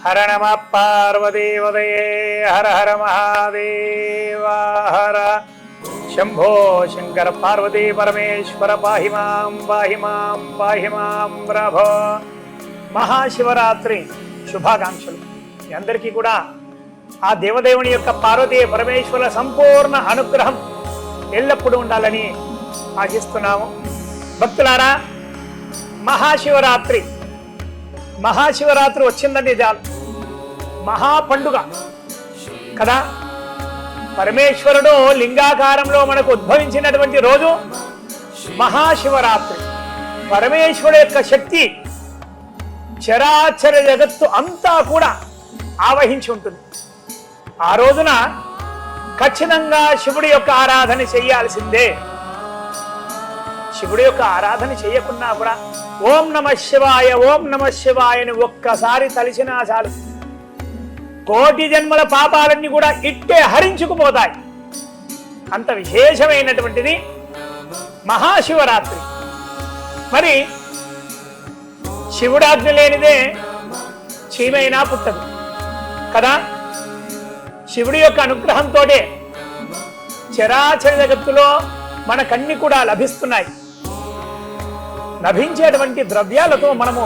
హర నమ పార్వదేవదయే హర హర మహాదేవ హర శంభో శంకర పార్వతీ పరమేశ్వర పాహి మాం పాహి మాం పాహి మాం ప్రభో. మహాశివరాత్రి శుభాకాంక్షలు మీ అందరికీ కూడా. ఆ దేవదేవుని యొక్క పార్వతీ పరమేశ్వరుల సంపూర్ణ అనుగ్రహం ఎల్లప్పుడూ ఉండాలని ఆశిస్తున్నాము. భక్తులారా, మహాశివరాత్రి వచ్చిందంటే చాలు, మహా పండుగ కదా. పరమేశ్వరుడు లింగాకారంలో మనకు ఉద్భవించినటువంటి రోజు మహాశివరాత్రి. పరమేశ్వరుడు యొక్క శక్తి చరాచర జగత్తు అంతా కూడా ఆవహించి ఉంటుంది. ఆ రోజున ఖచ్చితంగా శివుడి యొక్క ఆరాధన చేయాల్సిందే. శివుడి యొక్క ఆరాధన చేయకున్నా కూడా ఓం నమ శివాయ ఓం నమ శివాయ అని ఒక్కసారి తలిచినా చాలు, కోటి జన్మల పాపాలన్నీ కూడా ఇట్టే హరించుకుపోతాయి. అంత విశేషమైనటువంటిది మహాశివరాత్రి. మరి శివుడాజ్ఞ లేనిదే చీమైనా పుట్టదు కదా. శివుడి యొక్క అనుగ్రహంతో చరాచర జగత్తులో మనకన్నీ కూడా లభిస్తున్నాయి. లభించేటువంటి ద్రవ్యాలతో మనము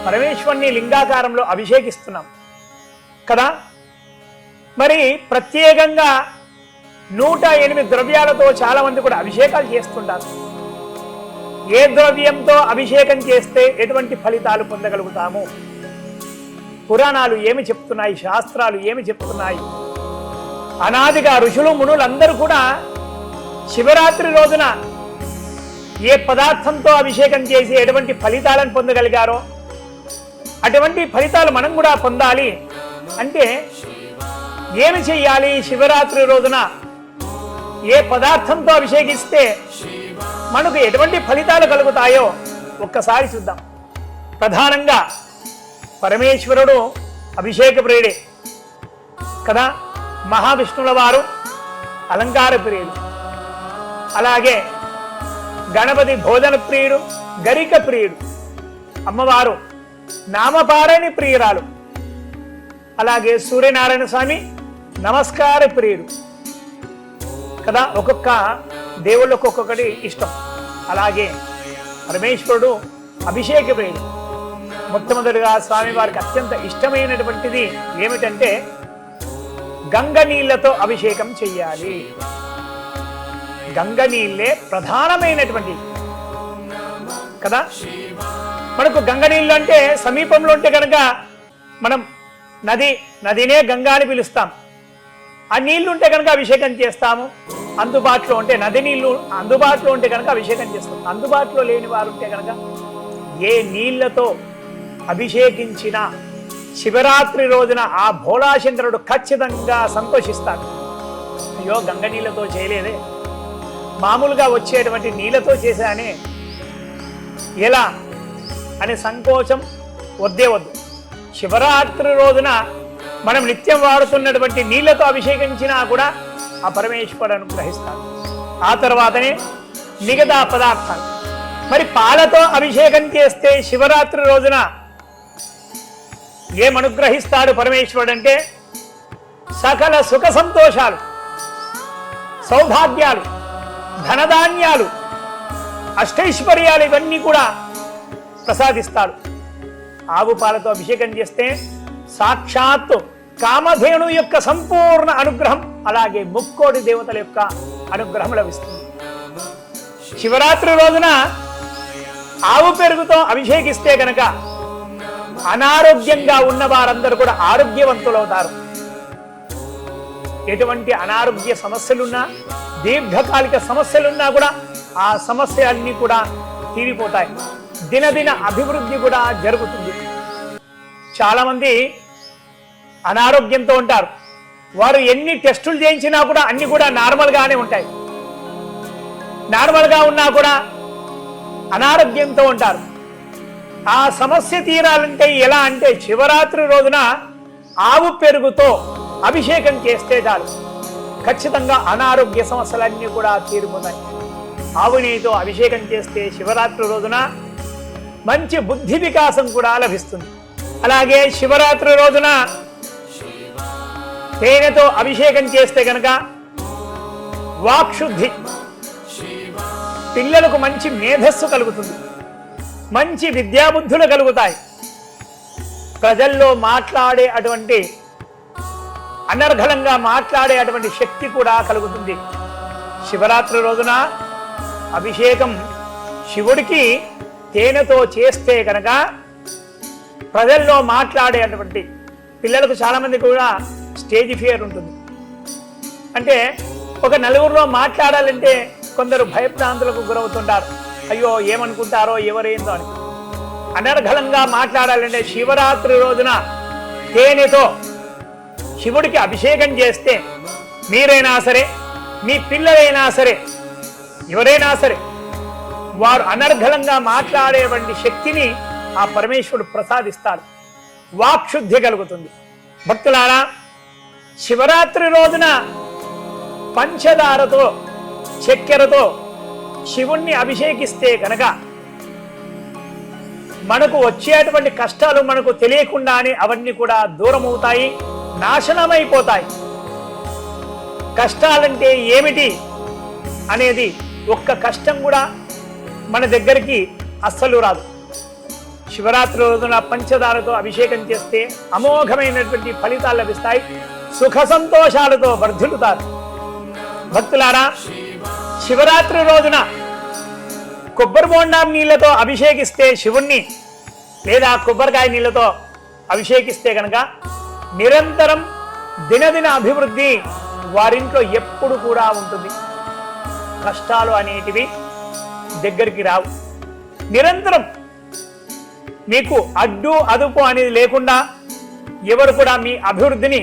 పరమేశ్వరుని లింగాకారంలో అభిషేకిస్తున్నాం కదా. మరి ప్రత్యేకంగా 108 ద్రవ్యాలతో చాలా మంది కూడా అభిషేకాలు చేస్తుంటారు. ఏ ద్రవ్యంతో అభిషేకం చేస్తే ఎటువంటి ఫలితాలు పొందగలుగుతాము, పురాణాలు ఏమి చెప్తున్నాయి, శాస్త్రాలు ఏమి చెప్తున్నాయి. అనాదిగా ఋషులు మునులందరూ కూడా శివరాత్రి రోజున ఏ పదార్థంతో అభిషేకం చేసి ఎటువంటి ఫలితాలను పొందగలిగారో అటువంటి ఫలితాలు మనం కూడా పొందాలి అంటే ఏమి చెయ్యాలి? శివరాత్రి రోజున ఏ పదార్థంతో అభిషేకిస్తే మనకు ఎటువంటి ఫలితాలు కలుగుతాయో ఒక్కసారి చూద్దాం. ప్రధానంగా పరమేశ్వరుడు అభిషేక ప్రియుడే కదా. మహావిష్ణువుల వారు అలంకార ప్రియుడు, అలాగే గణపతి భోజన ప్రియుడు, గరిక ప్రియుడు, అమ్మవారు నామపారాయణ ప్రియురాలు, అలాగే సూర్యనారాయణ స్వామి నమస్కార ప్రియుడు కదా. ఒక్కొక్క దేవుళ్ళకు ఒక్కొక్కటి ఇష్టం. అలాగే పరమేశ్వరుడు అభిషేక ప్రియుడు. మొట్టమొదటిగా స్వామి వారికి అత్యంత ఇష్టమైనటువంటిది ఏమిటంటే గంగ నీళ్లతో అభిషేకం చెయ్యాలి. గంగ నీళ్ళే ప్రధానమైనటువంటి కదా. మనకు గంగ నీళ్ళు అంటే సమీపంలో ఉంటే కనుక మనం నదినే గంగా అని పిలుస్తాం. ఆ నీళ్లు ఉంటే కనుక అభిషేకం చేస్తాము. అందుబాటులో ఉంటే నది నీళ్లు అందుబాటులో ఉంటే కనుక అభిషేకం చేస్తాం. అందుబాటులో లేని వారు ఉంటే కనుక ఏ నీళ్లతో అభిషేకించిన శివరాత్రి రోజున ఆ భోళాశంకరుడు ఖచ్చితంగా సంతోషిస్తాడు. అయ్యో, గంగ నీళ్లతో చేయలేదే, మామూలుగా వచ్చేటువంటి నీళ్లతో చేశానే, ఎలా అనే సంకోచం వద్దే వద్దు. శివరాత్రి రోజున మనం నిత్యం వాడుతున్నటువంటి నీళ్లతో అభిషేకించినా కూడా ఆ పరమేశ్వరుడు అనుగ్రహిస్తాడు. ఆ తర్వాతనే మిగతా పదార్థాలు. మరి పాలతో అభిషేకం చేస్తే శివరాత్రి రోజున ఏమనుగ్రహిస్తాడు పరమేశ్వరుడు అంటే సకల సుఖ సంతోషాలు, సౌభాగ్యాలు, ధనధాన్యాలు, అష్టైశ్వర్యాలు ఇవన్నీ కూడా ప్రసాదిస్తాడు. ఆవు పాలతో అభిషేకం చేస్తే సాక్షాత్తు కామధేను యొక్క సంపూర్ణ అనుగ్రహం, అలాగే ముక్కోటి దేవతల యొక్క అనుగ్రహం లభిస్తుంది. శివరాత్రి రోజున ఆవు పెరుగుతో అభిషేకిస్తే గనక అనారోగ్యంగా ఉన్న వారందరూ కూడా ఆరోగ్యవంతులవుతారు. ఎటువంటి అనారోగ్య సమస్యలున్నా, దీర్ఘకాలిక సమస్యలున్నా కూడా ఆ సమస్యలన్నీ కూడా తీరిపోతాయి. దినదిన అభివృద్ధి కూడా జరుగుతుంది. చాలా మంది అనారోగ్యంతో ఉంటారు. వారు ఎన్ని టెస్టులు చేయించినా కూడా అన్ని కూడా నార్మల్గానే ఉంటాయి. నార్మల్గా ఉన్నా కూడా అనారోగ్యంతో ఉంటారు. ఆ సమస్య తీరాలంటే ఎలా అంటే శివరాత్రి రోజున ఆవు పెరుగుతో అభిషేకం చేస్తే చాలు, ఖచ్చితంగా అనారోగ్య సమస్యలన్నీ కూడా తీరిపోతాయి. ఆవు నెయ్యితో అభిషేకం చేస్తే శివరాత్రి రోజున మంచి బుద్ధి వికాసం కూడా లభిస్తుంది. అలాగే శివరాత్రి రోజున తేనెతో అభిషేకం చేస్తే కనుక వాక్శుద్ధి, పిల్లలకు మంచి మేధస్సు కలుగుతుంది, మంచి విద్యాబుద్ధులు కలుగుతాయి, ప్రజల్లో మాట్లాడే అటువంటి అనర్ఘలంగా మాట్లాడే అటువంటి శక్తి కూడా కలుగుతుంది. శివరాత్రి రోజున అభిషేకం శివుడికి తేనెతో చేస్తే కనుక ప్రజల్లో మాట్లాడే అటువంటి పిల్లలకు చాలా మంది కూడా స్టేజ్ ఫియర్ ఉంటుంది. అంటే ఒక నలుగురిలో మాట్లాడాలంటే కొందరు భయప్రాంతులకు గురవుతుంటారు. అయ్యో ఏమనుకుంటారో ఎవరేందో అని. అనర్ఘలంగా మాట్లాడాలంటే శివరాత్రి రోజున తేనెతో శివుడికి అభిషేకం చేస్తే మీరైనా సరే, మీ పిల్లలైనా సరే, ఎవరైనా సరే వారు అనర్ఘలంగా మాట్లాడేటువంటి శక్తిని ఆ పరమేశ్వరుడు ప్రసాదిస్తాడు. వాక్శుద్ధి కలుగుతుంది. భక్తులారా, శివరాత్రి రోజున పంచదారతో చక్కెరతో శివుణ్ణి అభిషేకిస్తే కనుక మనకు వచ్చేటువంటి కష్టాలు మనకు తెలియకుండానే అవన్నీ కూడా దూరమవుతాయి, నాశనమైపోతాయి. కష్టాలంటే ఏమిటి అనేది ఒక్క కష్టం కూడా మన దగ్గరికి అస్సలు రాదు. శివరాత్రి రోజున పంచదారతో అభిషేకం చేస్తే అమోఘమైనటువంటి ఫలితాలు లభిస్తాయి, సుఖ సంతోషాలతో వర్ధిల్లుతారు. భక్తులారా, శివరాత్రి రోజున కొబ్బరి బోండాం నీళ్లతో అభిషేకిస్తే శివుణ్ణి, లేదా కొబ్బరికాయ నీళ్లతో అభిషేకిస్తే కనుక నిరంతరం దినదిన అభివృద్ధి వారింట్లో ఎప్పుడు కూడా ఉంటుంది. కష్టాలు అనేటివి దగ్గరికి రావు. నిరంతరం మీకు అడ్డు అదుపు అనేది లేకుండా ఎవరు కూడా మీ అభివృద్ధిని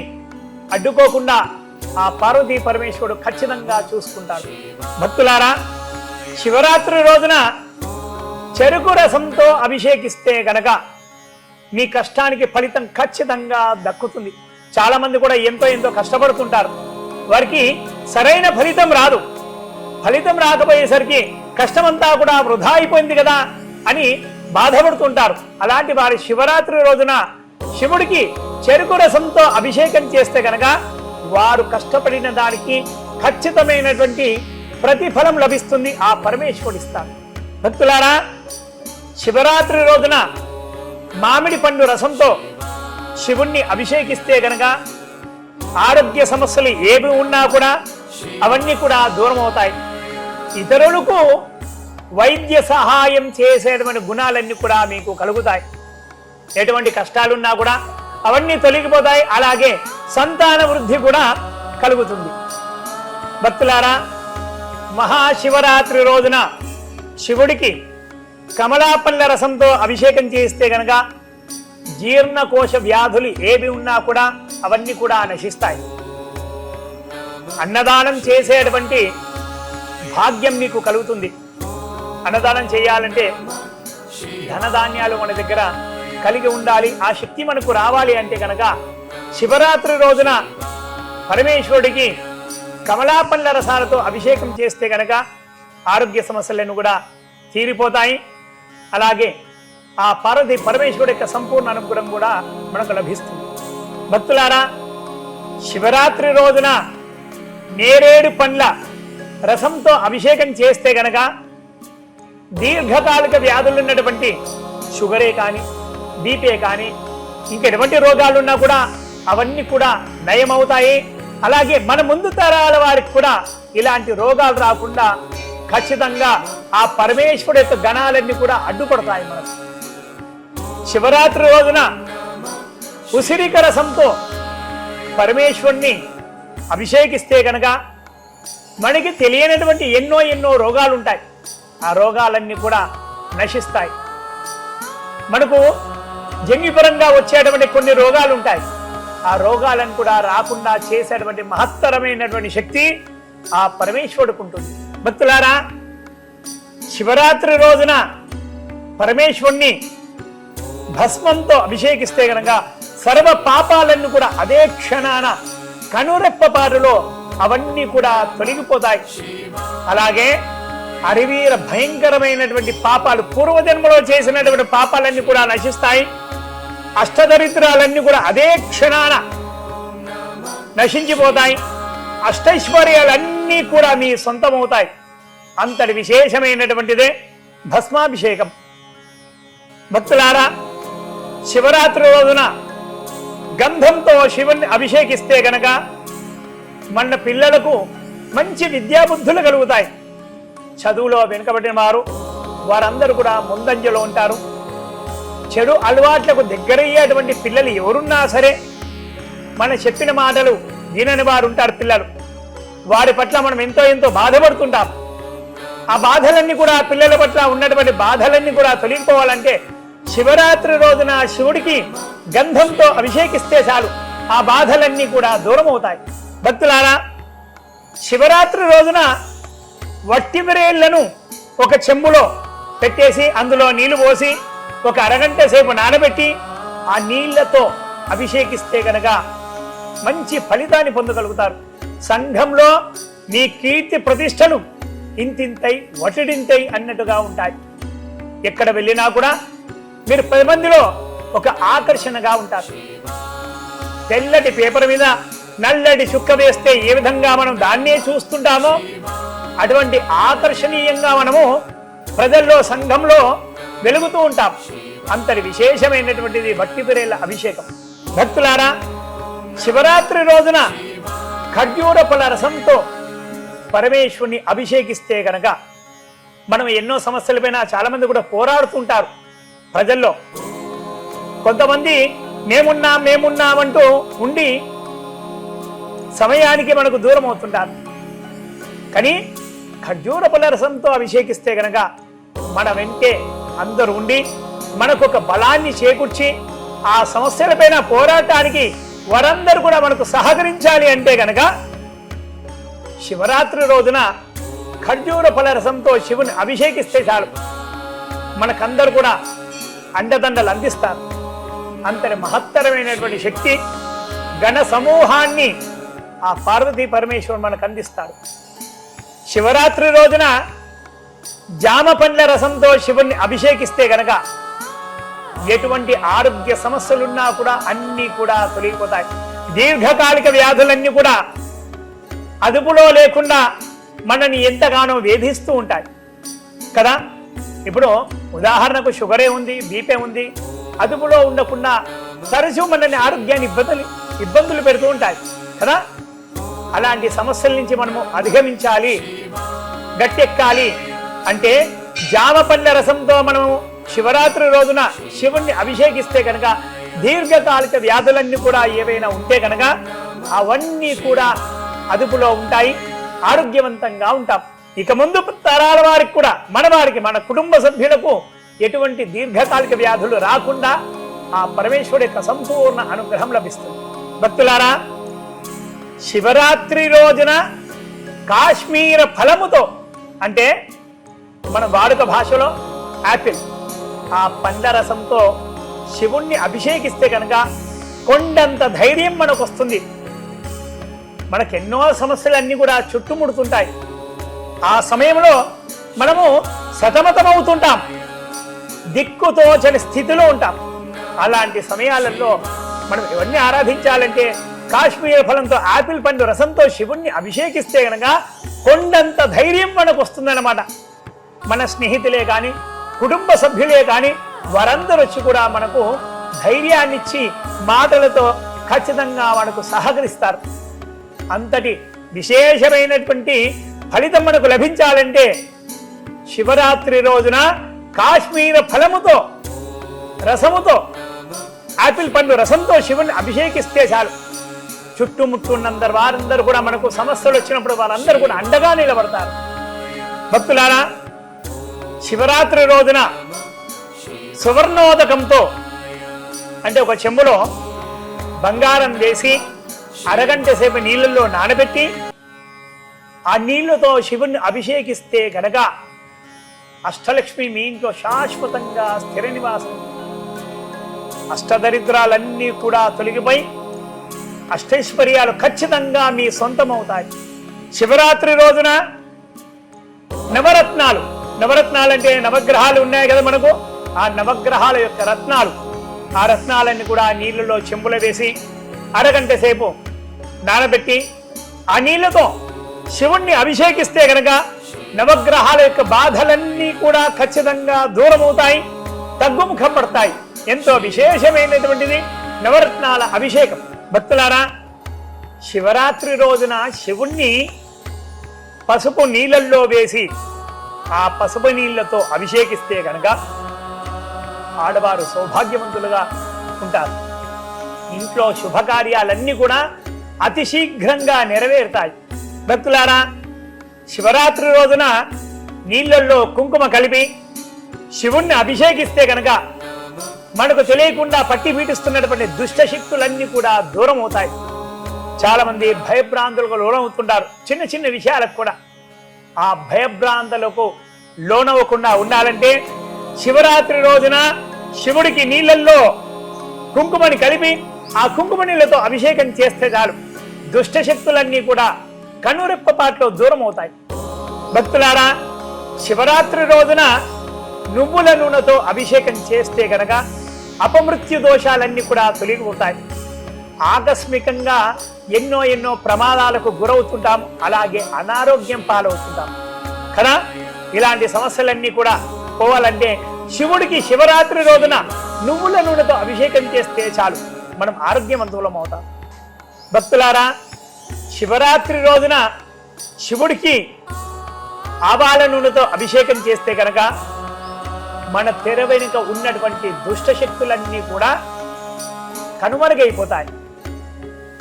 అడ్డుకోకుండా ఆ పార్వతీ పరమేశ్వరుడు ఖచ్చితంగా చూసుకుంటాడు. భక్తులారా, శివరాత్రి రోజున చెరుకు రసంతో అభిషేకిస్తే గనక మీ కష్టానికి ఫలితం ఖచ్చితంగా దక్కుతుంది. చాలా మంది కూడా ఎంతో కష్టపడుతుంటారు, వారికి సరైన ఫలితం రాదు. ఫలితం రాకపోయేసరికి కష్టమంతా కూడా వృధా అయిపోయింది కదా అని బాధపడుతుంటారు. అలాంటి వారి శివరాత్రి రోజున శివుడికి చెరుకు రసంతో అభిషేకం చేస్తే కనుక వారు కష్టపడిన దానికి ఖచ్చితమైనటువంటి ప్రతిఫలం లభిస్తుంది, ఆ పరమేశ్వరుడు ఇస్తాడు. భక్తులారా, శివరాత్రి రోజున మామిడి పండు రసంతో శివుణ్ణి అభిషేకిస్తే గనక ఆరోగ్య సమస్యలు ఏవి ఉన్నా కూడా అవన్నీ కూడా దూరం అవుతాయి. ఇతరులకు వైద్య సహాయం చేసేటువంటి గుణాలన్నీ కూడా మీకు కలుగుతాయి. ఎటువంటి కష్టాలున్నా కూడా అవన్నీ తొలగిపోతాయి. అలాగే సంతాన వృద్ధి కూడా కలుగుతుంది. భక్తులారా, మహాశివరాత్రి రోజున శివుడికి కమలాపల్ల రసంతో అభిషేకం చేస్తే గనక జీర్ణకోశ వ్యాధులు ఏవి ఉన్నా కూడా అవన్నీ కూడా నశిస్తాయి. అన్నదానం చేసేటువంటి భాగ్యం మీకు కలుగుతుంది. అన్నదానం చేయాలంటే ధనధాన్యాలు మన దగ్గర కలిగి ఉండాలి. ఆ శక్తి మనకు రావాలి అంటే కనుక శివరాత్రి రోజున పరమేశ్వరుడికి కమలాపల్ల రసాలతో అభిషేకం చేస్తే కనుక ఆరోగ్య సమస్యలను కూడా తీరిపోతాయి. అలాగే ఆ పార్వతీ పరమేశ్వరుడి యొక్క సంపూర్ణ అనుగ్రహం కూడా మనకు లభిస్తుంది. భక్తులారా, శివరాత్రి రోజున నేరేడు పండ్ల రసంతో అభిషేకం చేస్తే గనక దీర్ఘకాలిక వ్యాధులు ఉన్నటువంటి షుగరే కానీ, బీపీ కానీ, ఇంకెటువంటి రోగాలున్నా కూడా అవన్నీ కూడా నయమవుతాయి. అలాగే మన ముందు తరాల వారికి కూడా ఇలాంటి రోగాలు రాకుండా ఖచ్చితంగా ఆ పరమేశ్వరుడు యొక్క గణాలన్నీ కూడా అడ్డుపడతాయి. మనకు శివరాత్రి రోజున ఉసిరిక రసంతో పరమేశ్వరుణ్ణి అభిషేకిస్తే కనుక మనకి తెలియనటువంటి ఎన్నో రోగాలు ఉంటాయి. ఆ రోగాలన్నీ కూడా నశిస్తాయి. మనకు జన్యుపరంగా వచ్చేటువంటి కొన్ని రోగాలు ఉంటాయి. ఆ రోగాలను కూడా రాకుండా చేసేటువంటి మహత్తరమైనటువంటి శక్తి ఆ పరమేశ్వరుడికి ఉంటుంది. భక్తులారా, శివరాత్రి రోజున పరమేశ్వరుణ్ణి భస్మంతో అభిషేకిస్తే గనక సర్వ పాపాలన్నీ కూడా అదే క్షణాన కనురెప్పపాటులో అవన్నీ కూడా తొలగిపోతాయి. అలాగే అరివీర భయంకరమైనటువంటి పాపాలు, పూర్వజన్మలో చేసినటువంటి పాపాలన్నీ కూడా నశిస్తాయి. అష్టదరిద్రాలన్నీ కూడా అదే క్షణాన నశించిపోతాయి. అష్టైశ్వర్యాలన్నీ కూడా మీ సొంతమవుతాయి. అంతటి విశేషమైనటువంటిదే భస్మాభిషేకం. భక్తులారా, శివరాత్రి రోజున గంధంతో శివుణ్ణి అభిషేకిస్తే గనక మన పిల్లలకు మంచి విద్యాబుద్ధులు కలుగుతాయి. చదువులో వెనుకబడిన వారందరూ కూడా ముందంజలో ఉంటారు. చెడు అలవాట్లకు దగ్గరయ్యేటువంటి పిల్లలు ఎవరున్నా సరే, మన చెప్పిన మాటలు వినని వారు ఉంటారు పిల్లలు. వారి పట్ల మనం ఎంతో బాధపడుతుంటాం. ఆ బాధలన్నీ కూడా, పిల్లల పట్ల ఉన్నటువంటి బాధలన్నీ కూడా తొలగిపోవాలంటే శివరాత్రి రోజున శివుడికి గంధంతో అభిషేకిస్తే చాలు, ఆ బాధలన్నీ కూడా దూరం అవుతాయి. భక్తులారా, శివరాత్రి రోజున వట్టిమిరేళ్లను ఒక చెంబులో పెట్టేసి అందులో నీళ్లు పోసి ఒక అరగంట సేపు నానబెట్టి ఆ నీళ్లతో అభిషేకిస్తే గనక మంచి ఫలితాన్ని పొందగలుగుతారు. సంఘంలో మీ కీర్తి ప్రతిష్టలు ఇంతింతై వటిడింతై అన్నట్టుగా ఉంటాయి. ఎక్కడ వెళ్ళినా కూడా మీరు 10 మందిలో ఒక ఆకర్షణగా ఉంటారు. తెల్లటి పేపర్ మీద నల్లటి చుక్క వేస్తే ఏ విధంగా మనం దాన్నే చూస్తుంటామో అటువంటి ఆకర్షణీయంగా మనము ప్రజల్లో, సంఘంలో వెలుగుతూ ఉంటాం. అంతటి విశేషమైనటువంటిది వట్టిమిరేళ్ల అభిషేకం. భక్తులారా, శివరాత్రి రోజున ఖర్జూర ఫల రసంతో పరమేశ్వరుని అభిషేకిస్తే గనక మనం ఎన్నో సమస్యలపైన చాలా మంది కూడా పోరాడుతుంటారు. ప్రజల్లో కొంతమంది మేమున్నామంటూ ఉండి సమయానికి మనకు దూరం అవుతుంటారు. కానీ ఖర్జూర ఫల రసంతో అభిషేకిస్తే గనక మన వెంటే అందరూ ఉండి మనకు ఒక బలాన్ని చేకూర్చి ఆ సమస్యలపైన పోరాటానికి వారందరూ కూడా మనకు సహకరించాలి అంటే గనక శివరాత్రి రోజున ఖర్జూర ఫల రసంతో శివుని అభిషేకిస్తే చాలు, మనకందరూ కూడా అండదండలు అందిస్తారు. అంతటి మహత్తరమైనటువంటి శక్తి, గణ సమూహాన్ని ఆ పార్వతీ పరమేశ్వరుడు మనకు అందిస్తాడు. శివరాత్రి రోజున జామ పండ్ల రసంతో శివుణ్ణి అభిషేకిస్తే గనక ఎటువంటి ఆరోగ్య సమస్యలున్నా కూడా అన్నీ కూడా తొలగిపోతాయి. దీర్ఘకాలిక వ్యాధులన్నీ కూడా అదుపులో లేకుండా మనని ఎంతగానో వేధిస్తూ ఉంటాయి కదా. ఇప్పుడు ఉదాహరణకు షుగరే ఉంది, బీపీ ఉంది, అదుపులో ఉండకుండా తరచూ మనని ఆరోగ్యాన్ని ఇబ్బందులు పెడుతూ ఉంటాయి కదా. అలాంటి సమస్యల నుంచి మనము అధిగమించాలి, గట్టెక్కాలి అంటే జామ పండ్ల రసంతో మనము శివరాత్రి రోజున శివుణ్ణి అభిషేకిస్తే కనుక దీర్ఘకాలిక వ్యాధులన్నీ కూడా ఏవైనా ఉంటే కనుక అవన్నీ కూడా అదుపులో ఉంటాయి, ఆరోగ్యవంతంగా ఉంటాం. ఇక ముందు తరాల వారికి కూడా, మన కుటుంబ సభ్యులకు ఎటువంటి దీర్ఘకాలిక వ్యాధులు రాకుండా ఆ పరమేశ్వరుడి యొక్క సంపూర్ణ అనుగ్రహం లభిస్తుంది. భక్తులారా, శివరాత్రి రోజున కాశ్మీర ఫలముతో, అంటే మన వాడుక భాషలో యాపిల్, ఆ పండ్ల రసంతో శివుణ్ణి అభిషేకిస్తే కనుక కొండంత ధైర్యం మనకు వస్తుంది. మనకెన్నో సమస్యలన్నీ కూడా చుట్టుముడుతుంటాయి. ఆ సమయంలో మనము సతమతమవుతుంటాం, దిక్కుతోచని స్థితిలో ఉంటాం. అలాంటి సమయాలలో మనం ఎవరిని ఆరాధించాలంటే కాశ్మీర ఫలంతో, ఆపిల్ పండు రసంతో శివుణ్ణి అభిషేకిస్తే కనుక కొండంత ధైర్యం మనకు వస్తుందన్నమాట. మన స్నేహితులే కానీ, కుటుంబ సభ్యులే కానీ వారందరూ వచ్చి కూడా మనకు ధైర్యాన్నిచ్చి మాటలతో ఖచ్చితంగా మనకు సహకరిస్తారు. అంతటి విశేషమైనటువంటి ఫలితం మనకు లభించాలంటే శివరాత్రి రోజున కాశ్మీర ఫలముతో, రసముతో, ఆపిల్ పండు రసంతో శివుని అభిషేకిస్తే చాలు. చుట్టుముట్టున్నందరు వారందరూ కూడా మనకు సమస్యలు వచ్చినప్పుడు వారందరూ కూడా అండగా నిలబడతారు. భక్తులారా, శివరాత్రి రోజున సువర్ణోదకంతో, అంటే ఒక చెంబులో బంగారం వేసి అరగంట సేపు నీళ్ళల్లో నానబెట్టి ఆ నీళ్లతో శివుణ్ణి అభిషేకిస్తే గనక అష్టలక్ష్మి మీ ఇంట్లో శాశ్వతంగా స్థిర నివాసం, అష్టదరిద్రాలన్నీ కూడా తొలగిపోయి అష్టైశ్వర్యాలు ఖచ్చితంగా మీ సొంతమవుతాయి. శివరాత్రి రోజున నవరత్నాలు అంటే నవగ్రహాలు ఉన్నాయి కదా మనకు, ఆ నవగ్రహాల యొక్క రత్నాలు ఆ రత్నాలన్నీ కూడా నీళ్ళలో చెంబులో వేసి అరగంట సేపు నానబెట్టి ఆ నీళ్లతో శివుణ్ణి అభిషేకిస్తే గనక నవగ్రహాల యొక్క బాధలన్నీ కూడా ఖచ్చితంగా దూరమవుతాయి, తగ్గుముఖం పడతాయి. ఎంతో విశేషమైనటువంటిది నవరత్నాల అభిషేకం. భక్తులారా, శివరాత్రి రోజున శివుణ్ణి పసుపు నీళ్ళల్లో వేసి ఆ పసుపు నీళ్లతో అభిషేకిస్తే గనక ఆడవారు సౌభాగ్యవంతులుగా ఉంటారు. ఇంట్లో శుభకార్యాలన్నీ కూడా అతి శీఘ్రంగా నెరవేరుతాయి. భక్తులారా, శివరాత్రి రోజున నీళ్ళల్లో కుంకుమ కలిపి శివుణ్ణి అభిషేకిస్తే గనక మనకు తెలియకుండా పట్టి పీటిస్తున్నటువంటి దుష్ట శక్తులన్నీ కూడా దూరం అవుతాయి. చాలా మంది భయభ్రాంతులకు లోనవుతుంటారు. చిన్న చిన్న విషయాలకు కూడా ఆ భయభ్రాంతులకు లోనవ్వకుండా ఉండాలంటే శివరాత్రి రోజున శివుడికి నీళ్ళల్లో కుంకుమని కలిపి ఆ కుంకుమ నీళ్లతో అభిషేకం చేస్తే చాలు, దుష్ట శక్తులన్నీ కూడా కనురెప్పపాట్లో దూరం అవుతాయి. భక్తులారా, శివరాత్రి రోజున నువ్వుల నూనెతో అభిషేకం చేస్తే గనక అపమృత్యు దోషాలన్నీ కూడా తొలగిపోతాయి. ఆకస్మికంగా ఎన్నో ప్రమాదాలకు గురవుతుంటాం, అలాగే అనారోగ్యం పాలవుతుంటాం కదా. ఇలాంటి సమస్యలన్నీ కూడా పోవాలంటే శివుడికి శివరాత్రి రోజున నువ్వుల నూనెతో అభిషేకం చేస్తే చాలు, మనం ఆరోగ్యవంతులం అవుతాం. భక్తులారా, శివరాత్రి రోజున శివుడికి ఆవాల నూనెతో అభిషేకం చేస్తే కనుక మన తెర వెనుక ఉన్నటువంటి దుష్ట శక్తులన్నీ కూడా కనుమరుగైపోతాయి.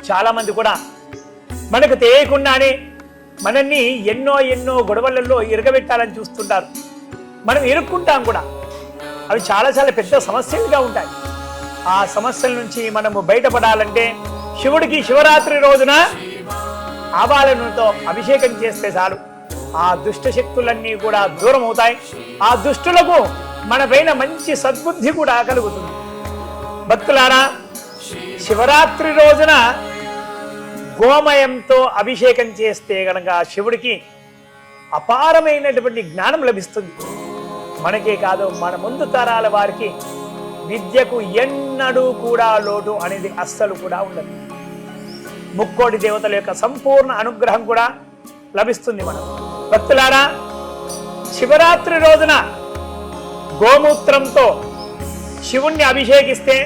చాలా మంది కూడా మనకు తెలియకుండానే మనల్ని ఎన్నో గొడవలలో ఇరగబెట్టాలని చూస్తుంటారు. మనం ఇరుక్కుంటాం కూడా. అవి చాలా పెద్ద సమస్యలుగా ఉంటాయి. ఆ సమస్యల నుంచి మనము బయటపడాలంటే శివుడికి శివరాత్రి రోజున ఆవాల నూనెతో అభిషేకం చేస్తే చాలు, ఆ దుష్ట శక్తులన్నీ కూడా దూరం అవుతాయి. ఆ దుష్టులకు మన పైన మంచి సద్బుద్ధి కూడా కలుగుతుంది. భక్తులారా, శివరాత్రి రోజున గోమయంతో అభిషేకం చేస్తే గనక శివుడికి అపారమైనటువంటి జ్ఞానం లభిస్తుంది. మనకే కాదు, మన ముందు తరాల వారికి విద్యకు ఎన్నడూ కూడా లోటు అనేది అస్సలు కూడా ఉండదు. ముక్కోటి దేవతల యొక్క సంపూర్ణ అనుగ్రహం కూడా లభిస్తుంది మనం. భక్తులారా, శివరాత్రి రోజున గోమూత్రంతో శివుణ్ణి అభిషేకిస్తే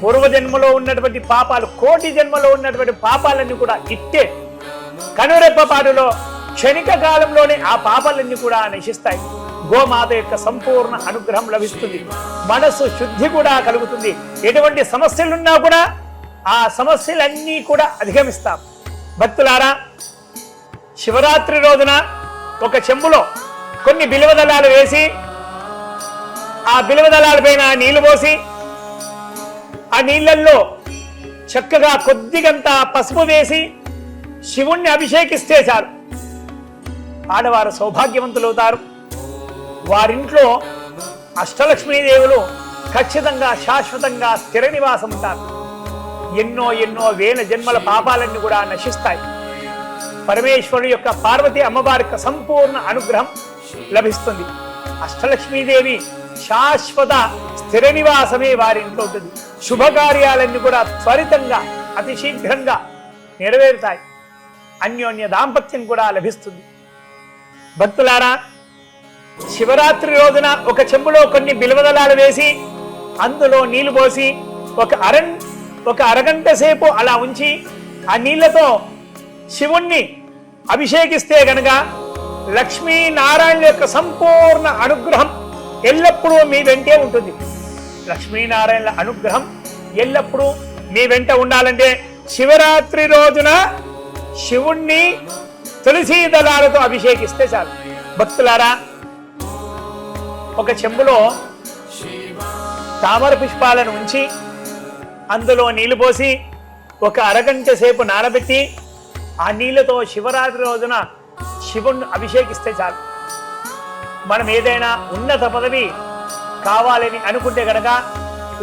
పూర్వజన్మలో ఉన్నటువంటి పాపాలు, కోటి జన్మలో ఉన్నటువంటి పాపాలన్నీ కూడా ఇట్టే కనురెప్పపాటులో క్షణిక కాలంలోనే ఆ పాపాలన్నీ కూడా నశిస్తాయి. గోమాత యొక్క సంపూర్ణ అనుగ్రహం లభిస్తుంది. మనసు శుద్ధి కూడా కలుగుతుంది. ఎటువంటి సమస్యలున్నా కూడా ఆ సమస్యలన్నీ కూడా అధిగమిస్తాం. భక్తులారా, శివరాత్రి రోజున ఒక చెంబులో కొన్ని బిల్వదళాలు వేసి ఆ బిల్వదళాల పైన నీళ్లు పోసి ఆ నీళ్లలో చక్కగా కొద్దిగంత పసుపు వేసి శివుణ్ణి అభిషేకిస్తే చాలు, ఆడవారు సౌభాగ్యవంతులవుతారు. వారింట్లో అష్టలక్ష్మీదేవులు ఖచ్చితంగా శాశ్వతంగా స్థిర నివాసం ఉంటారు. ఎన్నో వేల జన్మల పాపాలన్నీ కూడా నశిస్తాయి. పరమేశ్వరుడు యొక్క పార్వతీ అమ్మవారి యొక్క సంపూర్ణ అనుగ్రహం లభిస్తుంది. అష్టలక్ష్మీదేవి శాశ్వత స్థిర నివాసమే వారింట్లో ఉంటుంది. శుభకార్యాలన్నీ కూడా త్వరితంగా అతి శీఘ్రంగా నెరవేరుతాయి. అన్యోన్య దాంపత్యం కూడా లభిస్తుంది. భక్తులారా, శివరాత్రి రోజున ఒక చెంబులో కొన్ని బిల్వదళాలు వేసి అందులో నీళ్లు పోసి ఒక అరగంట సేపు అలా ఉంచి ఆ నీళ్లతో శివుణ్ణి అభిషేకిస్తే గనక లక్ష్మీనారాయణ యొక్క సంపూర్ణ అనుగ్రహం ఎల్లప్పుడూ మీ వెంటే ఉంటుంది. లక్ష్మీనారాయణ అనుగ్రహం ఎల్లప్పుడూ మీ వెంట ఉండాలంటే శివరాత్రి రోజున శివుణ్ణి తులసీ దళాలతో అభిషేకిస్తే చాలు. భక్తులారా, ఒక చెంబులో తామర పుష్పాలను ఉంచి అందులో నీళ్లు పోసి ఒక అరగంట సేపు నానబెట్టి ఆ నీళ్లతో శివరాత్రి రోజున శివుణ్ణి అభిషేకిస్తే చాలు. మనం ఏదైనా ఉన్నత పదవి కావాలని అనుకుంటే గనక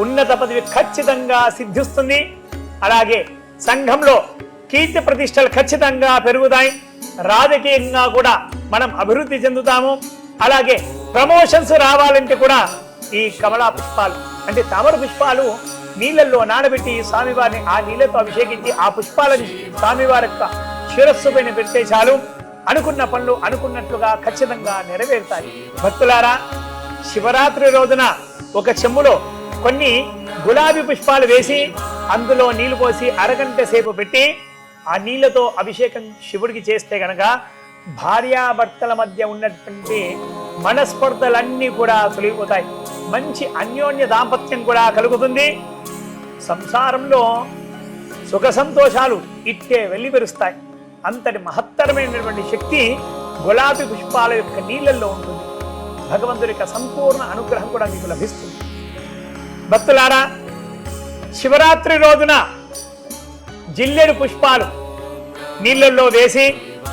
ఉన్నత పదవి ఖచ్చితంగా సిద్ధిస్తుంది. అలాగే సంఘంలో కీర్తి ప్రతిష్టలు ఖచ్చితంగా పెరుగుతాయి. రాజకీయంగా కూడా మనం అభివృద్ధి చెందుతాము. అలాగే ప్రమోషన్స్ రావాలంటే కూడా ఈ కమలా పుష్పాలు అంటే తామర పుష్పాలు నీళ్ళల్లో నానబెట్టి స్వామివారిని ఆ నీళ్ళతో అభిషేకించి ఆ పుష్పాలని స్వామివారి యొక్క శిరస్సు పైన పెడితే చాలు అనుకున్న పనులు అనుకున్నట్లుగా ఖచ్చితంగా నెరవేరుతాయి. భక్తులారా, శివరాత్రి రోజున ఒక చెంబులో కొన్ని గులాబీ పుష్పాలు వేసి అందులో నీళ్లు పోసి అరగంట సేపు పెట్టి ఆ నీళ్లతో అభిషేకం శివుడికి చేస్తే గనక భార్యాభర్తల మధ్య ఉన్నటువంటి మనస్పర్ధలన్నీ కూడా తొలగిపోతాయి. మంచి అన్యోన్య దాంపత్యం కూడా కలుగుతుంది. సంసారంలో సుఖ సంతోషాలు ఇట్టే వెల్లివిరుస్తాయి. అంతటి మహత్తరమైనటువంటి శక్తి గులాబీ పుష్పాల యొక్క నీళ్ళల్లో ఉంటుంది. భగవంతుడి యొక్క సంపూర్ణ అనుగ్రహం కూడా మీకు లభిస్తుంది. భక్తులారా, శివరాత్రి రోజున జిల్లెడు పుష్పాలు నీళ్ళల్లో వేసి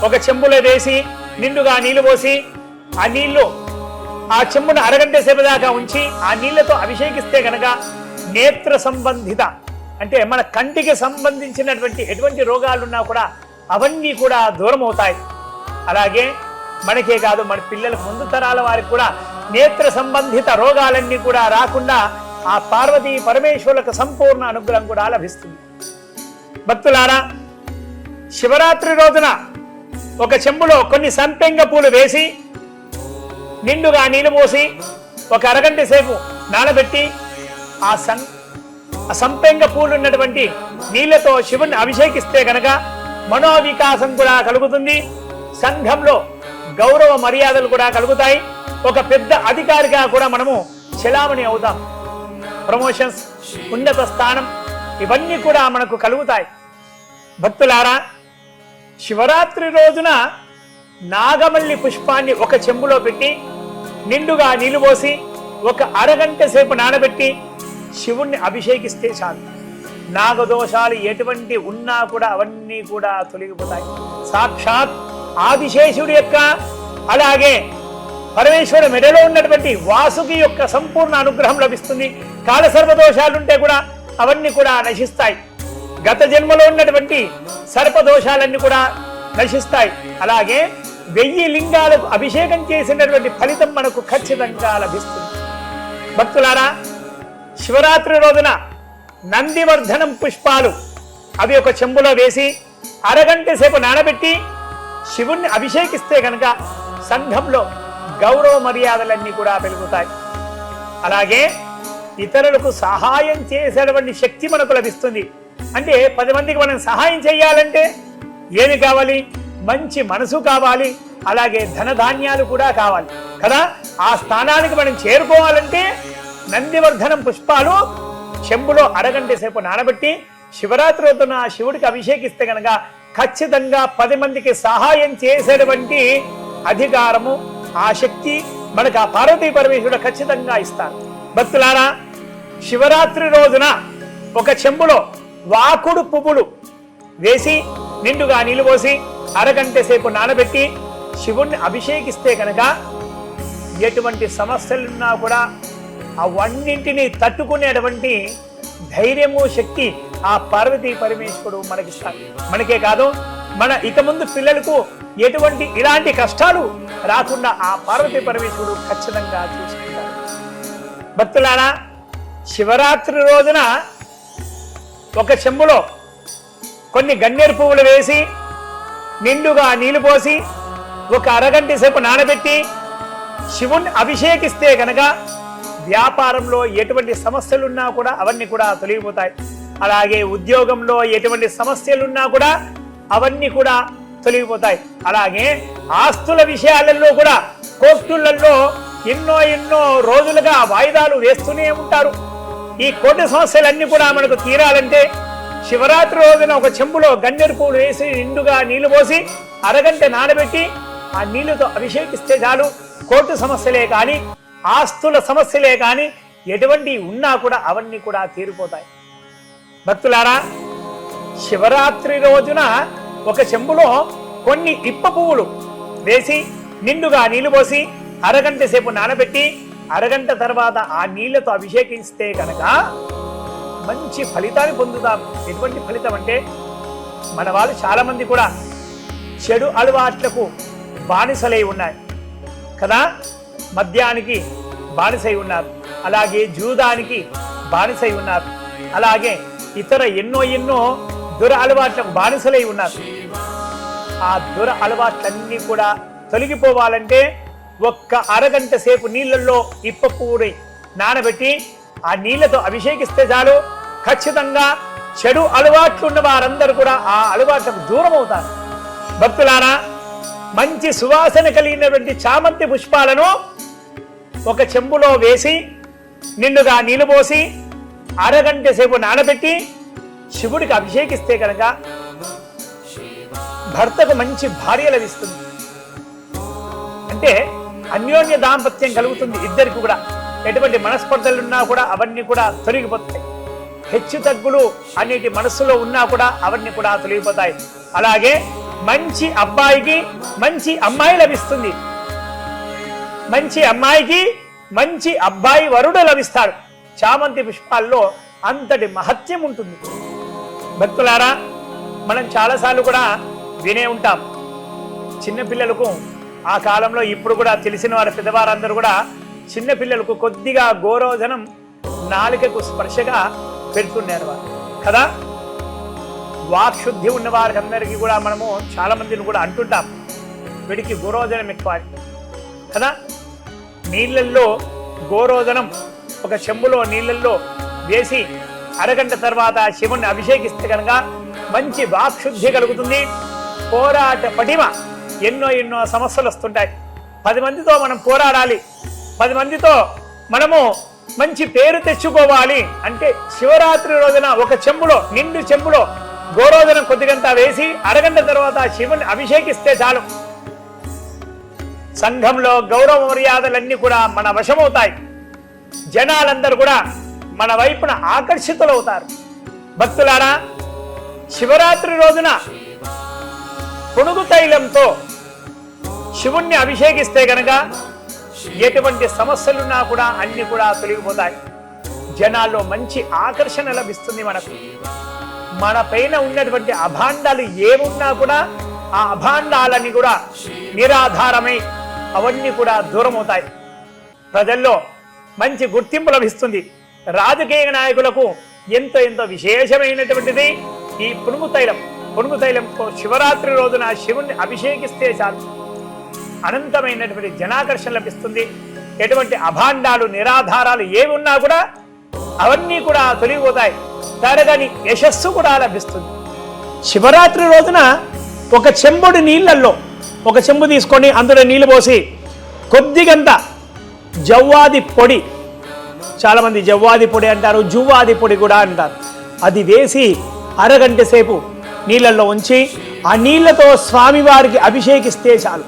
ఒక చెంబులో వేసి నిండుగా నీళ్లు పోసి ఆ నీళ్లు ఆ చెంబును అరగంట సేపు దాకా ఉంచి ఆ నీళ్లతో అభిషేకిస్తే గనక నేత్ర సంబంధిత అంటే మన కంటికి సంబంధించినటువంటి ఎటువంటి రోగాలున్నా కూడా అవన్నీ కూడా దూరం అవుతాయి. అలాగే మనకే కాదు, మన పిల్లలకు ముందు తరాల వారికి కూడా నేత్ర సంబంధిత రోగాలన్నీ కూడా రాకుండా ఆ పార్వతీ పరమేశ్వరులకు సంపూర్ణ అనుగ్రహం కూడా లభిస్తుంది. భక్తులారా, శివరాత్రి రోజున ఒక చెంబులో కొన్ని సంపెంగ పూలు వేసి నిండుగా నీళ్లు పోసి ఒక అరగంట సేపు నానబెట్టి ఆ సంపెంగ పూలు ఉన్నటువంటి నీళ్లతో శివుని అభిషేకిస్తే గనక మనోవికాసం కూడా కలుగుతుంది. సంఘంలో గౌరవ మర్యాదలు కూడా కలుగుతాయి. ఒక పెద్ద అధికారిగా కూడా మనము చెలామణి అవుతాం. ప్రమోషన్స్, ఉన్నత స్థానం ఇవన్నీ కూడా మనకు కలుగుతాయి. భక్తులారా, శివరాత్రి రోజున నాగమల్లి పుష్పాన్ని ఒక చెంబులో పెట్టి నిండుగా నీళ్లు పోసి ఒక అరగంట సేపు నానబెట్టి శివుణ్ణి అభిషేకిస్తే చాలు. నాగదోషాలు ఎటువంటి ఉన్నా కూడా అవన్నీ కూడా తొలగిపోతాయి. సాక్షాత్ ఆదిశేషుడి యొక్క అలాగే పరమేశ్వర మెడలో ఉన్నటువంటి వాసుకి యొక్క సంపూర్ణ అనుగ్రహం లభిస్తుంది. కాలసర్పదోషాలుంటే కూడా అవన్నీ కూడా నశిస్తాయి. గత జన్మలో ఉన్నటువంటి సర్పదోషాలన్నీ కూడా నశిస్తాయి. అలాగే 1000 లింగాలకు అభిషేకం చేసినటువంటి ఫలితం మనకు ఖచ్చితంగా లభిస్తుంది. భక్తులారా, శివరాత్రి రోజున నందివర్ధనం పుష్పాలు అవి ఒక చెంబులో వేసి అరగంట సేపు నానబెట్టి శివుణ్ణి అభిషేకిస్తే కనుక సంఘంలో గౌరవ మర్యాదలన్నీ కూడా పెరుగుతాయి. అలాగే ఇతరులకు సహాయం చేసేటువంటి శక్తి మనకు లభిస్తుంది. అంటే 10 మందికి మనం సహాయం చేయాలంటే ఏమి కావాలి? మంచి మనసు కావాలి, అలాగే ధనధాన్యాలు కూడా కావాలి కదా. ఆ స్థానానికి మనం చేరుకోవాలంటే నందివర్ధనం పుష్పాలు చెంబులో అరగంట సేపు నానబెట్టి శివరాత్రి రోజున శివుడికి అభిషేకిస్తే కనుక ఖచ్చితంగా 10 మందికి సహాయం చేసేటువంటి అధికారము, ఆ శక్తి మనకు ఆ పార్వతీ పరమేశ్వరుడు ఖచ్చితంగా ఇస్తారు. భక్తులారా, శివరాత్రి రోజున ఒక చెంబులో వాకుడు పువ్వులు వేసి నిండుగా నీళ్లు పోసి అరగంట సేపు నానబెట్టి శివుణ్ణి అభిషేకిస్తే కనుక ఎటువంటి సమస్యలున్నా కూడా అవన్నింటినీ తట్టుకునేటువంటి ధైర్యము, శక్తి ఆ పార్వతీ పరమేశ్వరుడు మనకిస్తారు. మనకే కాదు, మన ఇక ముందు పిల్లలకు ఎటువంటి ఇలాంటి కష్టాలు రాకుండా ఆ పార్వతీ పరమేశ్వరుడు ఖచ్చితంగా చూసుకుంటారు. భక్తులారా, శివరాత్రి రోజున ఒక చెంబులో కొన్ని గన్నేరు పువ్వులు వేసి నిండుగా నీళ్లు పోసి ఒక అరగంట సేపు నానబెట్టి శివుణ్ణి అభిషేకిస్తే కనుక వ్యాపారంలో ఎటువంటి సమస్యలున్నా కూడా అవన్నీ కూడా తొలగిపోతాయి. అలాగే ఉద్యోగంలో ఎటువంటి సమస్యలున్నా కూడా అవన్నీ కూడా తొలగిపోతాయి. అలాగే ఆస్తుల విషయాలలో కూడా కోర్టులలో ఎన్నో రోజులుగా వాయిదాలు వేస్తూనే ఉంటారు. ఈ కోర్టు సమస్యలన్నీ కూడా మనకు తీరాలంటే శివరాత్రి రోజున ఒక చెంబులో గన్నేరు పువ్వులు వేసి నిండుగా నీళ్లు పోసి అరగంట నానబెట్టి ఆ నీళ్లతో అభిషేకిస్తే చాలు. కోర్టు సమస్యలే కానీ, ఆస్తుల సమస్యలే కానీ ఎటువంటి ఉన్నా కూడా అవన్నీ కూడా తీరిపోతాయి. భక్తులారా, శివరాత్రి రోజున ఒక చెంబులో కొన్ని ఇప్ప పువ్వులు వేసి నిండుగా నీళ్లు పోసి అరగంట సేపు నానబెట్టి అరగంట తర్వాత ఆ నీళ్లతో అభిషేకిస్తే కనుక మంచి ఫలితాన్ని పొందుతాం. ఎటువంటి ఫలితం అంటే, మన వాళ్ళు చాలా మంది కూడా చెడు అలవాట్లకు బానిసలై ఉన్నాయి కదా. మద్యానికి బానిసై ఉన్నారు, అలాగే జూదానికి బానిసై ఉన్నారు, అలాగే ఇతర ఎన్నో దుర అలవాట్లకు బానిసలై ఉన్నారు. ఆ దుర అలవాట్లన్నీ కూడా తొలగిపోవాలంటే ఒక్క అరగంట సేపు నీళ్ళల్లో ఇప్ప పువ్వుని నానబెట్టి ఆ నీళ్లతో అభిషేకిస్తే చాలు, ఖచ్చితంగా చెడు అలవాట్లు ఉన్న వారందరూ కూడా ఆ అలవాట్లకు దూరం అవుతారు. భక్తులారా, మంచి సువాసన కలిగినటువంటి చామంతి పుష్పాలను ఒక చెంబులో వేసి నిండుగా నీళ్లు పోసి అరగంట సేపు నానబెట్టి శివుడికి అభిషేకిస్తే కనుక భర్తకు మంచి భార్య లభిస్తుంది. అంటే అన్యోన్య దాంపత్యం కలుగుతుంది. ఇద్దరికి కూడా ఎటువంటి మనస్పర్ధలున్నా కూడా అవన్నీ కూడా తొలగిపోతాయి. హెచ్చు తగ్గులు అనేటి మనస్సులో ఉన్నా కూడా అవన్నీ కూడా తొలగిపోతాయి. అలాగే మంచి అబ్బాయికి మంచి అమ్మాయి లభిస్తుంది. మంచి అమ్మాయికి మంచి అబ్బాయి వరుడు లభిస్తాడు. చామంతి పుష్పాల్లో అంతటి మహత్యం ఉంటుంది. భక్తులారా, మనం చాలాసార్లు కూడా వినే ఉంటాం. చిన్నపిల్లలకు ఆ కాలంలో ఇప్పుడు కూడా తెలిసిన వారు పెద్దవారందరూ కూడా చిన్నపిల్లలకు కొద్దిగా గోరోజనం నాలుకకు స్పర్శగా పెడుతున్నారు వారు కదా. వాక్శుద్ధి ఉన్న వారికి అందరికీ కూడా మనము చాలా మందిని కూడా అంటుంటాం, వీడికి గోరోజనం ఎక్కువ కదా. నీళ్ళల్లో గోరోజనం ఒక చెంబులో నీళ్ళల్లో వేసి అరగంట తర్వాత శివుణ్ణి అభిషేకిస్తే కనుక మంచి వాక్శుద్ధి కలుగుతుంది. పోరాట పటిమ, ఎన్నో సమస్యలు వస్తుంటాయి. 10 మందితో మనం పోరాడాలి, 10 మందితో మనము మంచి పేరు తెచ్చుకోవాలి అంటే శివరాత్రి రోజున ఒక చెంబులో నిండు చెంబులో గోరోజనం కొద్దిగంతా వేసి అరగంట తర్వాత శివుని అభిషేకిస్తే చాలు, సంఘంలో గౌరవ మర్యాదలన్నీ కూడా మన వశమవుతాయి. జనాలందరూ కూడా మన వైపున ఆకర్షితులవుతారు. భక్తులారా, శివరాత్రి రోజున పునుగు తైలంతో శివుణ్ణి అభిషేకిస్తే గనక ఎటువంటి సమస్యలున్నా కూడా అన్ని కూడా తొలగిపోతాయి. జనాల్లో మంచి ఆకర్షణ లభిస్తుంది. మనకు మన పైన ఉన్నటువంటి అభాండాలు ఏమున్నా కూడా ఆ అభాండాలన్నీ కూడా నిరాధారమై అవన్నీ కూడా దూరం అవుతాయి. ప్రజల్లో మంచి గుర్తింపు లభిస్తుంది. రాజకీయ నాయకులకు ఎంతో విశేషమైనటువంటిది ఈ పునుగు తైలం. పునుగు తైలంతో శివరాత్రి రోజున శివుణ్ణి అభిషేకిస్తే చాలు, అనంతమైనటువంటి జనాకర్షణ లభిస్తుంది. ఎటువంటి అభాండాలు నిరాధారాలు ఏమి ఉన్నా కూడా అవన్నీ కూడా తొలగిపోతాయి. తరగని యశస్సు కూడా లభిస్తుంది. శివరాత్రి రోజున ఒక చెంబుడు నీళ్ళల్లో ఒక చెంబు తీసుకొని అందులో నీళ్ళు పోసి కొద్దిగంత జవ్వాది పొడి, చాలామంది జవ్వాది పొడి అంటారు, జువ్వాది పొడి కూడా అంటారు, అది వేసి అరగంట సేపు నీళ్ళల్లో ఉంచి ఆ నీళ్లతో స్వామివారికి అభిషేకిస్తే చాలు,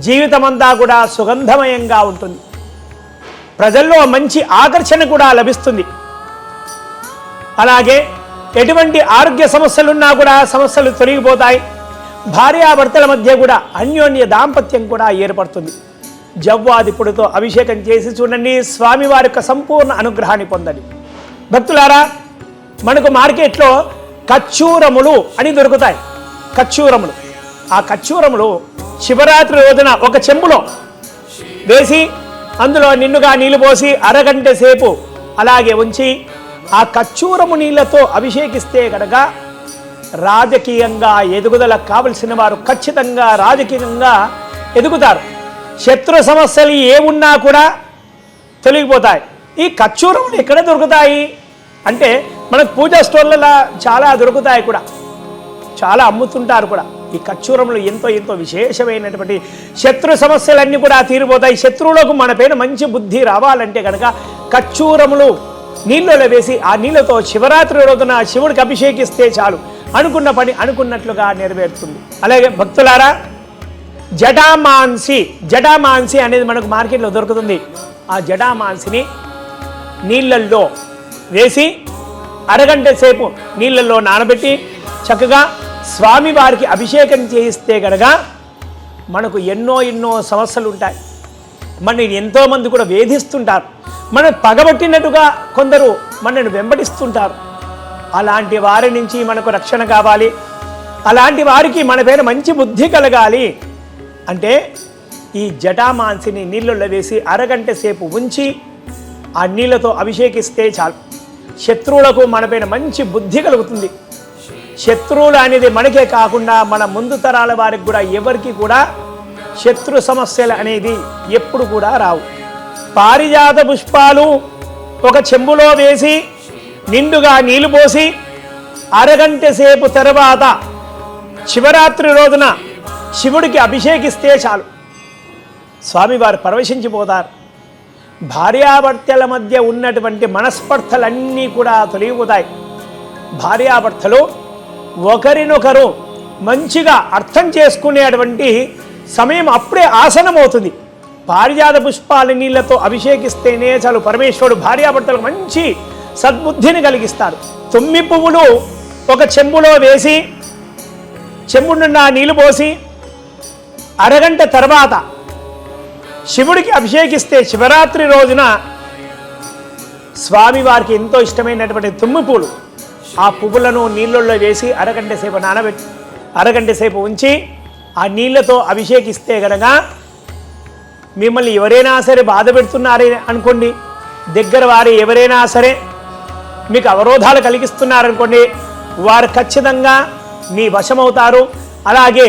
జీవితం అంతా కూడా సుగంధమయంగా ఉంటుంది. ప్రజల్లో మంచి ఆకర్షణ కూడా లభిస్తుంది. అలాగే ఎటువంటి ఆరోగ్య సమస్యలున్నా కూడా సమస్యలు తొలగిపోతాయి. భార్యాభర్తల మధ్య కూడా అన్యోన్య దాంపత్యం కూడా ఏర్పడుతుంది. జవ్వాది పొడితో అభిషేకం చేసి చూడండి, స్వామివారి యొక్క సంపూర్ణ అనుగ్రహాన్ని పొందండి. భక్తులారా, మనకు మార్కెట్లో కచ్చూరములు అని దొరుకుతాయి. కచ్చూరములు, ఆ కచ్చూరములు శివరాత్రి రోజున ఒక చెంబులో వేసి అందులో నిండుగా నీళ్లు పోసి అరగంట సేపు అలాగే ఉంచి ఆ కచ్చూరము నీళ్లతో అభిషేకిస్తే కనుక రాజకీయంగా ఎదుగుదలకు కావలసిన వారు ఖచ్చితంగా రాజకీయంగా ఎదుగుతారు. శత్రు సమస్యలు ఏమున్నా కూడా తొలగిపోతాయి. ఈ కచ్చూరములు ఎక్కడ దొరుకుతాయి అంటే మనకు పూజా స్టోర్లలో చాలా దొరుకుతాయి కూడా, చాలా అమ్ముతుంటారు కూడా. ఈ కచ్చూరములు ఎంతో విశేషమైనటువంటి శత్రు సమస్యలన్నీ కూడా తీరిపోతాయి. శత్రువులకు మన పైన మంచి బుద్ధి రావాలంటే కనుక కచ్చూరములు నీళ్ళలో వేసి ఆ నీళ్ళతో శివరాత్రి రోజున శివుడికి అభిషేకిస్తే చాలు, అనుకున్న పని అనుకున్నట్లుగా నెరవేరుతుంది. అలాగే భక్తులారా, జటామాంసి అనేది మనకు మార్కెట్లో దొరుకుతుంది. ఆ జటామాంసిని నీళ్ళల్లో వేసి అరగంట సేపు నీళ్ళల్లో నానబెట్టి చక్కగా స్వామివారికి అభిషేకం చేయిస్తే కనుక మనకు ఎన్నో సమస్యలు ఉంటాయి. మనని ఎంతోమంది కూడా వేధిస్తుంటారు, మనం పగబట్టినట్టుగా కొందరు మనని వెంబడిస్తుంటారు. అలాంటి వారి నుంచి మనకు రక్షణ కావాలి. అలాంటి వారికి మన పైన మంచి బుద్ధి కలగాలి అంటే ఈ జటామాంసిని నీళ్ళల్లో వేసి అరగంట సేపు ఉంచి ఆ నీళ్ళతో అభిషేకిస్తే చాలు. శత్రువులకు మనపైన మంచి బుద్ధి కలుగుతుంది. శత్రువులు అనేది మనకే కాకుండా మన ముందు తరాల వారికి కూడా ఎవరికి కూడా శత్రు సమస్యలు అనేది ఎప్పుడు కూడా రావు. పారిజాత పుష్పాలు ఒక చెంబులో వేసి నిండుగా నీళ్లు పోసి అరగంట సేపు తర్వాత శివరాత్రి రోజున శివుడికి అభిషేకిస్తే చాలు. స్వామివారు పరవశించిపోతారు. భార్యాభర్తల మధ్య ఉన్నటువంటి మనస్పర్ధలన్నీ కూడా తొలగిపోతాయి. భార్యాభర్తలు ఒకరినొకరు మంచిగా అర్థం చేసుకునేటువంటి సమయం అప్పుడే ఆసనమవుతుంది. పారిజాత పుష్పాల నీళ్లతో అభిషేకిస్తేనే చాలు పరమేశ్వరుడు భార్యాభర్తలకు మంచి సద్బుద్ధిని కలిగిస్తాడు. 9 పువ్వులు ఒక చెంబులో వేసి చెంబు నిండా నీళ్లు పోసి అరగంట తర్వాత శివుడికి అభిషేకిస్తే శివరాత్రి రోజున స్వామివారికి ఎంతో ఇష్టమైనటువంటి 9 పువ్వులు ఆ పువ్వులను నీళ్ళల్లో వేసి అరగంట సేపు నానబెట్టి అరగంట సేపు ఉంచి ఆ నీళ్లతో అభిషేకిస్తే గనక మిమ్మల్ని ఎవరైనా సరే బాధ పెడుతున్నారే అనుకోండి, దగ్గర వారు ఎవరైనా సరే మీకు అవరోధాలు కలిగిస్తున్నారనుకోండి, వారు ఖచ్చితంగా మీ వశమవుతారు. అలాగే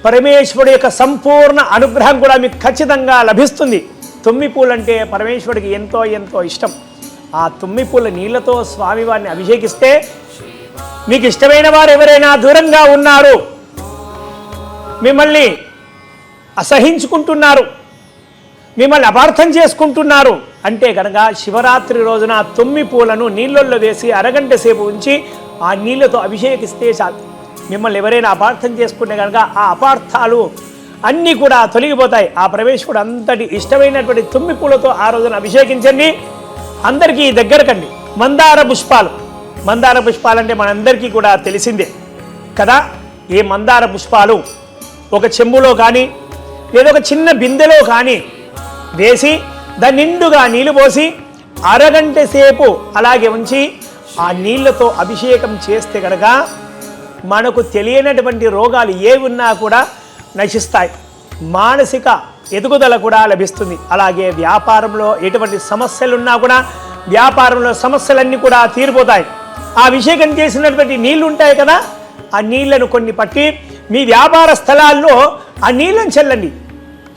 పరమేశ్వరుడు యొక్క సంపూర్ణ అనుగ్రహం కూడా మీకు ఖచ్చితంగా లభిస్తుంది. 9 పూలు అంటే పరమేశ్వరుడికి ఎంతో ఎంతో ఇష్టం. ఆ 9 పూల నీళ్లతో స్వామివారిని అభిషేకిస్తే మీకు ఇష్టమైన వారు ఎవరైనా దూరంగా ఉన్నారు, మిమ్మల్ని అసహించుకుంటున్నారు, మిమ్మల్ని అపార్థం చేసుకుంటున్నారు అంటే కనుక శివరాత్రి రోజున 9 పూలను నీళ్ళల్లో వేసి అరగంట సేపు ఉంచి ఆ నీళ్ళతో అభిషేకిస్తే చాలు. మిమ్మల్ని ఎవరైనా అపార్థం చేసుకుంటే కనుక ఆ అపార్థాలు అన్నీ కూడా తొలగిపోతాయి. ఆ పరమేశ్వరుడు అంతటి ఇష్టమైనటువంటి 9 పూలతో ఆ రోజున అభిషేకించండి. అందరికీ దగ్గరకండి. మందార పుష్పాలంటే మనందరికీ కూడా తెలిసిందే కదా. ఈ మందార పుష్పాలు ఒక చెంబులో కానీ లేదా ఒక చిన్న బిందెలో కానీ వేసి దాని నిండుగా నీళ్లు పోసి అరగంట సేపు అలాగే ఉంచి ఆ నీళ్లతో అభిషేకం చేస్తే కనుక మనకు తెలియనటువంటి రోగాలు ఏ ఉన్నా కూడా నశిస్తాయి. మానసిక ఎదుగుదల కూడా లభిస్తుంది. అలాగే వ్యాపారంలో ఎటువంటి సమస్యలున్నా కూడా వ్యాపారంలో సమస్యలన్నీ కూడా తీరిపోతాయి. ఆ అభిషేకం చేసినటువంటి నీళ్లు ఉంటాయి కదా, ఆ నీళ్లను కొన్ని పట్టి మీ వ్యాపార స్థలాల్లో ఆ నీళ్లను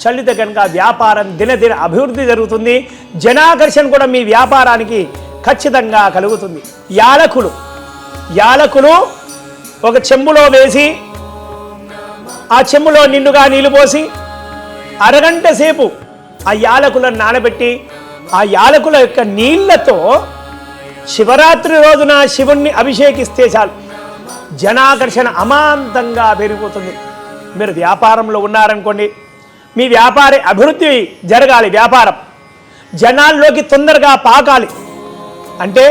చల్లితే కనుక వ్యాపారం దినదిన అభివృద్ధి జరుగుతుంది. జనాకర్షణ కూడా మీ వ్యాపారానికి ఖచ్చితంగా కలుగుతుంది. యాలకులు ఒక చెంబులో వేసి ఆ చెంబులో నిండుగా నీళ్లు పోసి అరగంట సేపు ఆ యాలకులను నానబెట్టి ఆ యాలకుల యొక్క నీళ్లతో శివరాత్రి రోజున శివుణ్ణి అభిషేకిస్తే చాలు జనాకర్షణ అమాంతంగా పెరిగిపోతుంది. మీరు వ్యాపారంలో ఉన్నారనుకోండి, మీ వ్యాపార అభివృద్ధి జరగాలి, వ్యాపారం జనాల్లోకి తొందరగా పాకాలి అంటే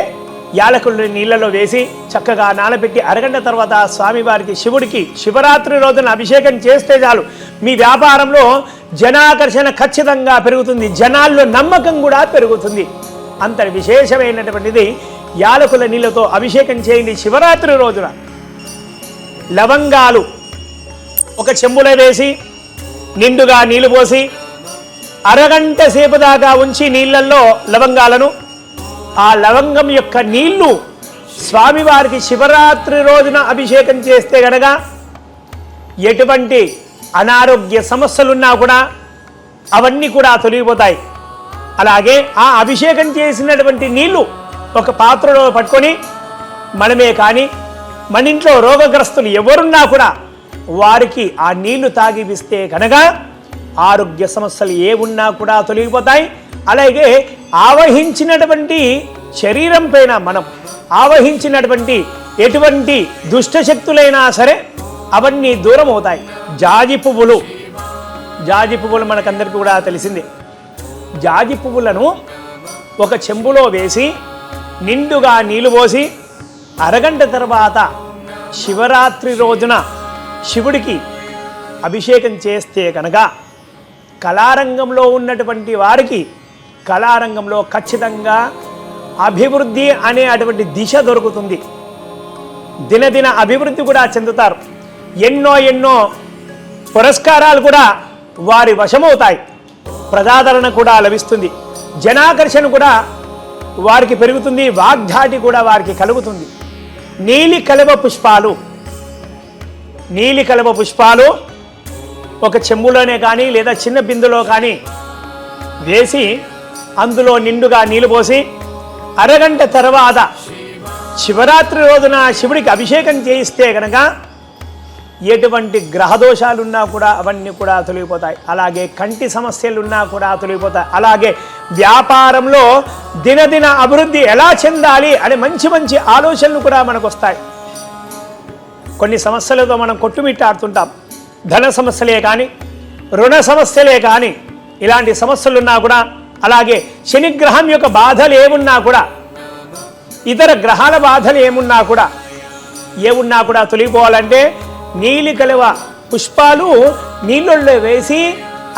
యాలకుల్ని నీళ్ళలో వేసి చక్కగా నానబెట్టి అరగంట తర్వాత స్వామివారికి శివుడికి శివరాత్రి రోజున అభిషేకం చేస్తే చాలు మీ వ్యాపారంలో జనాకర్షణ ఖచ్చితంగా పెరుగుతుంది. జనాల్లో నమ్మకం కూడా పెరుగుతుంది. అంత విశేషమైనటువంటిది యాలకుల నీళ్ళతో అభిషేకం చేయండి శివరాత్రి రోజున. లవంగాలు ఒక చెంబులో వేసి నిండుగా నీళ్లు పోసి అరగంట సేపు దాకా ఉంచి నీళ్ళల్లో లవంగాలను ఆ లవంగం యొక్క నీళ్లు స్వామివారికి శివరాత్రి రోజున అభిషేకం చేస్తే గనక ఎటువంటి అనారోగ్య సమస్యలున్నా కూడా అవన్నీ కూడా తొలగిపోతాయి. అలాగే ఆ అభిషేకం చేసినటువంటి నీళ్లు ఒక పాత్రలో పట్టుకొని మనమే కానీ మన ఇంట్లో రోగగ్రస్తులు ఎవరున్నా కూడా వారికి ఆ నీళ్లు తాగిపిస్తే కనుక ఆరోగ్య సమస్యలు ఏ ఉన్నా కూడా తొలగిపోతాయి. అలాగే ఆవహించినటువంటి శరీరం పైన మనం ఆవహించినటువంటి ఎటువంటి దుష్ట శక్తులైనా సరే అవన్నీ దూరం అవుతాయి. జాజి పువ్వులు మనకందరికీ కూడా తెలిసిందే. జాజి పువ్వులను ఒక చెంబులో వేసి నిండుగా నీళ్లు పోసి అరగంట తర్వాత శివరాత్రి రోజున శివుడికి అభిషేకం చేస్తే కనుక కళారంగంలో ఉన్నటువంటి వారికి కళారంగంలో ఖచ్చితంగా అభివృద్ధి అనే అటువంటి దిశ దొరుకుతుంది. దినదిన అభివృద్ధి కూడా చెందుతారు. ఎన్నో పురస్కారాలు కూడా వారి వశమవుతాయి. ప్రజాదరణ కూడా లభిస్తుంది, జనాకర్షణ కూడా వారికి పెరుగుతుంది, వాగ్ధాటి కూడా వారికి కలుగుతుంది. నీలి కలువ పుష్పాలు ఒక చెంబులోనే కానీ లేదా చిన్న బిందులో కానీ వేసి అందులో నిండుగా నీళ్లు పోసి అరగంట తర్వాత శివరాత్రి రోజున శివుడికి అభిషేకం చేయిస్తే కనుక ఎటువంటి గ్రహదోషాలున్నా కూడా అవన్నీ కూడా తొలగిపోతాయి. అలాగే కంటి సమస్యలున్నా కూడా తొలగిపోతాయి. అలాగే వ్యాపారంలో దినదిన అభివృద్ధి ఎలా చెందాలి అనే మంచి మంచి ఆలోచనలు కూడా మనకు వస్తాయి. కొన్ని సమస్యలతో మనం కొట్టుమిట్టాడుతుంటాం. ధన సమస్యలే కానీ, రుణ సమస్యలే కానీ, ఇలాంటి సమస్యలున్నా కూడా, అలాగే శనిగ్రహం యొక్క బాధలు ఏమున్నా కూడా, ఇతర గ్రహాల బాధలు ఏమున్నా కూడా తొలగిపోవాలంటే నీలి కలువ పుష్పాలు నీళ్ళల్లో వేసి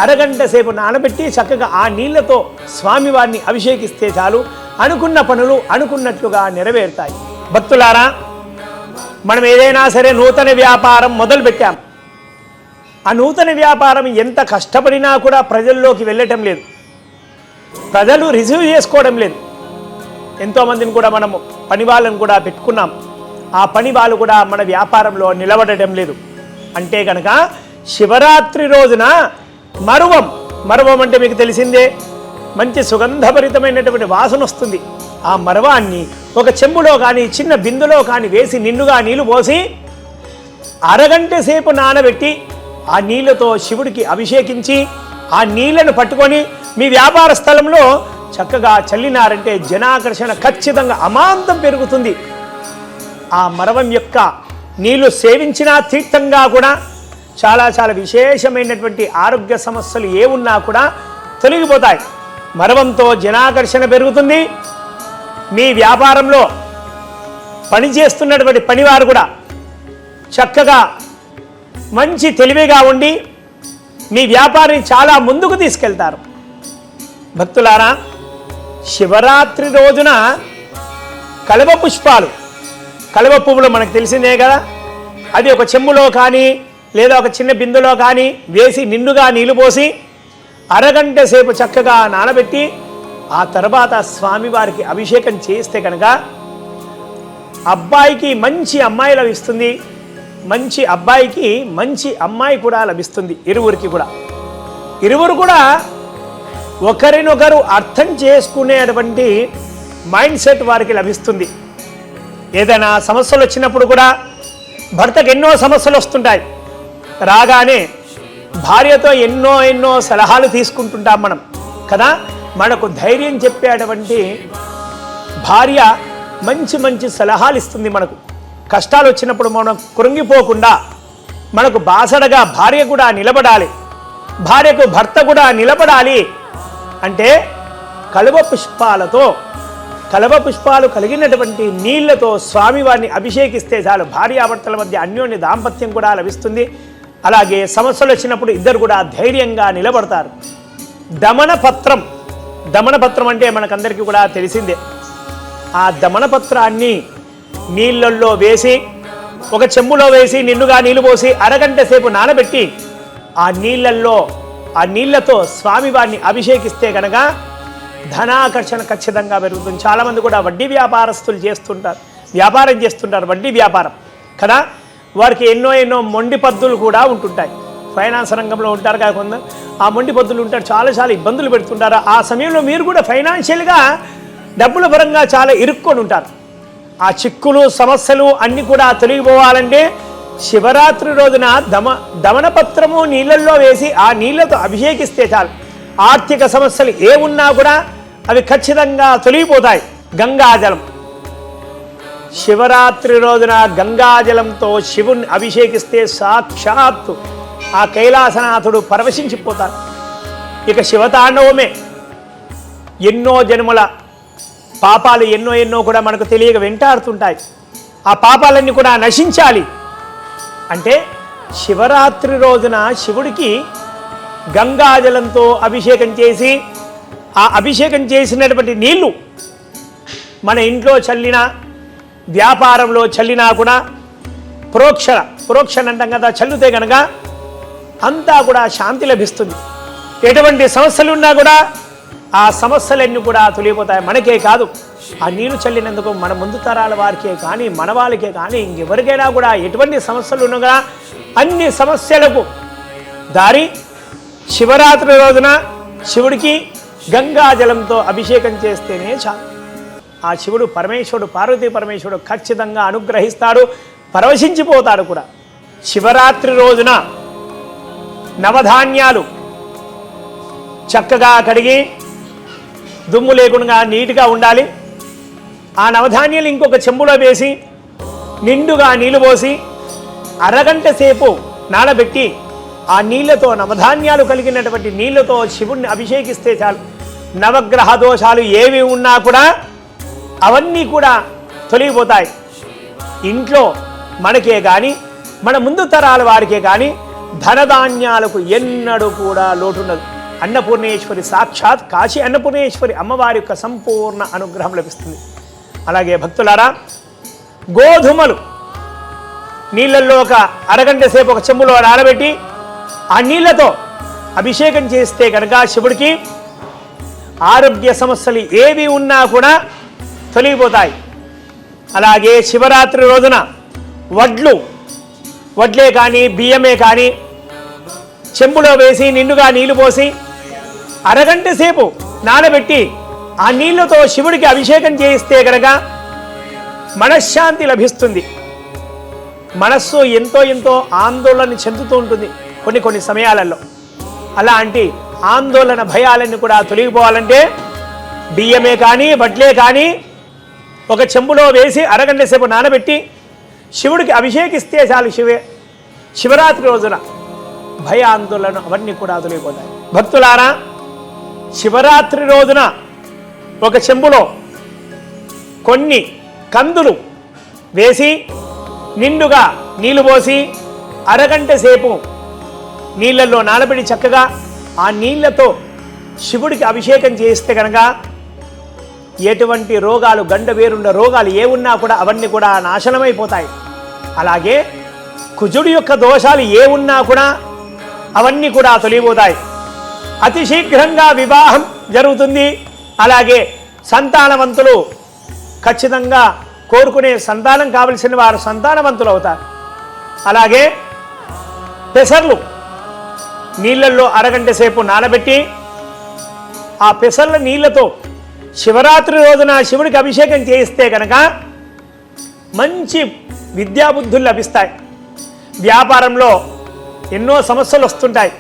అరగంట సేపు నానబెట్టి చక్కగా ఆ నీళ్లతో స్వామివారిని అభిషేకిస్తే చాలు, అనుకున్న పనులు అనుకున్నట్లుగా నెరవేరుతాయి. భక్తులారా, మనం ఏదైనా సరే నూతన వ్యాపారం మొదలు పెట్టాం. ఆ నూతన వ్యాపారం ఎంత కష్టపడినా కూడా ప్రజల్లోకి వెళ్ళటం లేదు, ప్రజలు రిసీవ్ చేసుకోవడం లేదు. ఎంతోమందిని కూడా మనము పని వాళ్ళని కూడా పెట్టుకున్నాం, ఆ పని వాళ్ళు కూడా మన వ్యాపారంలో నిలబడటం లేదు. అంటే కనుక శివరాత్రి రోజున మరువం అంటే మీకు తెలిసిందే, మంచి సుగంధభరితమైనటువంటి వాసన వస్తుంది. ఆ మరవాన్ని ఒక చెంబులో కానీ చిన్న బిందులో కానీ వేసి నిండుగా నీళ్లు పోసి అరగంట సేపు నానబెట్టి ఆ నీళ్లతో శివుడికి అభిషేకించి ఆ నీళ్లను పట్టుకొని మీ వ్యాపార స్థలంలో చక్కగా చల్లినారంటే జనాకర్షణ ఖచ్చితంగా అమాంతం పెరుగుతుంది. ఆ మరవం యొక్క నీళ్లు సేవించిన తీర్థంగా కూడా చాలా చాలా విశేషమైనటువంటి ఆరోగ్య సమస్యలు ఏ ఉన్నా కూడా తొలగిపోతాయి. మరవంతో జనాకర్షణ పెరుగుతుంది. మీ వ్యాపారంలో పనిచేస్తున్నటువంటి పనివారు కూడా చక్కగా మంచి తెలివిగా ఉండి మీ వ్యాపారాన్ని చాలా ముందుకు తీసుకెళ్తారు. భక్తులారా, శివరాత్రి రోజున కలువ పువ్వులు మనకు తెలిసిందే కదా, అది ఒక చెంబులో కానీ లేదా ఒక చిన్న బిందులో కానీ వేసి నిండుగా నీళ్లు పోసి అరగంట సేపు చక్కగా నానబెట్టి ఆ తర్వాత స్వామివారికి అభిషేకం చేస్తే కనుక అబ్బాయికి మంచి అమ్మాయి లభిస్తుంది, మంచి అబ్బాయికి మంచి అమ్మాయి కూడా లభిస్తుంది. ఇరువురు కూడా ఒకరినొకరు అర్థం చేసుకునేటువంటి మైండ్ సెట్ వారికి లభిస్తుంది. ఏదైనా సమస్యలు వచ్చినప్పుడు కూడా భర్తకు ఎన్నో సమస్యలు వస్తుంటాయి. రాగానే భార్యతో ఎన్నో సలహాలు తీసుకుంటుంటాం మనం కదా. మనకు ధైర్యం చెప్పేటువంటి భార్య మంచి సలహాలు ఇస్తుంది. మనకు కష్టాలు వచ్చినప్పుడు మనం కృంగిపోకుండా మనకు బాసడగా భార్య కూడా నిలబడాలి, భార్యకు భర్త కూడా నిలబడాలి అంటే కలువ పుష్పాలు కలిగినటువంటి నీళ్లతో స్వామివారిని అభిషేకిస్తే చాలు, భార్యాభర్తల మధ్య అన్యోన్య దాంపత్యం కూడా లభిస్తుంది. అలాగే సమస్యలు వచ్చినప్పుడు ఇద్దరు కూడా ధైర్యంగా నిలబడతారు. దమనపత్రం అంటే మనకందరికీ కూడా తెలిసిందే. ఆ దమనపత్రాన్ని నీళ్ళల్లో వేసి ఒక చెంబులో వేసి నిండుగా నీళ్లు పోసి అరగంట సేపు నానబెట్టి ఆ నీళ్లతో స్వామివారిని అభిషేకిస్తే కనుక ధనాకర్షణ ఖచ్చితంగా పెరుగుతుంది. చాలామంది కూడా వడ్డీ వ్యాపారస్తులు వ్యాపారం చేస్తుంటారు, వడ్డీ వ్యాపారం కదా. వారికి ఎన్నో మొండి పద్దులు కూడా ఉంటుంటాయి. ఫైనాన్స్ రంగంలో ఉంటారు కాకుండా ఆ మొండి పద్దులు ఉంటారు, చాలా ఇబ్బందులు పెడుతుంటారు. ఆ సమయంలో మీరు కూడా ఫైనాన్షియల్గా డబ్బుల పరంగా చాలా ఇరుక్కొని ఉంటారు. ఆ చిక్కులు సమస్యలు అన్నీ కూడా తొలగిపోవాలంటే శివరాత్రి రోజున దమనపత్రము నీళ్ళల్లో వేసి ఆ నీళ్లతో అభిషేకిస్తే చాలు. ఆర్థిక సమస్యలు ఏమున్నా కూడా అవి ఖచ్చితంగా తొలగిపోతాయి. గంగాజలం, శివరాత్రి రోజున గంగాజలంతో శివుని అభిషేకిస్తే సాక్షాత్తు ఆ కైలాసనాథుడు పరవశించిపోతాడు. ఇక శివతాండవమే. ఎన్నో జన్మల పాపాలు ఎన్నో కూడా మనకు తెలియక వెంటాడుతుంటాయి. ఆ పాపాలన్నీ కూడా నశించాలి అంటే శివరాత్రి రోజున శివుడికి గంగాజలంతో అభిషేకం చేసి ఆ అభిషేకం చేసినటువంటి నీళ్లు మన ఇంట్లో చల్లినా వ్యాపారంలో చల్లినా కూడా ప్రోక్షణ అంటాం కదా, చల్లితే కనుక అంతా కూడా శాంతి లభిస్తుంది. ఎటువంటి సమస్యలు ఉన్నా కూడా ఆ సమస్యలన్నీ కూడా తొలగిపోతాయి. మనకే కాదు, ఆ నీరు చల్లినందుకు మన ముందు తరాల వారికే కానీ మన వాళ్ళకే కానీ ఇంకెవరికైనా కూడా ఎటువంటి సమస్యలు ఉన్నా కూడా అన్ని సమస్యలకు దారి శివరాత్రి రోజున శివుడికి గంగాజలంతో అభిషేకం చేస్తేనే చాలు. ఆ శివుడు పరమేశ్వరుడు, పార్వతీ పరమేశ్వరుడు ఖచ్చితంగా అనుగ్రహిస్తాడు, పరవశించిపోతాడు కూడా. శివరాత్రి రోజున నవధాన్యాలు చక్కగా కడిగి దుమ్ము లేకుండా నీట్గా ఉండాలి. ఆ నవధాన్యాలు ఇంకొక చెంబులో వేసి నిండుగా నీళ్లు పోసి అరగంట సేపు నానబెట్టి ఆ నీళ్లతో నవధాన్యాలు కలిగినటువంటి నీళ్లతో శివుణ్ణి అభిషేకిస్తే చాలు. నవగ్రహ దోషాలు ఏవి ఉన్నా కూడా అవన్నీ కూడా తొలగిపోతాయి. ఇంట్లో మనకే కానీ మన ముందు తరాల వారికే కానీ ధనధాన్యాలకు ఎన్నడూ కూడా లోటుండదు. అన్నపూర్ణేశ్వరి, సాక్షాత్ కాశీ అన్నపూర్ణేశ్వరి అమ్మవారి యొక్క సంపూర్ణ అనుగ్రహం లభిస్తుంది. అలాగే భక్తులారా, గోధుమలు నీళ్ళల్లో ఒక అరగంట సేపు ఒక చెంబులో నానబెట్టి ఆ నీళ్లతో అభిషేకం చేస్తే కనుక శివుడికి ఆరోగ్య సమస్యలు ఏవి ఉన్నా కూడా తొలగిపోతాయి. అలాగే శివరాత్రి రోజున వడ్లే కానీ బియ్యమే కానీ చెంబులో వేసి నిండుగా నీళ్లు పోసి అరగంట సేపు నానబెట్టి ఆ నీళ్లతో శివుడికి అభిషేకం చేయిస్తే కనుక మనశ్శాంతి లభిస్తుంది. మనస్సు ఎంతో ఆందోళన చెందుతూ ఉంటుంది కొన్ని సమయాలలో. అలాంటి ఆందోళన భయాలన్నీ కూడా తొలగిపోవాలంటే బియ్యమే కానీ వడ్లే కానీ ఒక చెంబులో వేసి అరగంట సేపు నానబెట్టి శివుడికి అభిషేకిస్తే చాలు. శివరాత్రి రోజున భయ ఆందోళన అవన్నీ కూడా తొలగిపోతాయి. భక్తులారా, శివరాత్రి రోజున ఒక చెంబులో కొన్ని కందులు వేసి నిండుగా నీళ్లు పోసి అరగంట సేపు నీళ్ళల్లో నానబెట్టి చక్కగా ఆ నీళ్లతో శివుడికి అభిషేకం చేస్తే కనుక ఎటువంటి రోగాలు, గండవేరుండ రోగాలు ఏ ఉన్నా కూడా అవన్నీ కూడా నాశనమైపోతాయి. అలాగే కుజుడి యొక్క దోషాలు ఏ ఉన్నా కూడా అవన్నీ కూడా తొలగిపోతాయి. అతి శీఘ్రంగా వివాహం జరుగుతుంది. అలాగే సంతానవంతులు ఖచ్చితంగా కోరుకునే సంతానం కావలసిన వారు సంతానవంతులు అవుతారు. అలాగే పెసర్లు నీళ్ళల్లో అరగంట సేపు నానబెట్టి ఆ పెసర్ల నీళ్లతో శివరాత్రి రోజున శివుడికి అభిషేకం చేయిస్తే కనుక మంచి విద్యాబుద్ధులు లభిస్తాయి. వ్యాపారంలో ఎన్నో సమస్యలు వస్తుంటాయి.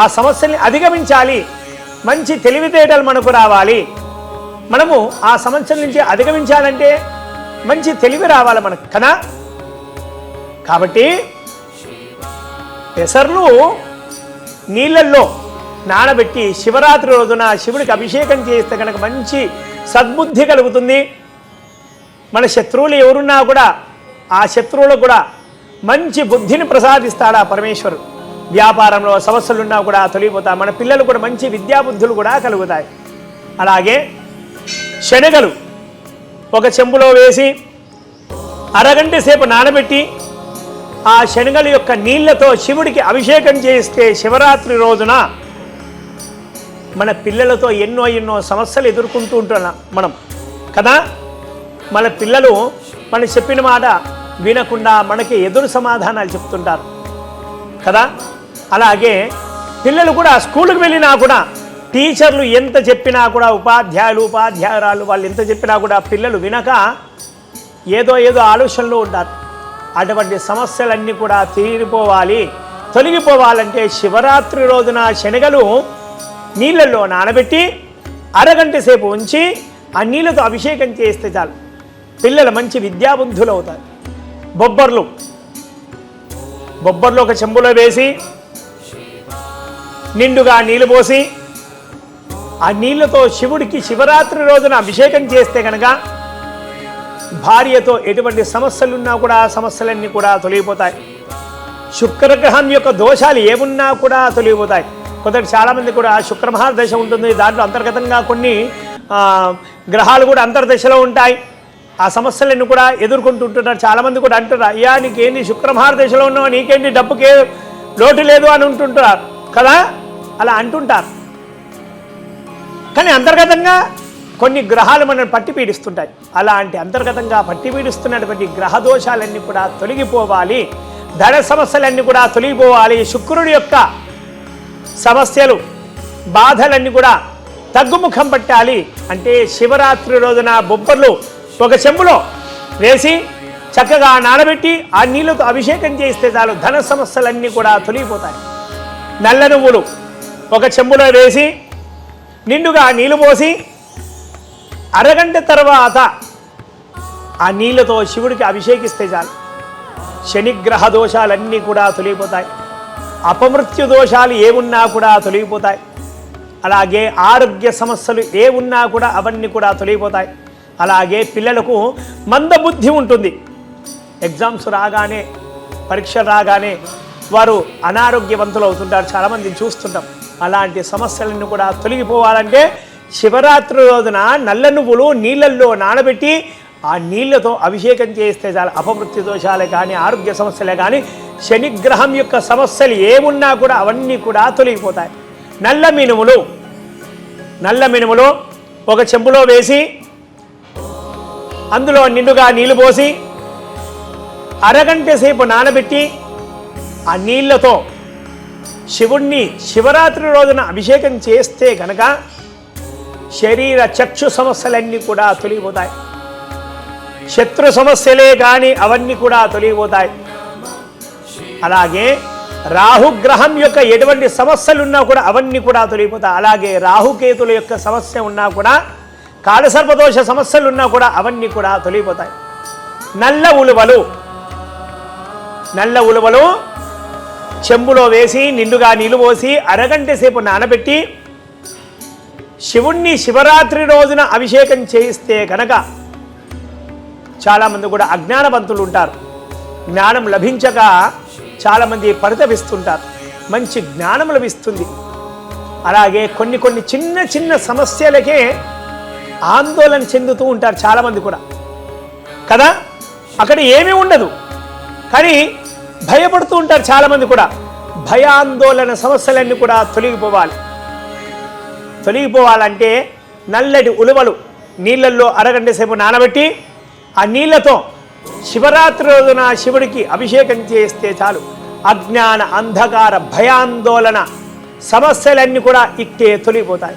ఆ సమస్యల్ని అధిగమించాలి, మంచి తెలివితేటలు మనకు రావాలి. మనము ఆ సమస్యల నుంచి అధిగమించాలంటే మంచి తెలివి రావాలి మనకు కదా. కాబట్టి పెసర్లు నీళ్ళల్లో నానబెట్టి శివరాత్రి రోజున శివుడికి అభిషేకం చేస్తే కనుక మంచి సద్బుద్ధి కలుగుతుంది. మన శత్రువులు ఎవరున్నా కూడా ఆ శత్రువులకు కూడా మంచి బుద్ధిని ప్రసాదిస్తాడా పరమేశ్వరుడు. వ్యాపారంలో సమస్యలున్నా కూడా తొలగిపోతాయి. మన పిల్లలు కూడా మంచి విద్యాబుద్ధులు కూడా కలుగుతాయి. అలాగే శనగలు ఒక చెంబులో వేసి అరగంట సేపు నానబెట్టి ఆ శనగల యొక్క నీళ్లతో శివుడికి అభిషేకం చేస్తే శివరాత్రి రోజున మన పిల్లలతో ఎన్నో సమస్యలు ఎదుర్కొంటూ ఉంటున్నాం మనం కదా. మన పిల్లలు మనం చెప్పిన మాట వినకుండా మనకి ఎదురు సమాధానాలు చెప్తుంటారు కదా. అలాగే పిల్లలు కూడా స్కూల్కి వెళ్ళినా కూడా టీచర్లు ఎంత చెప్పినా కూడా ఉపాధ్యాయురాలు వాళ్ళు ఎంత చెప్పినా కూడా పిల్లలు వినక ఏదో ఆలోచనలో ఉంటారు. అటువంటి సమస్యలన్నీ కూడా తీరిపోవాలి, తొలగిపోవాలంటే శివరాత్రి రోజున శనగలు నీళ్ళల్లో నానబెట్టి అరగంట సేపు ఉంచి ఆ నీళ్ళతో అభిషేకం చేస్తే చాలు, పిల్లలు మంచి విద్యాబుద్ధులు అవుతారు. బొబ్బర్లు ఒక చెంబులో వేసి నిండుగా నీళ్ళు పోసి ఆ నీళ్లతో శివుడికి శివరాత్రి రోజున అభిషేకం చేస్తే కనుక భార్యతో ఎటువంటి సమస్యలున్నా కూడా ఆ సమస్యలన్నీ కూడా తొలగిపోతాయి. శుక్రగ్రహం యొక్క దోషాలు ఏమున్నా కూడా తొలగిపోతాయి. చాలామంది కూడా శుక్రమహాదశ ఉంటుంది, దాంట్లో అంతర్గతంగా కొన్ని గ్రహాలు కూడా అంతర్దశలో ఉంటాయి. ఆ సమస్యలన్నీ కూడా ఎదుర్కొంటుంటున్నారు. చాలామంది కూడా అంటారు, అయ్యా నీకేంటి శుక్రమహాదశలో ఉన్నావు, నీకేంటి డబ్బుకే లోటు లేదు అని ఉంటుంటారు కదా, అలా అంటుంటారు. కానీ అంతర్గతంగా కొన్ని గ్రహాలు మనల్ని పట్టి పీడిస్తుంటాయి. అలాంటి అంతర్గతంగా పట్టి పీడిస్తున్నటువంటి గ్రహ దోషాలన్నీ కూడా తొలగిపోవాలి, ధన సమస్యలన్నీ కూడా తొలగిపోవాలి, శుక్రుడి యొక్క సమస్యలు బాధలన్నీ కూడా తగ్గుముఖం పట్టాలి అంటే శివరాత్రి రోజున బొబ్బర్లు ఒక చెంబులో వేసి చక్కగా నానబెట్టి ఆ నీళ్ళతో అభిషేకం చేస్తే చాలు, ధన సమస్యలన్నీ కూడా తొలగిపోతాయి. నల్ల నువ్వులు ఒక చెంబులో వేసి నిండుగా నీళ్లు పోసి అరగంట తర్వాత ఆ నీళ్ళతో శివుడికి అభిషేకిస్తే చాలు, శనిగ్రహ దోషాలన్నీ కూడా తొలగిపోతాయి, అపమృత్యు దోషాలు ఏమున్నా కూడా తొలగిపోతాయి, అలాగే ఆరోగ్య సమస్యలు ఏమున్నా కూడా అవన్నీ కూడా తొలగిపోతాయి. అలాగే పిల్లలకు మందబుద్ధి ఉంటుంది, ఎగ్జామ్స్ రాగానే పరీక్షలు రాగానే వారు అనారోగ్యవంతులు అవుతుంటారు, చాలామందిని చూస్తుంటాం. అలాంటి సమస్యలన్నీ కూడా తొలగిపోవాలంటే శివరాత్రి రోజున నల్ల నువ్వులు నీళ్ళల్లో నానబెట్టి ఆ నీళ్లతో అభిషేకం చేస్తే చాలా అపమృత్యు దోషాలే కానీ ఆరోగ్య సమస్యలే కానీ శనిగ్రహం యొక్క సమస్యలు ఏమున్నా కూడా అవన్నీ కూడా తొలగిపోతాయి. నల్ల మినుములు ఒక చెంబులో వేసి అందులో నిండుగా నీళ్లు పోసి అరగంట సేపు నానబెట్టి ఆ నీళ్లతో శివుణ్ణి శివరాత్రి రోజున అభిషేకం చేస్తే కనుక శరీర చక్షు సమస్యలన్నీ కూడా తొలగిపోతాయి, శత్రు సమస్యలే కానీ అవన్నీ కూడా తొలగిపోతాయి. అలాగే రాహుగ్రహం యొక్క ఎటువంటి సమస్యలు ఉన్నా కూడా అవన్నీ కూడా తొలగిపోతాయి. అలాగే రాహుకేతుల యొక్క సమస్య ఉన్నా కూడా, కాలసర్పదోష సమస్యలు ఉన్నా కూడా అవన్నీ కూడా తొలగిపోతాయి. నల్ల ఉలువలు చెంబులో వేసి నిండుగా నీళ్లు పోసి అరగంట సేపు నానబెట్టి శివుణ్ణి శివరాత్రి రోజున అభిషేకం చేయిస్తే కనుక చాలామంది కూడా అజ్ఞానవంతులు ఉంటారు, జ్ఞానం లభించక చాలామంది పరితపిస్తుంటారు, మంచి జ్ఞానం లభిస్తుంది. అలాగే కొన్ని చిన్న సమస్యలకే ఆందోళన చెందుతూ ఉంటారు చాలామంది కూడా కదా, అక్కడ ఏమీ ఉండదు కానీ భయపడుతూ ఉంటారు చాలామంది కూడా. భయాందోళన సమస్యలన్నీ కూడా తొలగిపోవాలంటే నల్లటి ఉలువలు నీళ్ళల్లో అరగంట సేపు నానబెట్టి ఆ నీళ్లతో శివరాత్రి రోజున శివుడికి అభిషేకం చేస్తే చాలు, అజ్ఞాన అంధకార భయాందోళన సమస్యలన్నీ కూడా ఇట్టే తొలగిపోతాయి.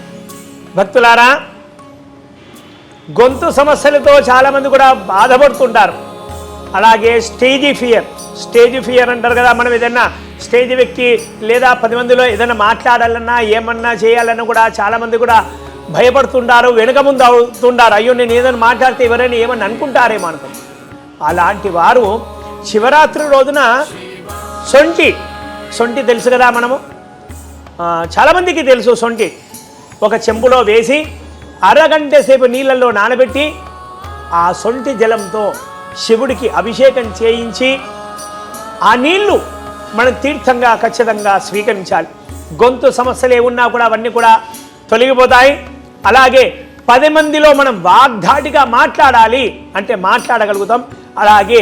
భక్తులారా, గొంతు సమస్యలతో చాలామంది కూడా బాధపడుతుంటారు. అలాగే స్టేజీ ఫియర్ అంటారు కదా, మనం ఏదైనా స్టేజ్ వ్యక్తి లేదా 10 మందిలో ఏదైనా మాట్లాడాలన్నా ఏమన్నా చేయాలన్నా కూడా చాలామంది కూడా భయపడుతుంటారు, వెనుక ముందు అవుతుంటారు. అయ్యో నేను ఏదైనా మాట్లాడితే ఎవరైనా ఏమని అనుకుంటారేమో అనుకుంటారు. అలాంటి వారు శివరాత్రి రోజున సొంటి తెలుసు కదా, మనము చాలామందికి తెలుసు. సొంటి ఒక చెంబులో వేసి అరగంట సేపు నీళ్ళల్లో నానబెట్టి ఆ సొంటి జలంతో శివుడికి అభిషేకం చేయించి ఆ నీళ్లు మనం తీర్థంగా ఖచ్చితంగా స్వీకరించాలి. గొంతు సమస్యలు ఏమున్నా కూడా అవన్నీ కూడా తొలగిపోతాయి. అలాగే 10 మందిలో మనం వాగ్ధాటిగా మాట్లాడాలి అంటే మాట్లాడగలుగుతాం. అలాగే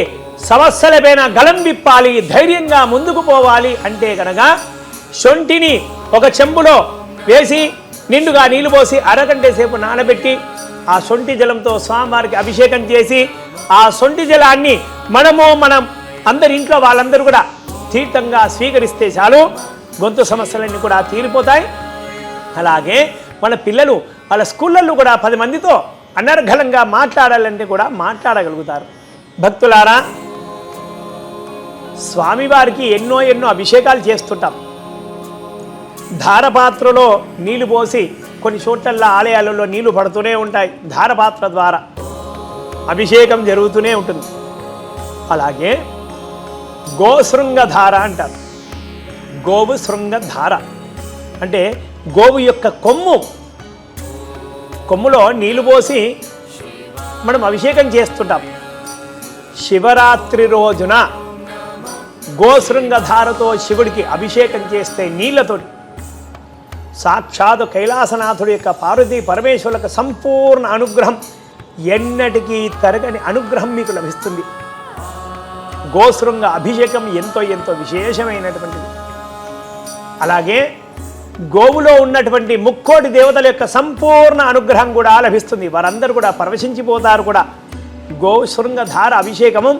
సమస్యలపైన గలం విప్పాలి, ధైర్యంగా ముందుకు పోవాలి అంటే కనుక సొంటిని ఒక చెంబులో వేసి నిండుగా నీళ్లు పోసి అరగంట సేపు నానబెట్టి ఆ సొంటి జలంతో స్వామివారికి అభిషేకం చేసి ఆ సొంటి జలాన్ని మనం అందరి ఇంట్లో వాళ్ళందరూ కూడా తీర్థంగా స్వీకరిస్తే చాలు, గొంతు సమస్యలన్నీ కూడా తీరిపోతాయి. అలాగే మన పిల్లలు వాళ్ళ స్కూళ్ళల్లో కూడా 10 మందితో అనర్గళంగా మాట్లాడాలంటే కూడా మాట్లాడగలుగుతారు. భక్తులారా, స్వామివారికి ఎన్నో అభిషేకాలు చేస్తుంటాం. ధారపాత్రలో నీళ్లు పోసి కొన్ని చోట్ల ఆలయాలలో నీళ్లు పడుతూనే ఉంటాయి, ధారపాత్ర ద్వారా అభిషేకం జరుగుతూనే ఉంటుంది. అలాగే గోశృంగధార అంటారు. గోవు శృంగధార అంటే గోవు యొక్క కొమ్ములో నీళ్లు పోసి మనం అభిషేకం చేస్తుంటాం. శివరాత్రి రోజున గోశృంగధారతో శివుడికి అభిషేకం చేస్తే నీళ్లతో సాక్షాత్ కైలాసనాథుడి యొక్క పార్వతీ పరమేశ్వరులకు సంపూర్ణ అనుగ్రహం, ఎన్నటికీ తరగని అనుగ్రహం మీకు లభిస్తుంది. గోశృంగ అభిషేకం ఎంతో విశేషమైనటువంటిది. అలాగే గోవులో ఉన్నటువంటి ముక్కోటి దేవతల యొక్క సంపూర్ణ అనుగ్రహం కూడా లభిస్తుంది. వారందరూ కూడా పరవశించిపోతారు కూడా. గోవు శృంగధార అభిషేకము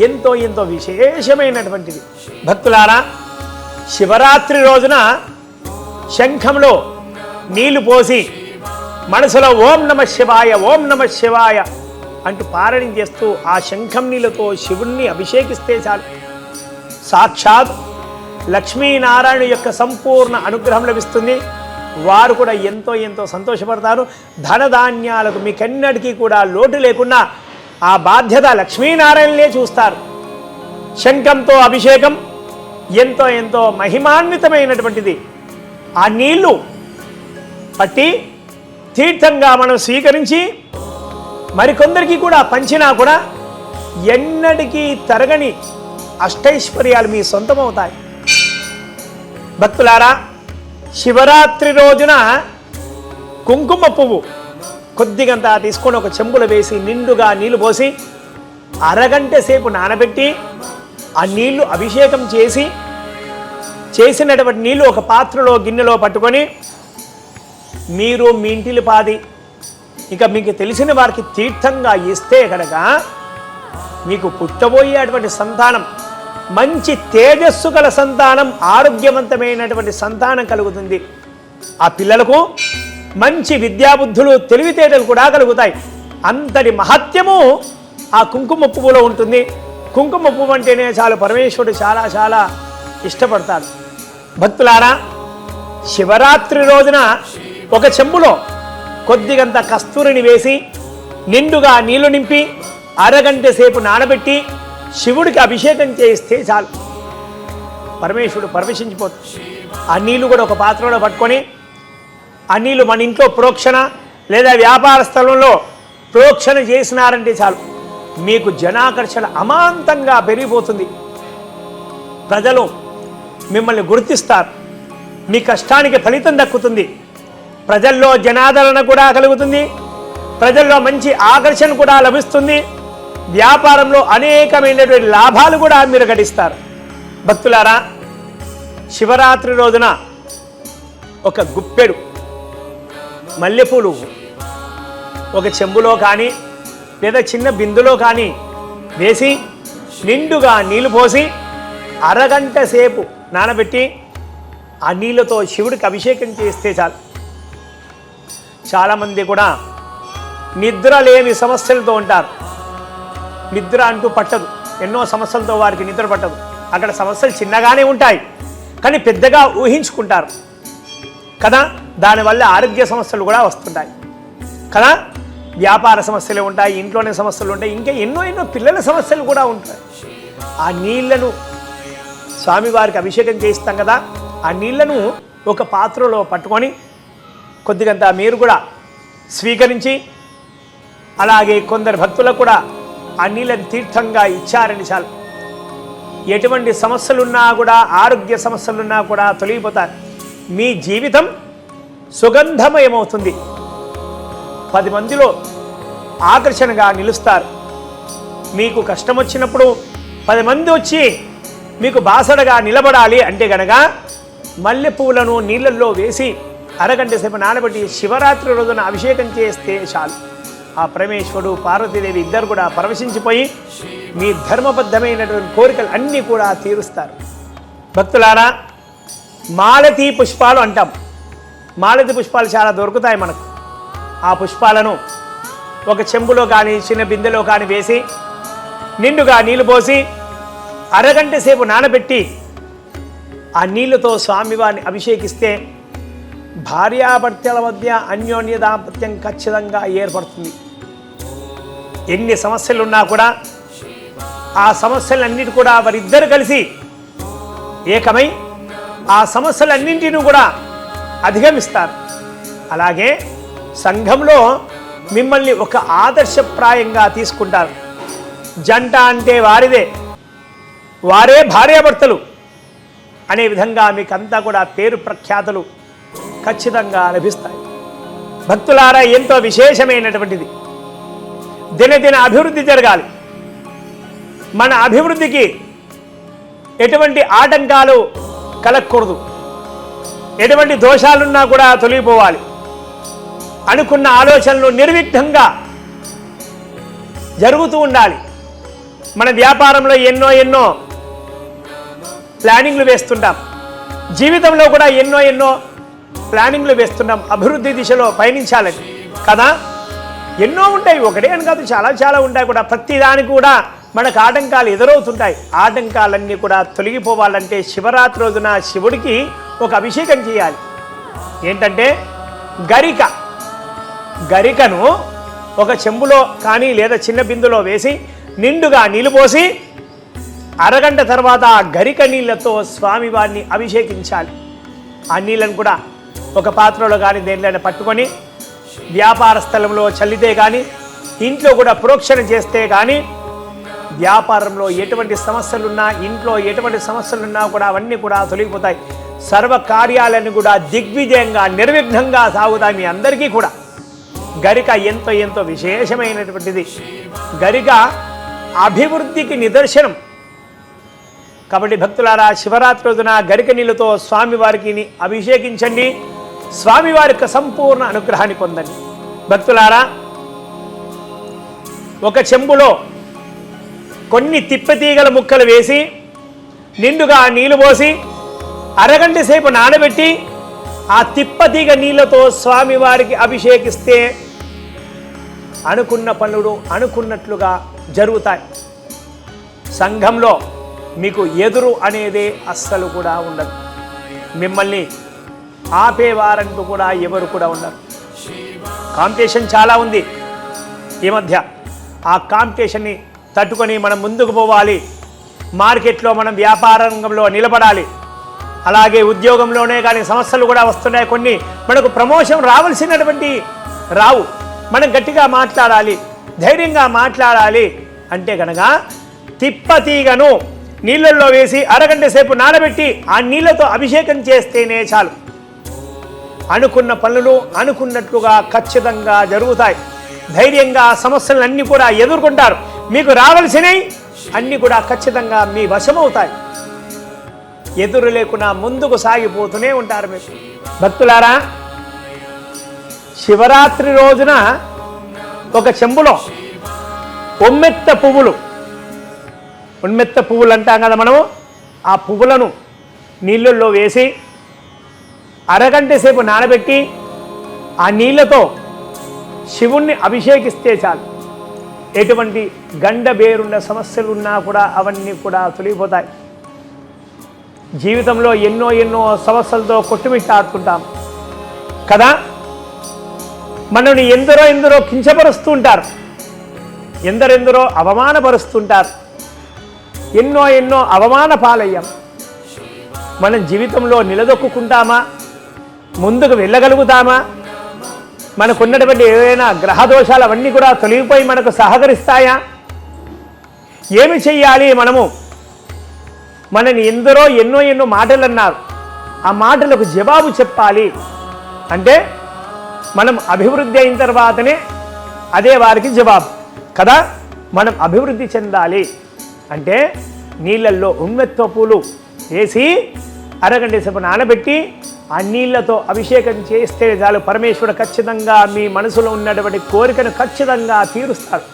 ఎంతో ఎంతో విశేషమైనటువంటిది. భక్తులారా, శివరాత్రి రోజున శంఖంలో నీళ్లు పోసి మనసులో ఓం నమ శివాయ ఓం నమ శివాయ అంటూ పారాయణం చేస్తూ ఆ శంఖం నీళ్ళతో శివుణ్ణి అభిషేకిస్తే చాలు, సాక్షాత్ లక్ష్మీనారాయణ యొక్క సంపూర్ణ అనుగ్రహం లభిస్తుంది. వారు కూడా ఎంతో ఎంతో సంతోషపడతారు. ధనధాన్యాలకు మీకెన్నటికీ కూడా లోటు లేకుండా ఆ బాధ్యత లక్ష్మీనారాయణలే చూస్తారు. శంఖంతో అభిషేకం ఎంతో ఎంతో మహిమాన్వితమైనటువంటిది. ఆ నీళ్లు పట్టి తీర్థంగా మనం స్వీకరించి మరికొందరికి కూడా పంచినా కూడా ఎన్నటికీ తరగని అష్టైశ్వర్యాలు మీ సొంతమవుతాయి. భక్తులారా, శివరాత్రి రోజున కుంకుమ పువ్వు కొద్దిగంతా తీసుకొని ఒక చెంబులో వేసి నిండుగా నీళ్లు పోసి అరగంట సేపు నానబెట్టి ఆ నీళ్లు అభిషేకం చేసినటువంటి నీళ్లు ఒక పాత్రలో గిన్నెలో పట్టుకొని మీరు మీ ఇంటిలి పాది ఇక మీకు తెలిసిన వారికి తీర్థంగా ఇస్తే కనుక మీకు పుట్టబోయేటువంటి సంతానం మంచి తేజస్సు గల సంతానం, ఆరోగ్యవంతమైనటువంటి సంతానం కలుగుతుంది. ఆ పిల్లలకు మంచి విద్యాబుద్ధులు తెలివితేటలు కూడా కలుగుతాయి. అంతటి మహత్యము ఆ కుంకుమ పువ్వులో ఉంటుంది. కుంకుమ పువ్వు అంటేనే చాలు పరమేశ్వరుడు చాలా చాలా ఇష్టపడతాడు. భక్తులారా, శివరాత్రి రోజున ఒక చెంబులో కొద్దిగంత కస్తూరిని వేసి నిండుగా నీళ్లు నింపి అరగంట సేపు నానబెట్టి శివుడికి అభిషేకం చేయిస్తే చాలు, పరమేశ్వరుడు పరవశించిపోతుంది. ఆ నీళ్లు కూడా ఒక పాత్రలో పట్టుకొని ఆ నీళ్లు మన ఇంట్లో ప్రోక్షణ లేదా వ్యాపార స్థలంలో ప్రోక్షణ చేసినారంటే చాలు, మీకు జనాకర్షణ అమాంతంగా పెరిగిపోతుంది. ప్రజలు మిమ్మల్ని గుర్తిస్తారు, మీ కష్టానికి ఫలితం దక్కుతుంది, ప్రజల్లో జనాదరణ కూడా కలుగుతుంది, ప్రజల్లో మంచి ఆకర్షణ కూడా లభిస్తుంది, వ్యాపారంలో అనేకమైనటువంటి లాభాలు కూడా మీరు గడిస్తారు. భక్తులారా, శివరాత్రి రోజున ఒక గుప్పెడు మల్లెపూలు ఒక చెంబులో కానీ లేదా చిన్న బిందులో కానీ వేసి నిండుగా నీళ్లు పోసి అరగంట సేపు నానబెట్టి ఆ నీళ్ళతో శివుడికి అభిషేకం చేస్తే చాలు. చాలామంది కూడా నిద్ర లేని సమస్యలతో ఉంటారు. నిద్ర అంటూ పట్టదు, ఎన్నో సమస్యలతో వారికి నిద్ర పట్టదు. అక్కడ సమస్యలు చిన్నగానే ఉంటాయి కానీ పెద్దగా ఊహించుకుంటారు కదా. దానివల్ల ఆరోగ్య సమస్యలు కూడా వస్తుంటాయి కదా. వ్యాపార సమస్యలు ఉంటాయి, ఇంట్లోనే సమస్యలు ఉంటాయి, ఇంకా ఎన్నో ఎన్నో పిల్లల సమస్యలు కూడా ఉంటాయి. ఆ నీళ్లను స్వామివారికి అభిషేకం చేయిస్తాం కదా, ఆ నీళ్లను ఒక పాత్రలో పట్టుకొని కొద్దిగంత మీరు కూడా స్వీకరించి అలాగే కొందరు భక్తులకు కూడా ఆ నీళ్ళని తీర్థంగా ఇచ్చారని చాలు, ఎటువంటి సమస్యలున్నా కూడా ఆరోగ్య సమస్యలున్నా కూడా తొలగిపోతారు. మీ జీవితం సుగంధమయమవుతుంది, 10 మందిలో ఆకర్షణగా నిలుస్తారు. మీకు కష్టం వచ్చినప్పుడు 10 మంది వచ్చి మీకు బాసడగా నిలబడాలి అంటే గనక మల్లె పువ్వులను నీళ్ళల్లో వేసి అరగంట సేపు నానబెట్టి శివరాత్రి రోజున అభిషేకం చేస్తే చాలు, ఆ పరమేశ్వరుడు పార్వతీదేవి ఇద్దరు కూడా పరవశించిపోయి మీ ధర్మబద్ధమైనటువంటి కోరికలు అన్నీ కూడా తీరుస్తారు. భక్తులారా, మాలతీ పుష్పాలు అంటాం. మాలతీ పుష్పాలు చాలా దొరుకుతాయి మనకు. ఆ పుష్పాలను ఒక చెంబులో కానీ చిన్న బిందెలో కానీ వేసి నిండుగా నీళ్లు పోసి అరగంట సేపు నానబెట్టి ఆ నీళ్లతో స్వామివారిని అభిషేకిస్తే భార్యాభర్తల మధ్య అన్యోన్య దాంపత్యం ఖచ్చితంగా ఏర్పడుతుంది. ఎన్ని సమస్యలున్నా కూడా ఆ సమస్యలన్నిటి కూడా వారిద్దరు కలిసి ఏకమై ఆ సమస్యలన్నింటినీ కూడా అధిగమిస్తారు. అలాగే సంఘంలో మిమ్మల్ని ఒక ఆదర్శప్రాయంగా తీసుకుంటారు. జంట అంటే వారిదే, వారే భార్యాభర్తలు అనే విధంగా మీకంతా కూడా పేరు ప్రఖ్యాతులు ఖచ్చితంగా లభిస్తాయి. భక్తులారా, ఎంతో విశేషమైనటువంటిది. దినదిన అభివృద్ధి జరగాలి. మన అభివృద్ధికి ఎటువంటి ఆటంకాలు కలగకూడదు. ఎటువంటి దోషాలున్నా కూడా తొలగిపోవాలి. అనుకున్న ఆలోచనలు నిర్విఘ్నంగా జరుగుతూ ఉండాలి. మన వ్యాపారంలో ఎన్నో ప్లానింగ్లు వేస్తుంటాం. జీవితంలో కూడా ఎన్నో ప్లానింగ్లు వేస్తున్నాం అభివృద్ధి దిశలో పయనించాలని కదా. ఎన్నో ఉంటాయి, ఒకటే అని కాదు, చాలా ఉంటాయి కూడా. ప్రతిదానికి కూడా మనకు ఆటంకాలు ఎదురవుతుంటాయి. ఆటంకాలన్నీ కూడా తొలగిపోవాలంటే శివరాత్రి రోజున శివుడికి ఒక అభిషేకం చేయాలి. ఏంటంటే గరికను ఒక చెంబులో కానీ లేదా చిన్న బిందులో వేసి నిండుగా నీళ్లు పోసి అరగంట తర్వాత ఆ గరిక నీళ్లతో స్వామివారిని అభిషేకించాలి. ఆ నీళ్ళను కూడా ఒక పాత్రలో కానీ దేనిలో పట్టుకొని వ్యాపార స్థలంలో చల్లితే కానీ, ఇంట్లో కూడా ప్రోక్షణ చేస్తే కానీ, వ్యాపారంలో ఎటువంటి సమస్యలున్నా, ఇంట్లో ఎటువంటి సమస్యలున్నా కూడా అవన్నీ కూడా తొలగిపోతాయి. సర్వ కార్యాలన్నీ కూడా దిగ్విజయంగా నిర్విఘ్నంగా సాగుతాయి. మీ అందరికీ కూడా గరిక ఎంతో విశేషమైనటువంటిది. గరిక అభివృద్ధికి నిదర్శనం. కాబట్టి భక్తులారా, శివరాత్రి రోజున గరిక నీళ్ళతో స్వామివారికి అభిషేకించండి. స్వామివారి యొక్క సంపూర్ణ అనుగ్రహాన్ని పొందండి. భక్తులారా, ఒక చెంబులో కొన్ని తిప్పతీగల ముక్కలు వేసి నిండుగా నీళ్లు పోసి అరగంట సేపు నానబెట్టి ఆ తిప్పతీగ నీళ్లతో స్వామివారికి అభిషేకిస్తే అనుకున్న పనులు అనుకున్నట్లుగా జరుగుతాయి. సంఘంలో మీకు ఎదురు అనేది అస్సలు కూడా ఉండదు. మిమ్మల్ని ఆపేవారంటూ కూడా ఎవరు కూడా ఉండరు. కాంపిటీషన్ చాలా ఉంది ఈ మధ్య. ఆ కాంపిటీషన్ని తట్టుకొని మనం ముందుకు పోవాలి. మార్కెట్లో మనం వ్యాపార రంగంలో నిలబడాలి. అలాగే ఉద్యోగంలోనే కానీ సమస్యలు కూడా వస్తున్నాయి. కొన్ని మనకు ప్రమోషన్ రావాల్సినటువంటి రావు. మనం గట్టిగా మాట్లాడాలి, ధైర్యంగా మాట్లాడాలి. అంటే కనుక తిప్పతీగను నీళ్ళల్లో వేసి అరగంట సేపు నానబెట్టి ఆ నీళ్ళతో అభిషేకం చేస్తేనే చాలు. అనుకున్న పనులు అనుకున్నట్లుగా ఖచ్చితంగా జరుగుతాయి. ధైర్యంగా సమస్యలన్నీ కూడా ఎదుర్కొంటారు. మీకు రావాల్సినవి అన్నీ కూడా ఖచ్చితంగా మీ వశమవుతాయి. ఎదురు లేకుండా ముందుకు సాగిపోతూనే ఉంటారు మీరు. భక్తులారా, శివరాత్రి రోజున ఒక చెంబులో ఉమ్మెత్త పువ్వులు అంటాం కదా మనము, ఆ పువ్వులను నీళ్ళల్లో వేసి అరగంట సేపు నానబెట్టి ఆ నీళ్ళతో శివుణ్ణి అభిషేకిస్తే చాలు. ఎటువంటి గండబేరున్న సమస్యలున్నా కూడా అవన్నీ కూడా తొలగిపోతాయి. జీవితంలో ఎన్నో సమస్యలతో కొట్టుమిట్టాడుతుంటాం కదా. మనల్ని ఎందరో కించపరుస్తూ ఉంటారు, ఎందరెందరో అవమానపరుస్తుంటారు. ఎన్నో అవమాన పాలయ్యాం. మనం జీవితంలో నిలదొక్కుంటామా? ముందుకు వెళ్ళగలుగుతామా? మనకున్నటువంటి ఏదైనా గ్రహదోషాలు అవన్నీ కూడా తొలగిపోయి మనకు సహకరిస్తాయా? ఏమి చెయ్యాలి? మనని ఎందరో ఎన్నో మాటలు అన్నారు. ఆ మాటలకు జవాబు చెప్పాలి అంటే మనం అభివృద్ధి అయిన తర్వాతనే అదే వారికి జవాబు కదా. మనం అభివృద్ధి చెందాలి అంటే నీళ్ళల్లో ఉమ్మెత్త పూలు వేసి అరగంట సేపు నానబెట్టి ఆ నీళ్లతో అభిషేకం చేస్తే చాలు. పరమేశ్వరుడు ఖచ్చితంగా మీ మనసులో ఉన్నటువంటి కోరికను ఖచ్చితంగా తీరుస్తాడు.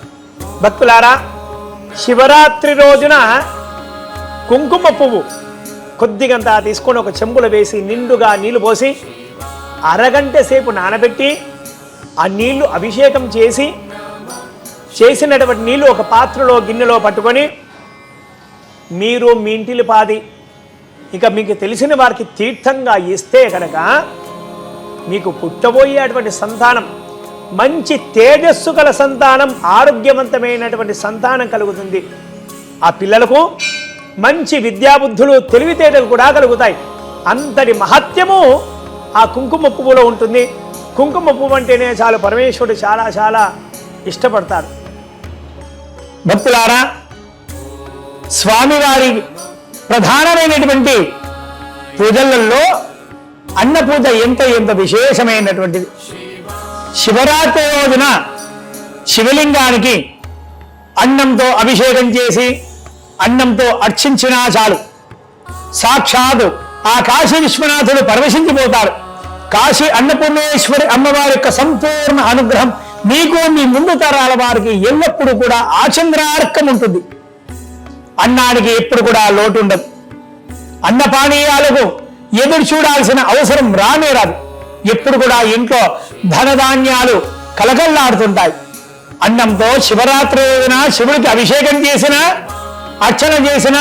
భక్తులారా, శివరాత్రి రోజున కుంకుమ పువ్వు కొద్దిగంత తీసుకొని ఒక చెంబులో వేసి నిండుగా నీళ్లు పోసి అరగంట సేపు నానబెట్టి ఆ నీళ్లు అభిషేకం చేసినటువంటి నీళ్లు ఒక పాత్రలో గిన్నెలో పట్టుకొని మీరు మీ ఇంటిలి పాది ఇక మీకు తెలిసిన వారికి తీర్థంగా ఇస్తే కనుక మీకు పుట్టబోయేటువంటి సంతానం మంచి తేజస్సు గల సంతానం, ఆరోగ్యవంతమైనటువంటి సంతానం కలుగుతుంది. ఆ పిల్లలకు మంచి విద్యాబుద్ధులు తెలివితేటలు కూడా కలుగుతాయి. అంతటి మహత్యము ఆ కుంకుమ పువ్వులో ఉంటుంది. కుంకుమ పువ్వు అంటేనే చాలు పరమేశ్వరుడు చాలా ఇష్టపడతాడు. భక్తులారా, స్వామివారి ప్రధానమైనటువంటి పూజలలో అన్న పూజ ఎంత విశేషమైనటువంటిది. శివరాత్రి రోజున శివలింగానికి అన్నంతో అభిషేకం చేసి అన్నంతో అర్చించినా చాలు. సాక్షాత్ ఆ కాశీ విశ్వనాథుడు పరవశించిపోతాడు. కాశీ అన్నపూర్ణేశ్వరి అమ్మవారి యొక్క సంపూర్ణ అనుగ్రహం మీకు మీ ముందు తరాల వారికి ఎల్లప్పుడూ కూడా ఆచంద్రార్కం ఉంటుంది. అన్నానికి ఎప్పుడు కూడా లోటు ఉండదు. అన్నపానీయాలకు ఎదురు చూడాల్సిన అవసరం రానే రాదు. ఎప్పుడు కూడా ఇంట్లో ధనధాన్యాలు కలకల్లాడుతుంటాయి. అన్నంతో శివరాత్రి రోజున శివుడికి అభిషేకం చేసిన, అర్చన చేసిన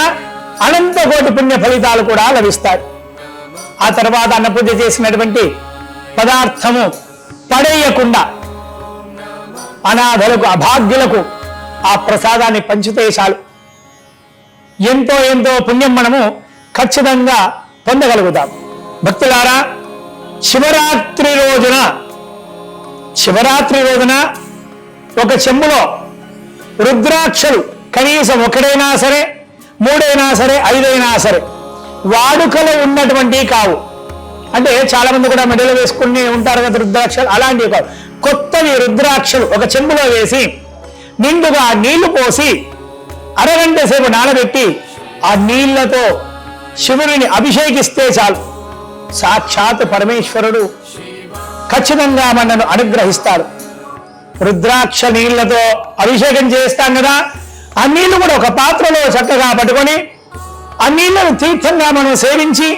అనంత కోటి పుణ్య ఫలితాలు కూడా లభిస్తాయి. ఆ తర్వాత అన్నపూజ చేసినటువంటి పదార్థము పడేయకుండా అనాథలకు, అభాగ్యులకు ఆ ప్రసాదాన్ని పంచితే చాలు. ఎంతో ఎంతో పుణ్యం మనము ఖచ్చితంగా పొందగలుగుతాం. భక్తులారా, శివరాత్రి రోజున ఒక చెంబులో రుద్రాక్షలు కనీసం 1 సరే, 3 సరే, 5 సరే వాడుకలో ఉన్నటువంటి కావు. అంటే చాలా మంది కూడా మెడలో వేసుకుని ఉంటారు కదా రుద్రాక్షలు, అలాంటివి కావు. కొత్తవి రుద్రాక్షలు ఒక చెంబులో వేసి నిండుగా నీళ్లు పోసి అరగంట సేపు నానబెట్టి ఆ నీళ్లతో శివుడిని అభిషేకిస్తే చాలు. సాక్షాత్ పరమేశ్వరుడు ఖచ్చితంగా మనను అనుగ్రహిస్తాడు. రుద్రాక్ష నీళ్లతో అభిషేకం చేస్తాం కదా, ఆ నీళ్లు కూడా ఒక పాత్రలో చక్కగా పట్టుకొని ఆ నీళ్లను తీర్థంగా మనం సేవించి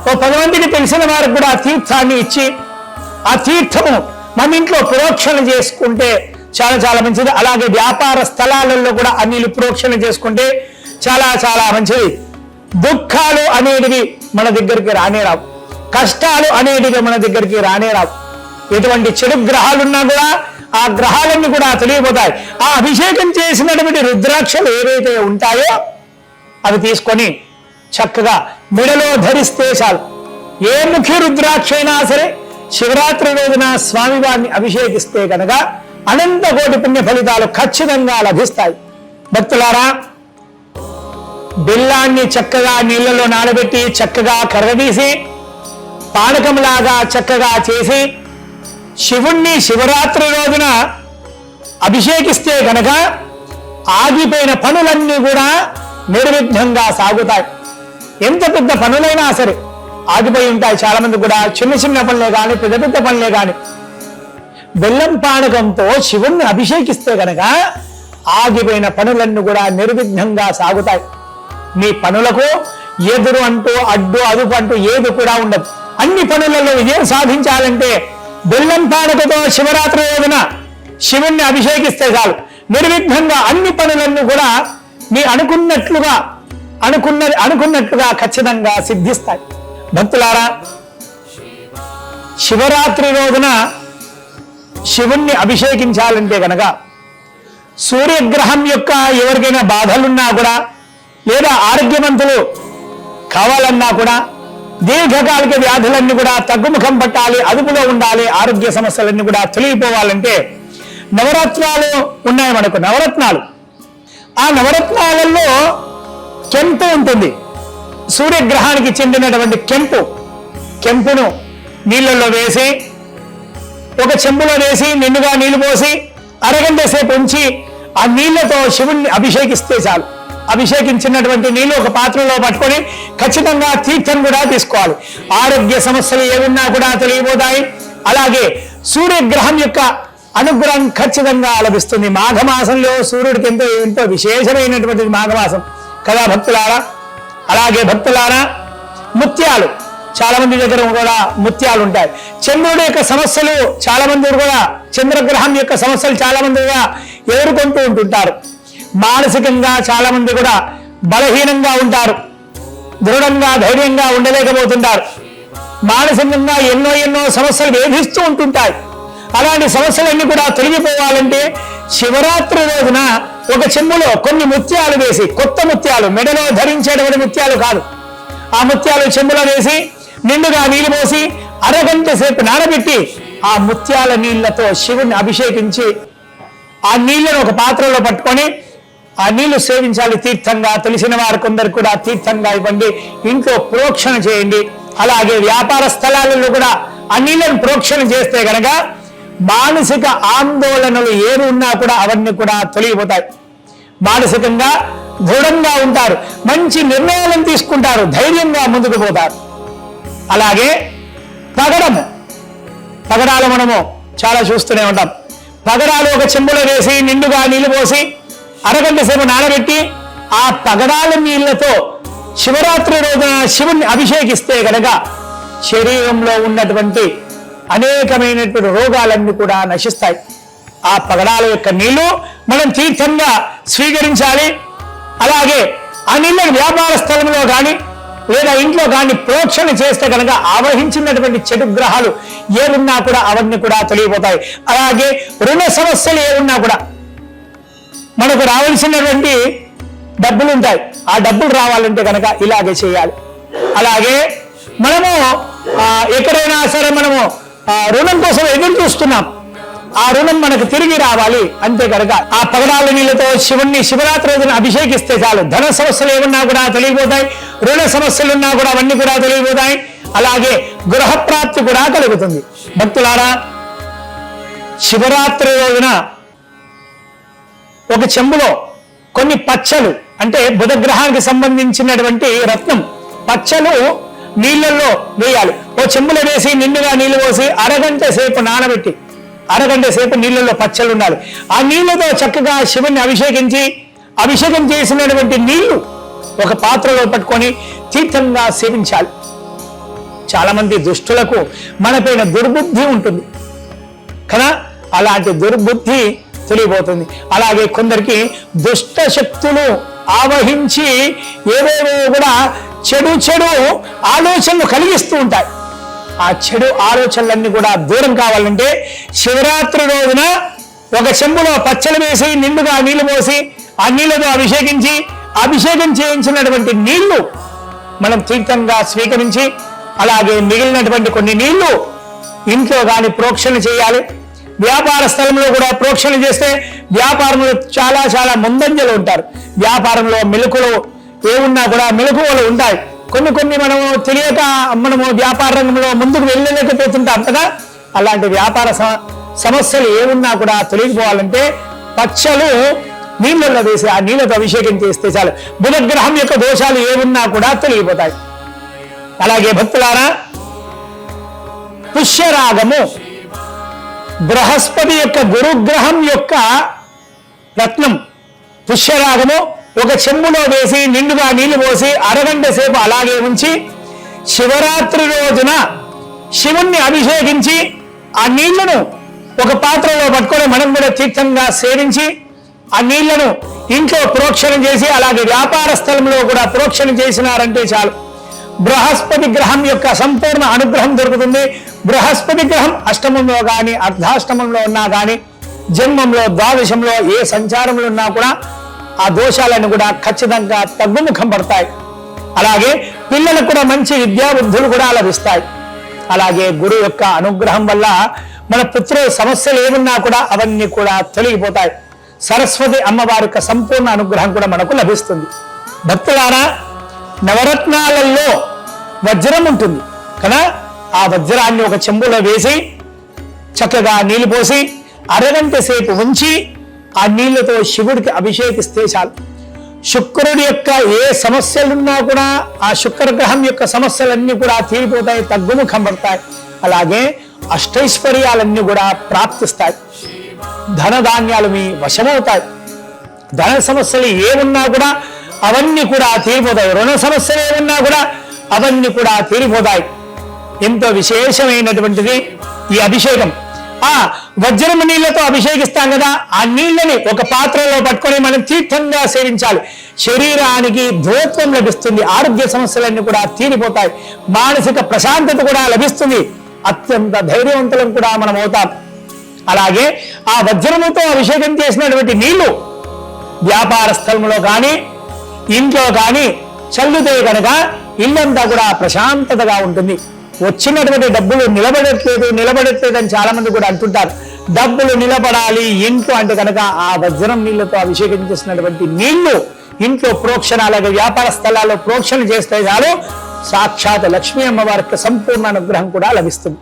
ఓ 10 మందికి తెలిసిన వారికి కూడా ఆ తీర్థాన్ని ఇచ్చి ఆ తీర్థము మన ఇంట్లో ప్రోక్షణ చేసుకుంటే చాలా చాలా మంచిది. అలాగే వ్యాపార స్థలాలలో కూడా ఆ నీళ్లు ప్రోక్షణ చేసుకుంటే చాలా చాలా మంచిది. దుఃఖాలు అనేటివి మన దగ్గరికి రానేరావు, కష్టాలు అనేటివి మన దగ్గరికి రానేరావు. ఎటువంటి చెడు గ్రహాలున్నా కూడా ఆ గ్రహాలన్నీ కూడా తొలగిపోతాయి. ఆ అభిషేకం చేసినటువంటి రుద్రాక్షలు ఏవైతే ఉంటాయో అవి తీసుకొని చక్కగా మెడలో ధరిస్తే చాలు. ఏ ముఖ్య రుద్రాక్ష అయినా సరే శివరాత్రి రోజున స్వామివారిని అభిషేకిస్తే కనుక అనంత కోటి పుణ్య ఫలితాలు ఖచ్చితంగా లభిస్తాయి. భక్తులారా, బెల్లాన్ని చక్కగా నీళ్లలో నానబెట్టి చక్కగా కరగదీసి పానకంలాగా చక్కగా చేసి శివుణ్ణి శివరాత్రి రోజున అభిషేకిస్తే కనుక ఆగిపోయిన పనులన్నీ కూడా నిర్విఘ్నంగా సాగుతాయి. ఎంత పెద్ద పనులైనా సరే ఆగిపోయి ఉంటాయి. చాలా మంది కూడా చిన్న చిన్న పనులే కానీ పెద్ద పెద్ద పనులే కానీ బెల్లం పానకంతో శివుణ్ణి అభిషేకిస్తే కనుక ఆగిపోయిన పనులన్నీ కూడా నిర్విఘ్నంగా సాగుతాయి. మీ పనులకు ఎదురు అంటూ అడ్డు అదుపు అంటూ ఏది కూడా ఉండదు. అన్ని పనులలో విజయం సాధించాలంటే బెల్లం పానకతో శివరాత్రి రోజున శివుణ్ణి అభిషేకిస్తే చాలు. నిర్విఘ్నంగా అన్ని పనులన్నీ కూడా మీ అనుకున్నట్టుగా ఖచ్చితంగా సిద్ధిస్తాయి. భక్తులారా, శివరాత్రి రోజున శివుణ్ణి అభిషేకించాలంటే కనుక సూర్యగ్రహం యొక్క ఎవరికైనా బాధలున్నా కూడా లేదా ఆరోగ్యవంతులు కావాలన్నా కూడా దీర్ఘకాలిక వ్యాధులన్నీ కూడా తగ్గుముఖం పట్టాలి, అదుపులో ఉండాలి, ఆరోగ్య సమస్యలన్నీ కూడా తొలగిపోవాలంటే నవరత్నాలు ఉన్నాయి మనకు. నవరత్నాలు, ఆ నవరత్నాలలో కెంపు ఉంటుంది. సూర్యగ్రహానికి చెందినటువంటి కెంపును నీళ్ళల్లో వేసి ఒక చెంబులో వేసి నిండుగా నీళ్లు పోసి అరగంట సేపు ఉంచి ఆ నీళ్లతో శివుణ్ణి అభిషేకిస్తే చాలు. అభిషేకించినటువంటి నీళ్లు ఒక పాత్రలో పట్టుకొని ఖచ్చితంగా తీర్థం కూడా తీసుకోవాలి. ఆరోగ్య సమస్యలు ఏమున్నా కూడా తొలగిపోతాయి. అలాగే సూర్యగ్రహం యొక్క అనుగ్రహం ఖచ్చితంగా లభిస్తుంది. మాఘమాసంలో సూర్యుడికి ఎంతో విశేషమైనటువంటి మాఘమాసం కదా భక్తులారా. అలాగే భక్తులారా, ముత్యాలు, చాలా మంది దగ్గర కూడా ముత్యాలు ఉంటాయి. చంద్రుడి యొక్క సమస్యలు చాలా మంది కూడా, చంద్రగ్రహం యొక్క సమస్యలు చాలా మంది కూడా ఎదుర్కొంటూ ఉంటుంటారు. మానసికంగా చాలా మంది కూడా బలహీనంగా ఉంటారు, దృఢంగా ధైర్యంగా ఉండలేకపోతుంటారు. మానసికంగా ఎన్నో సమస్యలు వేధిస్తూ ఉంటుంటాయి. అలాంటి సమస్యలన్నీ కూడా తొలగిపోవాలంటే శివరాత్రి రోజున ఒక చెంబులో కొన్ని ముత్యాలు వేసి, కొత్త ముత్యాలు, మెడలో ధరించేటువంటి ముత్యాలు కాదు, ఆ ముత్యాలు చెంబులో వేసి నిండుగా నీళ్లు పోసి అరగంట సేపు నానబెట్టి ఆ ముత్యాల నీళ్లతో శివుణ్ణి అభిషేకించి ఆ నీళ్లను ఒక పాత్రలో పట్టుకొని ఆ నీళ్లు సేవించాలి తీర్థంగా. తెలిసిన వారు కొందరు కూడా తీర్థంగా ఇవ్వండి, ఇంట్లో ప్రోక్షణ చేయండి. అలాగే వ్యాపార స్థలాలలో కూడా ఆ నీళ్లను ప్రోక్షణ చేస్తే గనక మానసిక ఆందోళనలు ఏవి ఉన్నా కూడా అవన్నీ కూడా తొలగిపోతాయి. మానసికంగా దృఢంగా ఉంటారు, మంచి నిర్ణయాలను తీసుకుంటారు, ధైర్యంగా ముందుకు పోతారు. అలాగే పగడాలు మనము చాలా చూస్తూనే ఉంటాం. పగడాలు ఒక చెంబులో వేసి నిండుగా నీళ్లు పోసి అరగంట సేపు నానబెట్టి ఆ పగడాల నీళ్లతో శివరాత్రి రోజున శివుణ్ణి అభిషేకిస్తే గనక శరీరంలో ఉన్నటువంటి అనేకమైనటువంటి రోగాలన్నీ కూడా నశిస్తాయి. ఆ పగడాల యొక్క నీళ్లు మనం తీర్థంగా స్వీకరించాలి. అలాగే ఆ నీళ్ళని వ్యాపార స్థలంలో కానీ లేదా ఇంట్లో కానీ ప్రోక్షణ చేస్తే కనుక ఆవహించినటువంటి చెడు గ్రహాలు ఏమున్నా కూడా అవన్నీ కూడా తొలగిపోతాయి. అలాగే రుణ సమస్యలు ఏమున్నా కూడా మనకు రావాల్సినటువంటి డబ్బులు ఉంటాయి, ఆ డబ్బులు రావాలంటే కనుక ఇలాగే చేయాలి. అలాగే మనము ఎక్కడైనా సరే మనము రుణం కోసం ఎదురు చూస్తున్నాం, ఆ రుణం మనకు తిరిగి రావాలి అంతే కనుక ఆ పగడాల నీళ్ళతో శివుణ్ణి శివరాత్రి రోజున అభిషేకిస్తే చాలు. ధన సమస్యలు ఏమున్నా కూడా తొలగిపోతాయి, రుణ సమస్యలు ఉన్నా కూడా అవన్నీ కూడా తొలగిపోతాయి. అలాగే గృహప్రాప్తి కూడా కలుగుతుంది. భక్తులారా, శివరాత్రి రోజున ఒక చెంబులో కొన్ని పచ్చలు అంటే బుధగ్రహానికి సంబంధించినటువంటి రత్నం పచ్చలు నీళ్ళల్లో వేయాలి. ఓ చెంబులో వేసి నిండుగా నీళ్లు పోసి అరగంట సేపు నానబెట్టి అరగంట సేపు నీళ్ళల్లో పచ్చలు ఉండాలి. ఆ నీళ్లతో చక్కగా శివుని అభిషేకం చేసినటువంటి నీళ్లు ఒక పాత్రలో పట్టుకొని తీర్థంగా సేవించాలి. చాలా మంది దుష్టులకు మనపైన దుర్బుద్ధి ఉంటుంది కదా, అలాంటి దుర్బుద్ధి తొలగిపోతుంది. అలాగే కొందరికి దుష్ట శక్తులు ఆవహించి ఏవేవో కూడా చెడు ఆలోచనలు కలిగిస్తూ ఉంటాయి. ఆ చెడు ఆలోచనలన్నీ కూడా దూరం కావాలంటే శివరాత్రి రోజున ఒక చెంబులో పచ్చలు వేసి నిండుగా నీళ్లు పోసి ఆ నీళ్లతో అభిషేకం చేయించినటువంటి నీళ్లు మనం తీర్థంగా స్వీకరించి అలాగే మిగిలినటువంటి కొన్ని నీళ్లు ఇంట్లో కానీ ప్రోక్షణ చేయాలి. వ్యాపార స్థలంలో కూడా ప్రోక్షణ చేస్తే వ్యాపారంలో చాలా ముందంజలు ఉంటారు. వ్యాపారంలో మెలకులు ఏమున్నా కూడా మెలకువలు ఉంటాయి. కొన్ని మనము తెలియక మనము వ్యాపార రంగంలో ముందుకు వెళ్ళలేకపోతుంటాం కదా, అలాంటి వ్యాపార సమస్యలు ఏమున్నా కూడా తొలగిపోవాలంటే పచ్చలు నీళ్ళల్లో వేసి ఆ నీళ్ళతో అభిషేకం చేస్తే చాలు. బుధగ్రహం యొక్క దోషాలు ఏమున్నా కూడా తొలగిపోతాయి. అలాగే భక్తులారా, పుష్యరాగము బృహస్పతి యొక్క గురుగ్రహం యొక్క రత్నం పుష్యరాగము ఒక చెంబులో వేసి నిండుగా నీళ్లు పోసి అరగంట సేపు అలాగే ఉంచి శివరాత్రి రోజున శివుణ్ణి అభిషేకించి ఆ నీళ్లను ఒక పాత్రలో పట్టుకొని మనం కూడా తీర్థంగా సేవించి ఆ నీళ్లను ఇంట్లో ప్రోక్షణ చేసి అలాగే వ్యాపార స్థలంలో కూడా ప్రోక్షణ చేసినారంటే చాలు. బృహస్పతి గ్రహం యొక్క సంపూర్ణ అనుగ్రహం దొరుకుతుంది. బృహస్పతి గ్రహం అష్టమంలో కానీ అర్ధాష్టమంలో ఉన్నా కానీ జన్మంలో ద్వాదశంలో ఏ సంచారంలో ఉన్నా కూడా ఆ దోషాలను కూడా ఖచ్చితంగా తగ్గుముఖం పడతాయి. అలాగే పిల్లలకు కూడా మంచి విద్యాబుద్ధులు కూడా లభిస్తాయి. అలాగే గురువు యొక్క అనుగ్రహం వల్ల మన పుత్ర సమస్యలు ఏమున్నా కూడా అవన్నీ కూడా తొలగిపోతాయి. సరస్వతి అమ్మవారి యొక్క సంపూర్ణ అనుగ్రహం కూడా మనకు లభిస్తుంది. భక్తులారా, నవరత్నాలలో వజ్రం ఉంటుంది కదా, ఆ వజ్రాన్ని ఒక చెంబులో వేసి చక్కగా నీళ్లు పోసి అరగంట సేపు ఉంచి ఆ నీళ్లతో శివుడికి అభిషేకిస్తే చాలు. శుక్రుడి యొక్క ఏ సమస్యలున్నా కూడా ఆ శుక్రగ్రహం యొక్క సమస్యలన్నీ కూడా తీరిపోతాయి, తగ్గుముఖం పడతాయి. అలాగే అష్టైశ్వర్యాలన్నీ కూడా ప్రాప్తిస్తాయి. ధనధాన్యాలు మీ వశమవుతాయి. ధన సమస్యలు ఏమున్నా కూడా అవన్నీ కూడా తీరిపోతాయి. రుణ సమస్యలు ఏమున్నా కూడా అవన్నీ కూడా తీరిపోతాయి. ఎంతో విశేషమైనటువంటిది ఈ అభిషేకం. ఆ వజ్రము నీళ్లతో అభిషేకిస్తాం కదా, ఆ నీళ్ళని ఒక పాత్రలో పట్టుకొని మనం తీర్థంగా సేవించాలి. శరీరానికి ధృత్వం లభిస్తుంది. ఆరోగ్య సమస్యలన్నీ కూడా తీరిపోతాయి. మానసిక ప్రశాంతత కూడా లభిస్తుంది. అత్యంత ధైర్యవంతులం కూడా మనం అవుతాం. అలాగే ఆ వజ్రముతో అభిషేకం చేసినటువంటి నీళ్లు వ్యాపార స్థలంలో కానీ ఇంట్లో కానీ చల్లుతే కనుక ఇల్లంతా కూడా ప్రశాంతతగా ఉంటుంది. వచ్చినటువంటి డబ్బులు నిలబడట్లేదు అని చాలా మంది కూడా అంటుంటారు. డబ్బులు నిలబడాలి ఇంట్లో అంటే కనుక ఆ వజ్రం నీళ్లతో అభిషేకం చేసినటువంటి నీళ్లు ఇంట్లో ప్రోక్షణ అలాగే వ్యాపార స్థలాల్లో ప్రోక్షణ చేస్తే చాలు సాక్షాత్ లక్ష్మీ అమ్మవారికి సంపూర్ణ అనుగ్రహం కూడా లభిస్తుంది.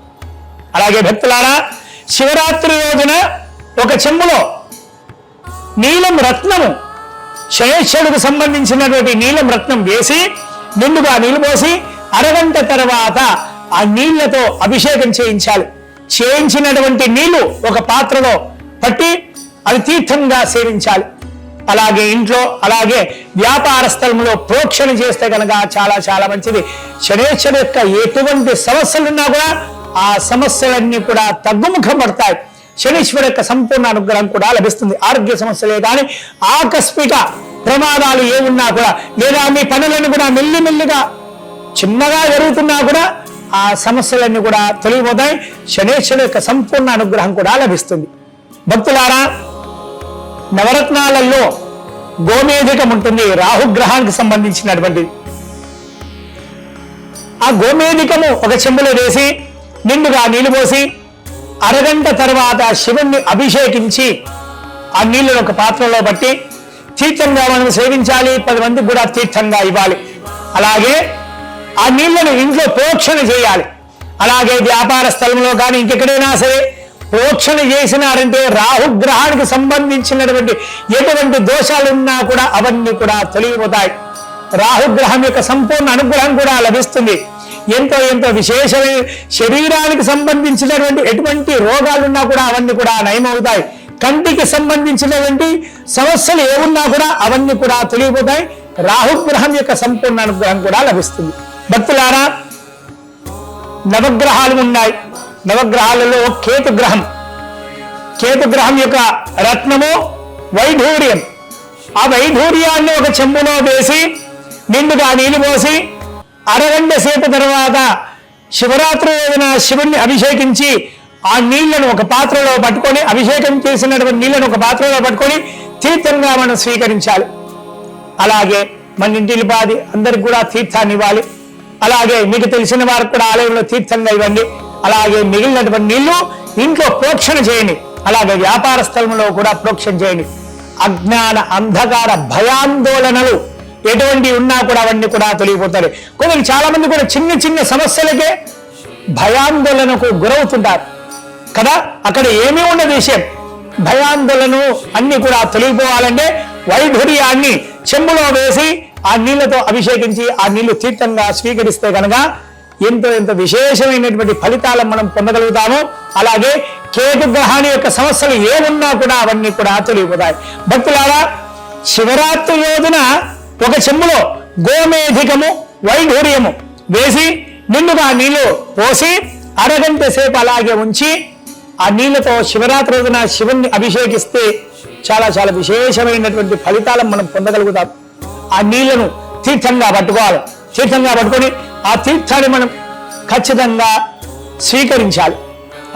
అలాగే భక్తులారా, శివరాత్రి రోజున ఒక చెంబులో నీలం రత్నము శనేశ్వరుడికి సంబంధించినటువంటి నీలం రత్నం వేసి నిండుగా నీళ్లు పోసి అరగంట తర్వాత ఆ నీళ్లతో అభిషేకం చేయించాలి. చేయించినటువంటి నీళ్లు ఒక పాత్రలో పట్టి అది తీర్థంగా సేవించాలి. అలాగే ఇంట్లో, అలాగే వ్యాపార స్థలంలో ప్రోక్షణ చేస్తే కనుక చాలా చాలా మంచిది. శనేశ్వరు యొక్క ఎటువంటి సమస్యలున్నా కూడా ఆ సమస్యలన్నీ కూడా తగ్గుముఖం పడతాయి. శనీశ్వరు యొక్క సంపూర్ణ అనుగ్రహం కూడా లభిస్తుంది. ఆరోగ్య సమస్యలే కానీ ఆకస్మిక ప్రమాదాలు ఏమున్నా కూడా, లేదా మీ పనులన్నీ కూడా మెల్లిమెల్లిగా చిన్నగా జరుగుతున్నా కూడా ఆ సమస్యలన్నీ కూడా తొలగిపోతాయి. శనీశ్వరు యొక్క సంపూర్ణ అనుగ్రహం కూడా లభిస్తుంది. భక్తులారా, నవరత్నాలలో గోమేధికం ఉంటుంది, రాహుగ్రహానికి సంబంధించినటువంటిది. ఆ గోమేధికము ఒక చెంబులో వేసి నిండుగా నీళ్లు పోసి అరగంట తర్వాత శివుణ్ణి అభిషేకించి ఆ నీళ్లను ఒక పాత్రలో పట్టి తీర్థంగా మనం సేవించాలి. 10 మందికి కూడా తీర్థంగా ఇవ్వాలి. అలాగే ఆ నీళ్లను ఇంట్లో ప్రోక్షణ చేయాలి. అలాగే వ్యాపార స్థలంలో కానీ ఇంకెక్కడైనా సరే ప్రోక్షణ చేసినారంటే రాహుగ్రహానికి సంబంధించినటువంటి ఎటువంటి దోషాలున్నా కూడా అవన్నీ కూడా తొలగిపోతాయి. రాహుగ్రహం యొక్క సంపూర్ణ అనుగ్రహం కూడా లభిస్తుంది. ఎంతో ఎంతో విశేషమైన శరీరానికి సంబంధించినటువంటి ఎటువంటి రోగాలున్నా కూడా అవన్నీ కూడా నయమవుతాయి. కంటికి సంబంధించినటువంటి సమస్యలు ఏమున్నా కూడా అవన్నీ కూడా తొలగిపోతాయి. రాహుగ్రహం యొక్క సంపూర్ణ అనుగ్రహం కూడా లభిస్తుంది. భక్తులారా, నవగ్రహాలు ఉన్నాయి. నవగ్రహాలలో కేతుగ్రహం, కేతుగ్రహం యొక్క రత్నము వైఢూర్యం. ఆ వైఢూర్యాన్ని ఒక చెంబులో వేసి నిండుగా నీళ్లు పోసి అరగంట సేపు తర్వాత శివరాత్రి రోజున శివుణ్ణి అభిషేకించి ఆ నీళ్లను ఒక పాత్రలో పట్టుకొని, అభిషేకం చేసినటువంటి నీళ్లను ఒక పాత్రలో పట్టుకొని తీర్థంగా మనం స్వీకరించాలి. అలాగే మన ఇంటిల్లి పాది అందరికి కూడా తీర్థాన్ని ఇవ్వాలి. అలాగే మీకు తెలిసిన వారికి కూడా ఆలయంలో తీర్థంగా ఇవ్వండి. అలాగే మిగిలినటువంటి నీళ్లు ఇంట్లో ప్రోక్షణ చేయండి. అలాగే వ్యాపార స్థలంలో కూడా ప్రోక్షణ చేయండి. అజ్ఞాన, అంధకార, భయాందోళనలు ఎటువంటి ఉన్నా కూడా అవన్నీ కూడా తొలగిపోతారు. కొందరు చాలా మంది కూడా చిన్న చిన్న సమస్యలకే భయాందోళనకు గురవుతుంటారు కదా. అక్కడ ఏమీ ఉండదు విషయం. భయాందోళన అన్ని కూడా తొలగిపోవాలంటే వైఢూర్యాన్ని చెంబులో వేసి ఆ నీళ్లతో అభిషేకించి ఆ నీళ్లు తీర్థంగా స్వీకరిస్తే కనుక ఎంతో ఎంతో విశేషమైనటువంటి ఫలితాలను మనం పొందగలుగుతాము. అలాగే కేతు గ్రహాన్ని యొక్క సమస్యలు ఏమున్నా కూడా అవన్నీ కూడా తొలగిపోతాయి. భక్తులారా, శివరాత్రి రోజున ఒక చెంబులో గోమేధికము, వైఢూర్యము వేసి నిండుగా నీళ్లు పోసి అరగంట సేపు అలాగే ఉంచి ఆ నీళ్లతో శివరాత్రి రోజున శివుణ్ణి అభిషేకిస్తే చాలా చాలా విశేషమైనటువంటి ఫలితాలను మనం పొందగలుగుతాం. ఆ నీళ్లను తీర్థంగా పట్టుకోవాలి. తీర్థంగా పట్టుకొని ఆ తీర్థాన్ని మనం ఖచ్చితంగా స్వీకరించాలి.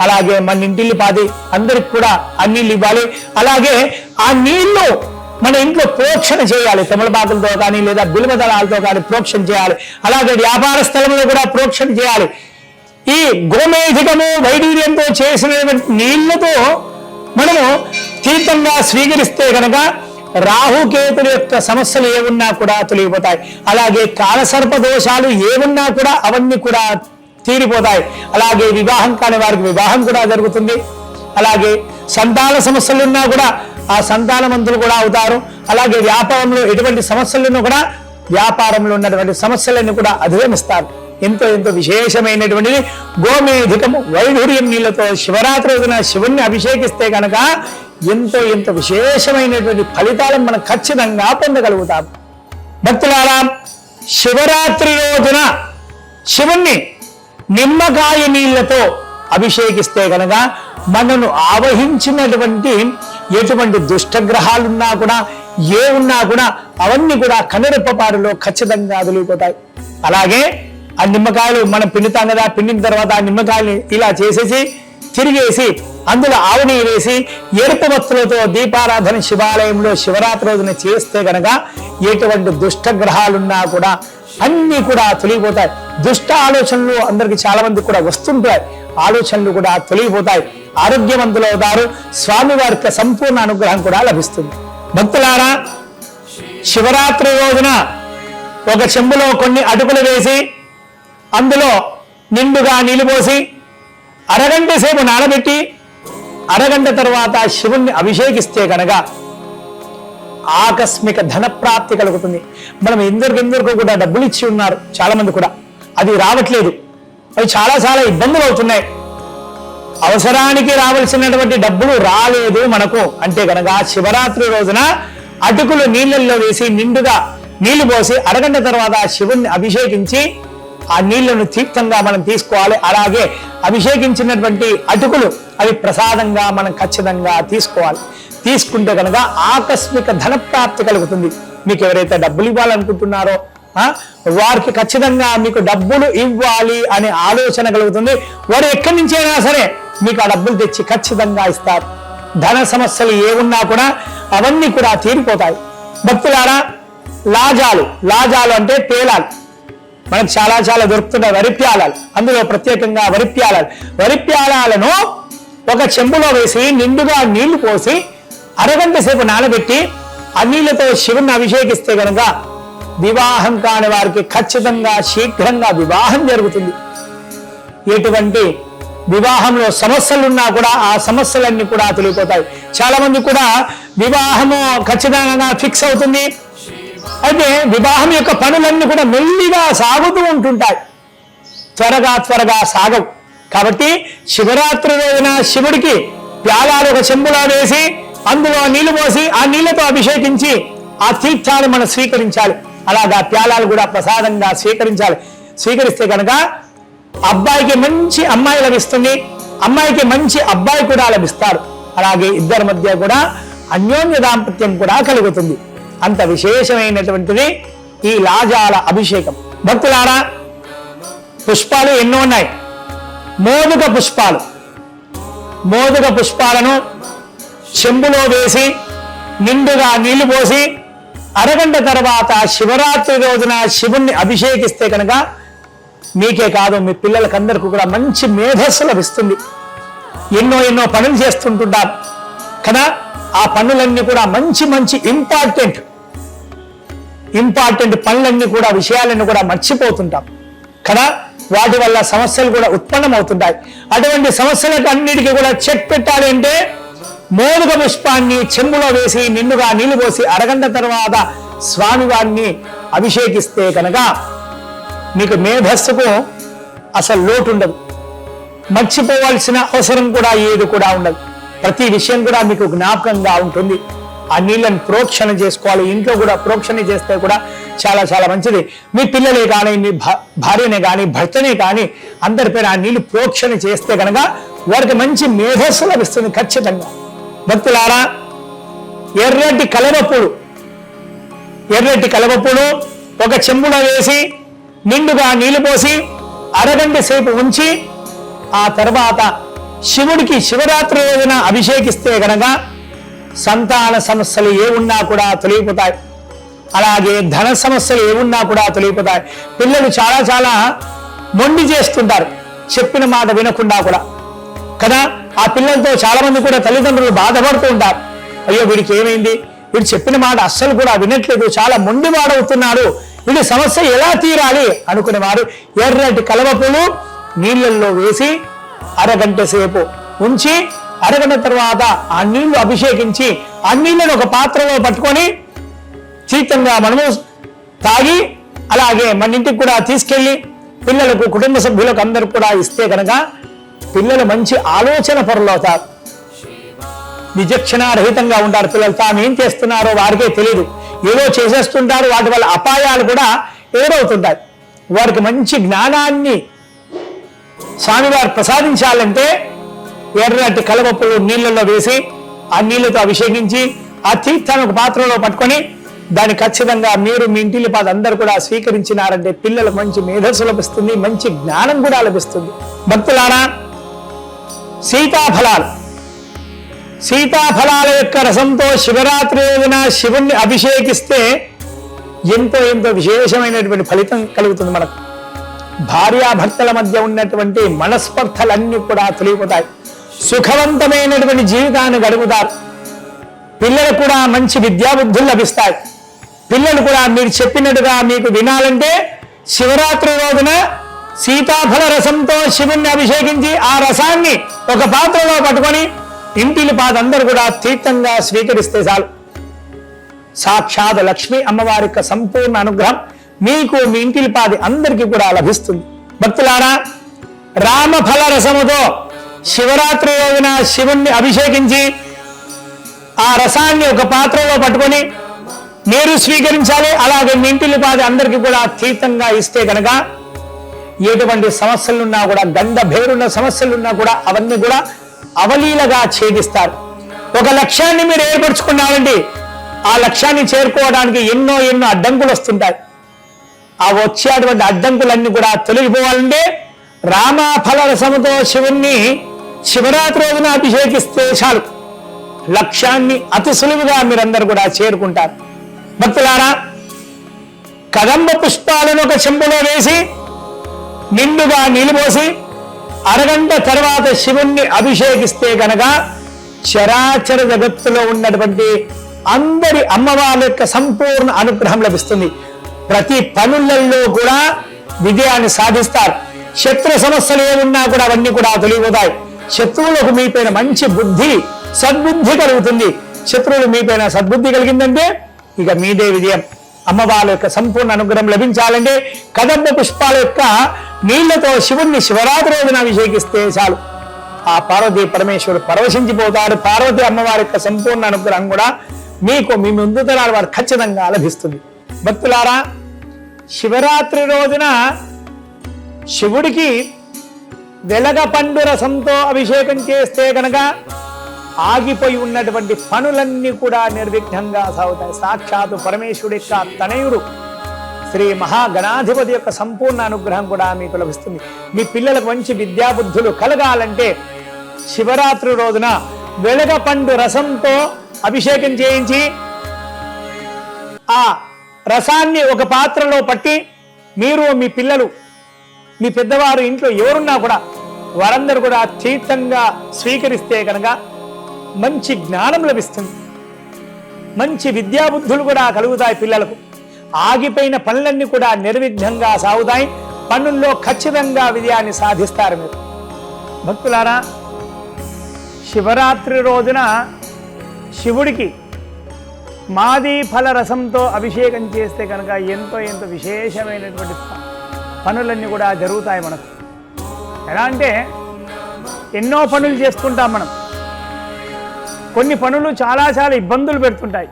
అలాగే మన ఇంటిల్లి పాది అందరికి కూడా ఆ నీళ్ళు ఇవ్వాలి. అలాగే ఆ నీళ్లు మన ఇంట్లో ప్రోక్షణ చేయాలి. తమలపాకులతో కానీ లేదా బిల్వదళాలతో కానీ ప్రోక్షణ చేయాలి. అలాగే వ్యాపార స్థలంలో కూడా ప్రోక్షణ చేయాలి. ఈ గోమేధికము, వైఢూర్యంతో చేసినటువంటి నీళ్లతో మనము తీర్థంగా స్వీకరిస్తే కనుక రాహుకేతుల యొక్క సమస్యలు ఏమున్నా కూడా తొలగిపోతాయి. అలాగే కాలసర్ప దోషాలు ఏమున్నా కూడా అవన్నీ కూడా తీరిపోతాయి. అలాగే వివాహం కాని వారికి వివాహం కూడా జరుగుతుంది. అలాగే సంతాన సమస్యలు ఉన్నా కూడా ఆ సంతానవంతులు కూడా అవుతారు. అలాగే వ్యాపారంలో ఎటువంటి సమస్యలను కూడా వ్యాపారంలో ఉన్నటువంటి సమస్యలన్నీ కూడా అధిగమిస్తారు. ఎంతో ఎంతో విశేషమైనటువంటిది గోమేధికము, వైఢూర్యం నీళ్లతో శివరాత్రి రోజున శివుణ్ణి అభిషేకిస్తే కనుక ఎంతో ఎంతో విశేషమైనటువంటి ఫలితాలను మనం ఖచ్చితంగా పొందగలుగుతాం. భక్తులారా, శివరాత్రి రోజున శివుణ్ణి నిమ్మకాయ నీళ్లతో అభిషేకిస్తే కనుక మనను ఆవహించినటువంటి ఎటువంటి దుష్టగ్రహాలున్నా కూడా ఏ ఉన్నా కూడా అవన్నీ కూడా కనురెప్పపారులో ఖచ్చితంగా తొలగిపోతాయి. అలాగే ఆ నిమ్మకాయలు మనం పిండుతాం కదా, పిండిన తర్వాత ఆ నిమ్మకాయలు ఇలా చేసేసి తిరిగేసి అందులో ఆవు నెయ్యి వేసి ఎరుపు వత్తులతో దీపారాధన శివాలయంలో శివరాత్రి రోజున చేస్తే కనుక ఎటువంటి దుష్టగ్రహాలున్నా కూడా అన్ని కూడా తొలగిపోతాయి. దుష్ట ఆలోచనలు అందరికి చాలా మంది కూడా వస్తుంటాయి. ఆలోచనలు కూడా తొలగిపోతాయి. ఆరోగ్యవంతులు అవుతారు. స్వామివారి యొక్క సంపూర్ణ అనుగ్రహం కూడా లభిస్తుంది. భక్తులారా, శివరాత్రి రోజున ఒక చెంబులో కొన్ని అటుకులు వేసి అందులో నిండుగా నీళ్లు పోసి అరగంట సేపు నానబెట్టి అరగంట తర్వాత శివుణ్ణి అభిషేకిస్తే కనుక ఆకస్మిక ధన ప్రాప్తి కలుగుతుంది. మనం ఎందరికెందరికో కూడా డబ్బులు ఇచ్చి ఉన్నారు చాలా మంది కూడా, అది రావట్లేదు. అవి చాలా చాలా ఇబ్బందులు అవుతున్నాయి. అవసరానికి రావాల్సినటువంటి డబ్బులు రాలేదు మనకు అంటే కనుక శివరాత్రి రోజున అటుకులు నీళ్ళల్లో వేసి నిండుగా నీళ్లు పోసి అరగంట తర్వాత శివుణ్ణి అభిషేకించి ఆ నీళ్లను తీర్థంగా మనం తీసుకోవాలి. అలాగే అభిషేకించినటువంటి అటుకులు అవి ప్రసాదంగా మనం ఖచ్చితంగా తీసుకోవాలి. తీసుకుంటే కనుక ఆకస్మిక ధన ప్రాప్తి కలుగుతుంది. మీకు ఎవరైతే డబ్బులు ఇవ్వాలనుకుంటున్నారో వారికి ఖచ్చితంగా మీకు డబ్బులు ఇవ్వాలి అనే ఆలోచన కలుగుతుంది. వారు ఎక్కడి నుంచైనా సరే మీకు ఆ డబ్బులు తెచ్చి ఖచ్చితంగా ఇస్తారు. ధన సమస్యలు ఏమున్నా కూడా అవన్నీ కూడా తీరిపోతాయి. భక్తులారా, లాజాలు అంటే పేలాలు మనకు చాలా చాలా దొరుకుతున్నాయి. వరిప్యాలాలు, అందులో ప్రత్యేకంగా వరిప్యాలాలను ఒక చెంబులో వేసి నిండుగా నీళ్లు పోసి అరగంట సేపు నానబెట్టి ఆ నీళ్లతో శివుణ్ణి అభిషేకిస్తే కనుక వివాహం కాని వారికి ఖచ్చితంగా శీఘ్రంగా వివాహం జరుగుతుంది. ఎటువంటి వివాహంలో సమస్యలున్నా కూడా ఆ సమస్యలన్నీ కూడా తొలగిపోతాయి. చాలా మంది కూడా వివాహము ఖచ్చితంగా ఫిక్స్ అవుతుంది. అయితే వివాహం యొక్క పనులన్నీ కూడా మెల్లిగా సాగుతూ ఉంటుంటాయి, త్వరగా సాగవు. కాబట్టి శివరాత్రి రోజున శివుడికి ప్యాలాలు ఒక చెంబులో వేసి అందులో నీళ్లు పోసి ఆ నీళ్లతో అభిషేకించి ఆ తీర్థాలు మనం స్వీకరించాలి. అలాగా ప్యాలాలు కూడా ప్రసాదంగా స్వీకరిస్తే కనుక అబ్బాయికి మంచి అమ్మాయి లభిస్తుంది, అమ్మాయికి మంచి అబ్బాయి కూడా లభిస్తారు. అలాగే ఇద్దరి మధ్య కూడా అన్యోన్య దాంపత్యం కూడా కలుగుతుంది. అంత విశేషమైనటువంటిది ఈ లాజాల అభిషేకం. భక్తులారా, పుష్పాలు ఎన్నో ఉన్నాయి. మోదుగ పుష్పాలను చెంబులో వేసి నిండుగా నీళ్లు పోసి అరగంట తర్వాత శివరాత్రి రోజున శివుణ్ణి అభిషేకిస్తే కనుక మీకే కాదు మీ పిల్లలకందరికీ కూడా మంచి మేధస్సు లభిస్తుంది. ఎన్నో పనులు చేస్తుంటుంటారు కదా, ఆ పనులన్నీ కూడా మంచి ఇంపార్టెంట్ పనులన్నీ కూడా విషయాలన్నీ కూడా మర్చిపోతుంటాం కదా. వాటి వల్ల సమస్యలు కూడా ఉత్పన్నమవుతుంటాయి. అటువంటి సమస్యలకు అన్నిటికీ కూడా చెక్ పెట్టాలి అంటే మోదుగ పుష్పాన్ని చెంబులో వేసి నిండుగా నీళ్లు పోసి అరగంట తర్వాత స్వామివారిని అభిషేకిస్తే కనుక మీకు మేధస్సుకు అసలు లోటు ఉండదు. మర్చిపోవాల్సిన అవసరం కూడా ఏది కూడా ఉండదు. ప్రతి విషయం కూడా మీకు జ్ఞాపకంగా ఉంటుంది. ఆ నీళ్ళని ప్రోక్షణ చేసుకోవాలి. ఇంట్లో కూడా ప్రోక్షణ చేస్తే కూడా చాలా చాలా మంచిది. మీ పిల్లలే కానీ, మీ భార్యనే కానీ, భర్తనే కానీ అందరిపైన ఆ నీళ్లు ప్రోక్షణ చేస్తే కనుక వారికి మంచి మేధస్సు లభిస్తుంది ఖచ్చితంగా. భక్తులారా, ఎర్రటి కలవపూలు ఒక చెంబులో వేసి నిండుగా నీళ్లు పోసి అరగంట సేపు ఉంచి ఆ తర్వాత శివుడికి శివరాత్రి రోజున అభిషేకిస్తే గనక సంతాన సమస్యలు ఏమున్నా కూడా తొలగిపోతాయి. అలాగే ధన సమస్యలు ఏమున్నా కూడా తొలగిపోతాయి. పిల్లలు చాలా చాలా మొండి చేస్తుంటారు, చెప్పిన మాట వినకుండా కూడా కదా. ఆ పిల్లలతో చాలా మంది కూడా తల్లిదండ్రులు బాధపడుతూ ఉంటారు. అయ్యో వీడికి ఏమైంది, వీడు చెప్పిన మాట అస్సలు కూడా వినట్లేదు, చాలా మొండివాడవుతున్నాడు, వీడి సమస్య ఎలా తీరాలి అనుకునేవారు ఎర్రటి కలవపూలు నీళ్ళల్లో వేసి అరగంట సేపు ఉంచి అరగంట తర్వాత ఆ నీళ్లు అభిషేకించి ఆ నీళ్లను ఒక పాత్రలో పట్టుకొని తీర్థంగా మనము తాగి అలాగే మన ఇంటికి కూడా తీసుకెళ్లి పిల్లలకు, కుటుంబ సభ్యులకు అందరూ కూడా ఇస్తే కనుక పిల్లలు మంచి ఆలోచన పరులవుతారు. విచక్షణారహితంగా ఉంటారు పిల్లలు. తాము ఏం చేస్తున్నారో వారికే తెలియదు, ఏదో చేసేస్తుంటారు. వాటి వల్ల అపాయాలు కూడా ఎదురవుతుంటాయి. వారికి మంచి జ్ఞానాన్ని స్వామివారు ప్రసాదించాలంటే ఎర్రటి కలవప్పులు నీళ్ళల్లో వేసి ఆ నీళ్లతో అభిషేకించి ఆ తీర్థాన్ని ఒక పాత్రలో పట్టుకొని దాన్ని ఖచ్చితంగా మీరు మీ ఇంటిలో పాద అందరూ కూడా స్వీకరించినారంటే పిల్లలకు మంచి మేధస్సు లభిస్తుంది, మంచి జ్ఞానం కూడా లభిస్తుంది. భక్తులారా, సీతాఫలాల యొక్క రసంతో శివరాత్రి రోజున శివుణ్ణి అభిషేకిస్తే ఎంతో విశేషమైనటువంటి ఫలితం కలుగుతుంది మనకు. భార్యాభర్తల మధ్య ఉన్నటువంటి మనస్పర్ధలన్నీ కూడా తొలగిపోతాయి. సుఖవంతమైనటువంటి జీవితాన్ని గడుపుతారు. పిల్లలు కూడా మంచి విద్యాబుద్ధులు లభిస్తాయి. పిల్లలు కూడా మీరు చెప్పినట్టుగా మీకు వినాలంటే శివరాత్రి రోజున సీతాఫల రసంతో శివుణ్ణి అభిషేకించి ఆ రసాన్ని ఒక పాత్రలో పట్టుకొని ఇంటిలి పాదందరూ కూడా తీర్థంగా స్వీకరిస్తే చాలు. సాక్షాత్ లక్ష్మీ అమ్మవారి యొక్క సంపూర్ణ అనుగ్రహం మీకు మీ ఇంటిలి పాది అందరికీ కూడా లభిస్తుంది. భక్తులారా, రామఫల రసముతో శివరాత్రి రోజున శివుణ్ణి అభిషేకించి ఆ రసాన్ని ఒక పాత్రలో పట్టుకొని మీరు స్వీకరించాలి. అలాగే మీ ఇంటిల్లి పాది అందరికీ కూడా తీర్థంగా ఇస్తే కనుక ఎటువంటి సమస్యలున్నా కూడా, గండ భేరున్న సమస్యలున్నా కూడా అవన్నీ కూడా అవలీలగా ఛేదిస్తారు. ఒక లక్ష్యాన్ని మీరు ఏర్పరచుకున్నారండి, ఆ లక్ష్యాన్ని చేరుకోవడానికి ఎన్నో అడ్డంకులు వస్తుంటాయి. ఆ వచ్చేటువంటి అడ్డంకులన్నీ కూడా తొలగిపోవాలంటే రామఫల రసముతో శివుణ్ణి శివరాత్రి రోజున అభిషేకిస్తే చాలు, లక్ష్యాన్ని అతి సులువుగా మీరందరూ కూడా చేరుకుంటారు. భక్తులారా, కదంబ పుష్పాలను ఒక చెంబులో వేసి నిండుగా నీళ్లు పోసి అరగంట తర్వాత శివుణ్ణి అభిషేకిస్తే కనుక చరాచర జగత్తులో ఉన్నటువంటి అందరి అమ్మవారి యొక్క సంపూర్ణ అనుగ్రహం లభిస్తుంది. ప్రతి పనులలో కూడా విజయాన్ని సాధిస్తారు. శత్రు సమస్యలు ఏమున్నా కూడా అవన్నీ కూడా తొలగిపోతాయి. శత్రువులకు మీపైన మంచి బుద్ధి, సద్బుద్ధి కలుగుతుంది. శత్రువులు మీపైన సద్బుద్ధి కలిగిందంటే ఇక మీదే విజయం. అమ్మవారి యొక్క సంపూర్ణ అనుగ్రహం లభించాలంటే కదంబ పుష్పాల యొక్క నీళ్లతో శివుణ్ణి శివరాత్రి రోజున అభిషేకిస్తే చాలు, ఆ పార్వతీ పరమేశ్వరుడు పరవశించిపోతారు. పార్వతీ అమ్మవారి యొక్క సంపూర్ణ అనుగ్రహం కూడా మీకు మీ ముందు తరాల వారు ఖచ్చితంగా లభిస్తుంది. భక్తులారా, శివరాత్రి రోజున శివుడికి వెలగ పండు రసంతో అభిషేకం చేస్తే కనుక ఆగిపోయి ఉన్నటువంటి పనులన్నీ కూడా నిర్విఘ్నంగా సాగుతాయి. సాక్షాత్తు పరమేశ్వరుడి యొక్క తనయుడు శ్రీ మహాగణాధిపతి యొక్క సంపూర్ణ అనుగ్రహం కూడా మీకు లభిస్తుంది. మీ పిల్లలకు మంచి విద్యాబుద్ధులు కలగాలంటే శివరాత్రి రోజున వెలగ పండు రసంతో అభిషేకం చేయించి ఆ రసాన్ని ఒక పాత్రలో పట్టి మీరు, మీ పిల్లలు, మీ పెద్దవారు, ఇంట్లో ఎవరున్నా కూడా వారందరూ కూడా తీర్థంగా స్వీకరిస్తే కనుక మంచి జ్ఞానం లభిస్తుంది, మంచి విద్యాబుద్ధులు కూడా కలుగుతాయి. పిల్లలకు ఆగిపోయిన పనులన్నీ కూడా నిర్విఘ్నంగా సాగుతాయి. పనుల్లో ఖచ్చితంగా విజయాన్ని సాధిస్తారు మీరు. భక్తులారా, శివరాత్రి రోజున శివుడికి మాది ఫల రసంతో అభిషేకం చేస్తే కనుక ఎంతో విశేషమైనటువంటి పనులన్నీ కూడా జరుగుతాయి మనకు. ఎలా అంటే ఎన్నో పనులు చేసుకుంటాం మనం. కొన్ని పనులు చాలా ఇబ్బందులు పెడుతుంటాయి.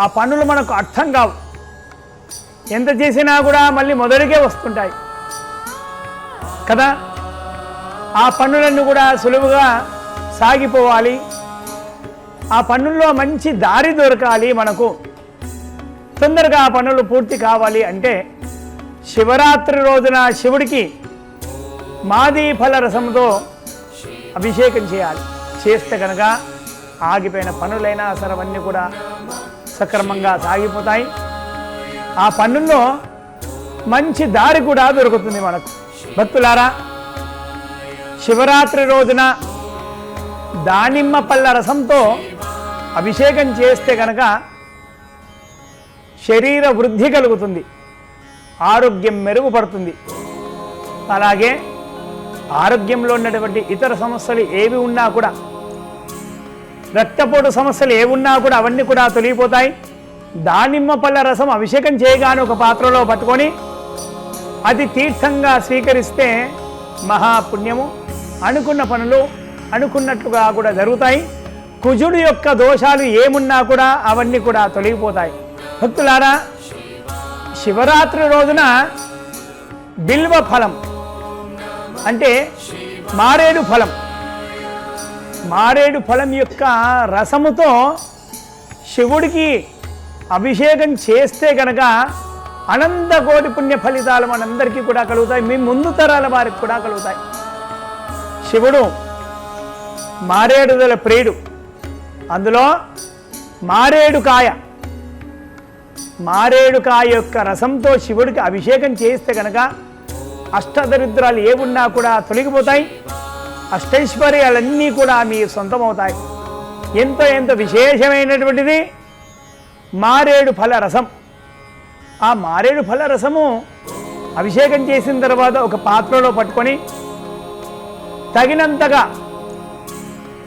ఆ పనులు మనకు అర్థం కావు, ఎంత చేసినా కూడా మళ్ళీ మొదటికే వస్తుంటాయి కదా. ఆ పనులన్నీ కూడా సులువుగా సాగిపోవాలి, ఆ పనుల్లో మంచి దారి దొరకాలి, మనకు తొందరగా ఆ పనులు పూర్తి కావాలి అంటే శివరాత్రి రోజున శివుడికి మాది ఫల రసంతో అభిషేకం చేయాలి. చేస్తే కనుక ఆగిపోయిన పనులైనా సరే అవన్నీ కూడా సక్రమంగా సాగిపోతాయి. ఆ పనుల్లో మంచి దారి కూడా దొరుకుతుంది మనకు. భక్తులారా, శివరాత్రి రోజున దానిమ్మ పళ్ళ రసంతో అభిషేకం చేస్తే కనుక శరీర వృద్ధి కలుగుతుంది, ఆరోగ్యం మెరుగుపడుతుంది. అలాగే ఆరోగ్యంలో ఉన్నటువంటి ఇతర సమస్యలు ఏవి ఉన్నా కూడా, రక్తపోటు సమస్యలు ఏవి ఉన్నా కూడా అవన్నీ కూడా తొలగిపోతాయి. దానిమ్మ పళ్ళ రసం అభిషేకం చేయగానే ఒక పాత్రలో పట్టుకొని అది తీర్థంగా స్వీకరిస్తే మహాపుణ్యము. అనుకున్న పనులు అనుకున్నట్లుగా కూడా జరుగుతాయి. కుజుడు యొక్క దోషాలు ఏమున్నా కూడా అవన్నీ కూడా తొలగిపోతాయి. భక్తులారా, శివరాత్రి రోజున బిల్వ ఫలం అంటే మారేడు ఫలం, మారేడు ఫలం యొక్క రసముతో శివుడికి అభిషేకం చేస్తే కనుక అనంత కోటి పుణ్య ఫలితాలు మనందరికీ కూడా కలుగుతాయి, మీ ముందు తరాల వారికి కూడా కలుగుతాయి. శివుడు మారేడుదల ప్రియుడు. అందులో మారేడుకాయ యొక్క రసంతో శివుడికి అభిషేకం చేస్తే కనుక అష్టదరిద్రాలు ఏమున్నా కూడా తొలగిపోతాయి, అష్టైశ్వర్యాలన్నీ కూడా మీ సొంతమవుతాయి. ఎంతో విశేషమైనటువంటిది మారేడు ఫల రసం. ఆ మారేడు ఫల రసము అభిషేకం చేసిన తర్వాత ఒక పాత్రలో పట్టుకొని తగినంతగా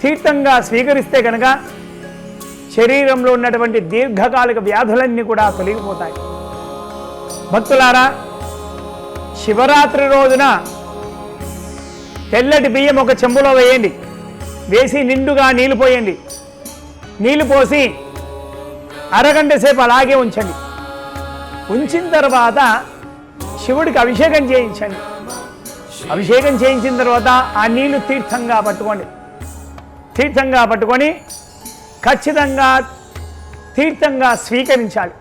తీర్థంగా స్వీకరిస్తే కనుక శరీరంలో ఉన్నటువంటి దీర్ఘకాలిక వ్యాధులన్నీ కూడా తొలగిపోతాయి. భక్తులారా, శివరాత్రి రోజున తెల్లటి బియ్యం ఒక చెంబులో వేయండి. వేసి నిండుగా నీళ్లు పోయండి. నీళ్లు పోసి అరగంట సేపు అలాగే ఉంచండి. ఉంచిన తర్వాత శివుడికి అభిషేకం చేయించండి. అభిషేకం చేయించిన తర్వాత ఆ నీళ్లు తీర్థంగా పట్టుకోండి. తీర్థంగా పట్టుకొని ఖచ్చితంగా తీర్థంగా స్వీకరించాలి.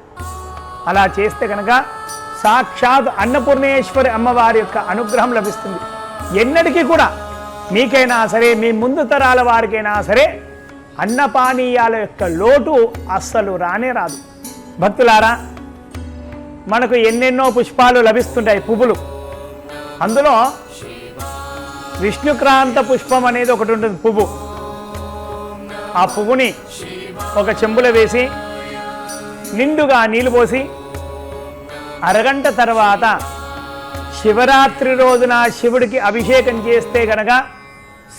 అలా చేస్తే కనుక సాక్షాత్ అన్నపూర్ణేశ్వరి అమ్మవారి యొక్క అనుగ్రహం లభిస్తుంది. ఎన్నటికీ కూడా మీకైనా సరే, మీ ముందు తరాల వారికైనా సరే అన్నపానీయాల యొక్క లోటు అస్సలు రానే రాదు. భక్తులారా, మనకు ఎన్నెన్నో పుష్పాలు లభిస్తుంటాయి, పువ్వులు. అందులో విష్ణుక్రాంత పుష్పం అనేది ఒకటి ఉంటుంది, పువ్వు. ఆ పువ్వుని ఒక చెంబులో వేసి నిండుగా నీళ్లు పోసి అరగంట తర్వాత శివరాత్రి రోజున శివుడికి అభిషేకం చేస్తే గనక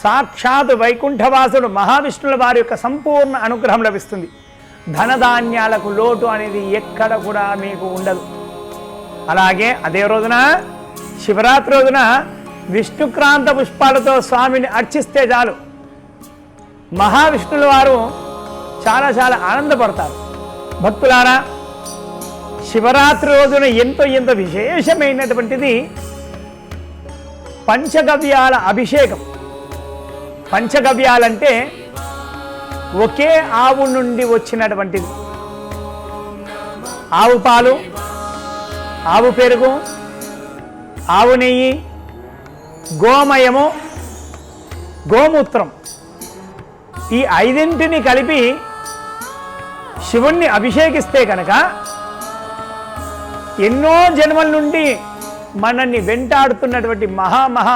సాక్షాత్ వైకుంఠవాసుడు మహావిష్ణుల వారి యొక్క సంపూర్ణ అనుగ్రహం లభిస్తుంది. ధనధాన్యాలకు లోటు అనేది ఎక్కడ కూడా మీకు ఉండదు. అలాగే అదే రోజున శివరాత్రి రోజున విష్ణుక్రాంత పుష్పాలతో స్వామిని అర్చిస్తే చాలు, మహావిష్ణుల వారు చాలా చాలా ఆనందపడతారు. భక్తులారా, శివరాత్రి రోజున ఎంతో విశేషమైనటువంటిది పంచగవ్యాల అభిషేకం. పంచగవ్యాలంటే ఒకే ఆవు నుండి వచ్చినటువంటిది. ఆవు పాలు, ఆవు పెరుగు, ఆవు నెయ్యి, గోమయము, గోమూత్రం, ఈ ఐదింటిని కలిపి శివుణ్ణి అభిషేకిస్తే కనుక ఎన్నో జన్మల నుండి మనల్ని వెంటాడుతున్నటువంటి మహా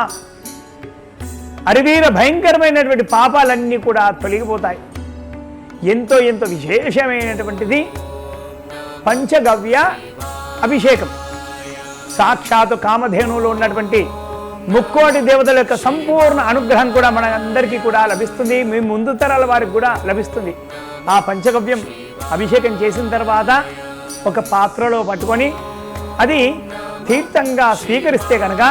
అరివీర భయంకరమైనటువంటి పాపాలన్నీ కూడా తొలగిపోతాయి. ఎంతో విశేషమైనటువంటిది పంచగవ్య అభిషేకం. సాక్షాత్తు కామధేనువులో ఉన్నటువంటి ముక్కోటి దేవతల యొక్క సంపూర్ణ అనుగ్రహం కూడా మన అందరికీ కూడా లభిస్తుంది. మీ ముందు తరాల వారికి కూడా లభిస్తుంది. ఆ పంచగవ్యం అభిషేకం చేసిన తర్వాత ఒక పాత్రలో పట్టుకొని అది తీర్థంగా స్వీకరిస్తే కనుక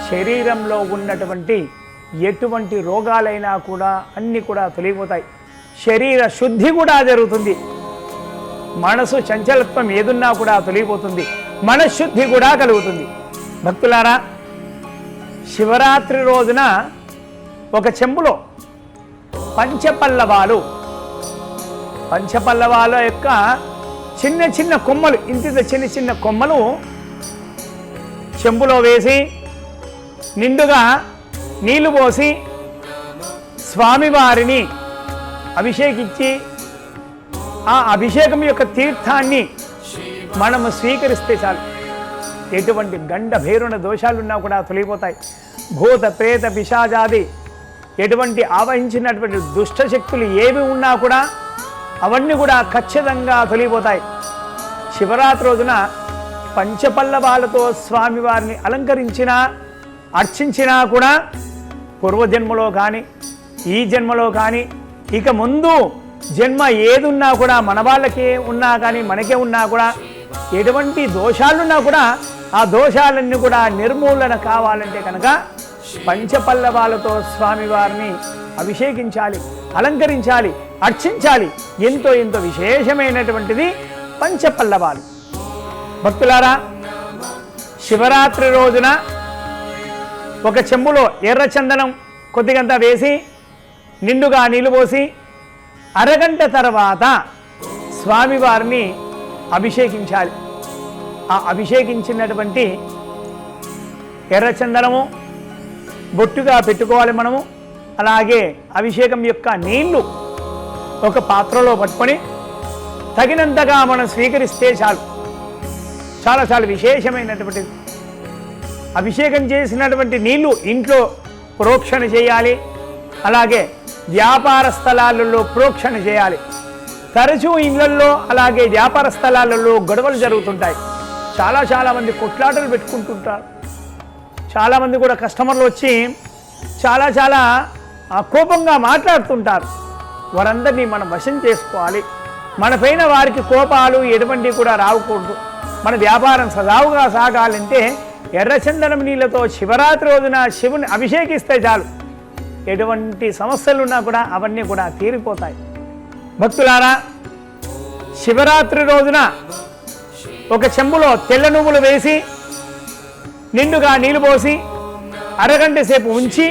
శరీరంలో ఉన్నటువంటి ఎటువంటి రోగాలైనా కూడా అన్నీ కూడా తొలగిపోతాయి. శరీర శుద్ధి కూడా జరుగుతుంది. మనసు చంచలత్వం ఏదున్నా కూడా తొలగిపోతుంది. మనశ్శుద్ధి కూడా కలుగుతుంది. భక్తులారా, శివరాత్రి రోజున ఒక చెంబులో పంచపల్లవాల యొక్క చిన్న కొమ్మలు, ఇంత చిన్న కొమ్మలు చెంబులో వేసి నిండుగా నీళ్లు పోసి స్వామివారిని అభిషేకించి ఆ అభిషేకం యొక్క తీర్థాన్ని మనము స్వీకరిస్తే చాలు, ఎటువంటి గండ భేరుణ దోషాలున్నా కూడా తొలగిపోతాయి. భూత ప్రేత పిశాచాది ఎటువంటి ఆవహించినటువంటి దుష్టశక్తులు ఏవి ఉన్నా కూడా అవన్నీ కూడా ఖచ్చితంగా తొలగిపోతాయి. శివరాత్రి రోజున పంచపల్లవాలతో స్వామివారిని అలంకరించినా అర్చించినా కూడా పూర్వజన్మలో కానీ ఈ జన్మలో కానీ ఇక ముందు జన్మ ఏదున్నా కూడా మన వాళ్ళకే ఉన్నా కానీ మనకే ఉన్నా కూడా ఎటువంటి దోషాలున్నా కూడా ఆ దోషాలన్నీ కూడా నిర్మూలన కావాలంటే కనుక పంచపల్లవాలతో స్వామివారిని అభిషేకించాలి, అలంకరించాలి, అర్చించాలి. ఎంతో విశేషమైనటువంటిది పంచపల్లవాలు. భక్తులారా, శివరాత్రి రోజున ఒక చెంబులో ఎర్ర చందనం కొద్దిగంత వేసి నిండుగా నీళ్లు పోసి అరగంట తర్వాత స్వామివారిని అభిషేకించాలి. ఆ అభిషేకించినటువంటి ఎర్రచందనము బొట్టుగా పెట్టుకోవాలి మనము. అలాగే అభిషేకం యొక్క నీళ్లు ఒక పాత్రలో పట్టుకొని తగినంతగా మనం స్వీకరిస్తే చాలు. చాలా విశేషమైనటువంటిది. అభిషేకం చేసినటువంటి నీళ్లు ఇంట్లో ప్రోక్షణ చేయాలి. అలాగే వ్యాపార స్థలాలలో ప్రోక్షణ చేయాలి. తరచూ ఇళ్లలో అలాగే వ్యాపార స్థలాలలో గొడవలు జరుగుతుంటాయి. చాలా మంది కొట్లాటలు పెట్టుకుంటుంటారు. చాలామంది కూడా కస్టమర్లు వచ్చి చాలా కోపంగా మాట్లాడుతుంటారు. వారందరినీ మనం వశం చేసుకోవాలి. మన పైన వారికి కోపాలు ఎటువంటి కూడా రావకూడదు. మన వ్యాపారం సజావుగా సాగాలంటే ఎర్రచందనం నీళ్ళతో శివరాత్రి రోజున శివుని అభిషేకిస్తే చాలు, ఎటువంటి సమస్యలు ఉన్నా కూడా అవన్నీ కూడా తీరిపోతాయి. భక్తులారా, శివరాత్రి రోజున ఒక చెంబులో తెల్ల నువ్వులు వేసి నిండుగా నీళ్లు పోసి అరగంట సేపు ఉంచి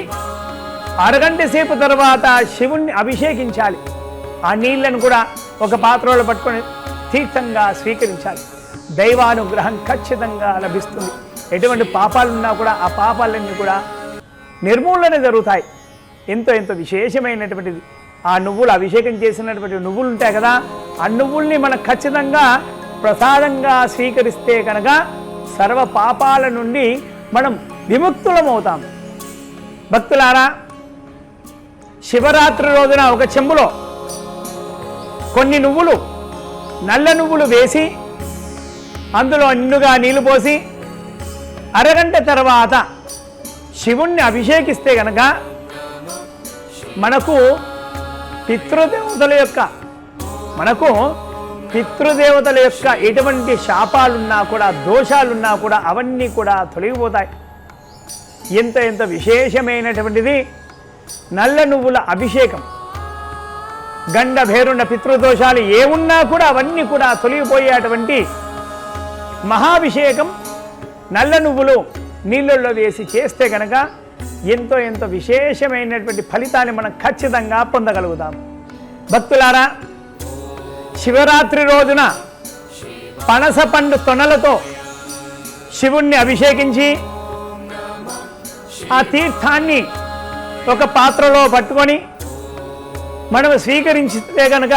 అరగంట సేపు తర్వాత శివుణ్ణి అభిషేకించాలి. ఆ నీళ్లను కూడా ఒక పాత్రలో పట్టుకొని తీర్థంగా స్వీకరించాలి. దైవానుగ్రహం ఖచ్చితంగా లభిస్తుంది. ఎటువంటి పాపాలున్నా కూడా ఆ పాపాలన్నీ కూడా నిర్మూలన జరుగుతాయి. ఎంతో విశేషమైనటువంటిది. ఆ నువ్వులు అభిషేకం చేసినటువంటి నువ్వులు ఉంటాయి కదా, ఆ నువ్వుల్ని మనం ఖచ్చితంగా ప్రసాదంగా స్వీకరిస్తే కనుక సర్వ పాపాల నుండి మనం విముక్తులమవుతాం. భక్తులారా, శివరాత్రి రోజున ఒక చెంబులో కొన్ని నువ్వులు, నల్ల నువ్వులు వేసి అందులో నిండుగా నీళ్లు పోసి అరగంట తర్వాత శివుణ్ణి అభిషేకిస్తే కనుక మనకు పితృదేవతల యొక్క ఎటువంటి శాపాలున్నా కూడా దోషాలున్నా కూడా అవన్నీ కూడా తొలగిపోతాయి. ఎంత విశేషమైనటువంటిది నల్ల నువ్వుల అభిషేకం. గండ భేరున్న పితృదోషాలు ఏమున్నా కూడా అవన్నీ కూడా తొలగిపోయేటువంటి మహాభిషేకం నల్ల నువ్వులు నీళ్ళల్లో వేసి చేస్తే కనుక ఎంతో విశేషమైనటువంటి ఫలితాన్ని మనం ఖచ్చితంగా పొందగలుగుతాం. భక్తులారా, శివరాత్రి రోజున పనస పండు తొనలతో శివుణ్ణి అభిషేకించి ఆ తీర్థాన్ని ఒక పాత్రలో పట్టుకొని మనం స్వీకరించితే కనుక,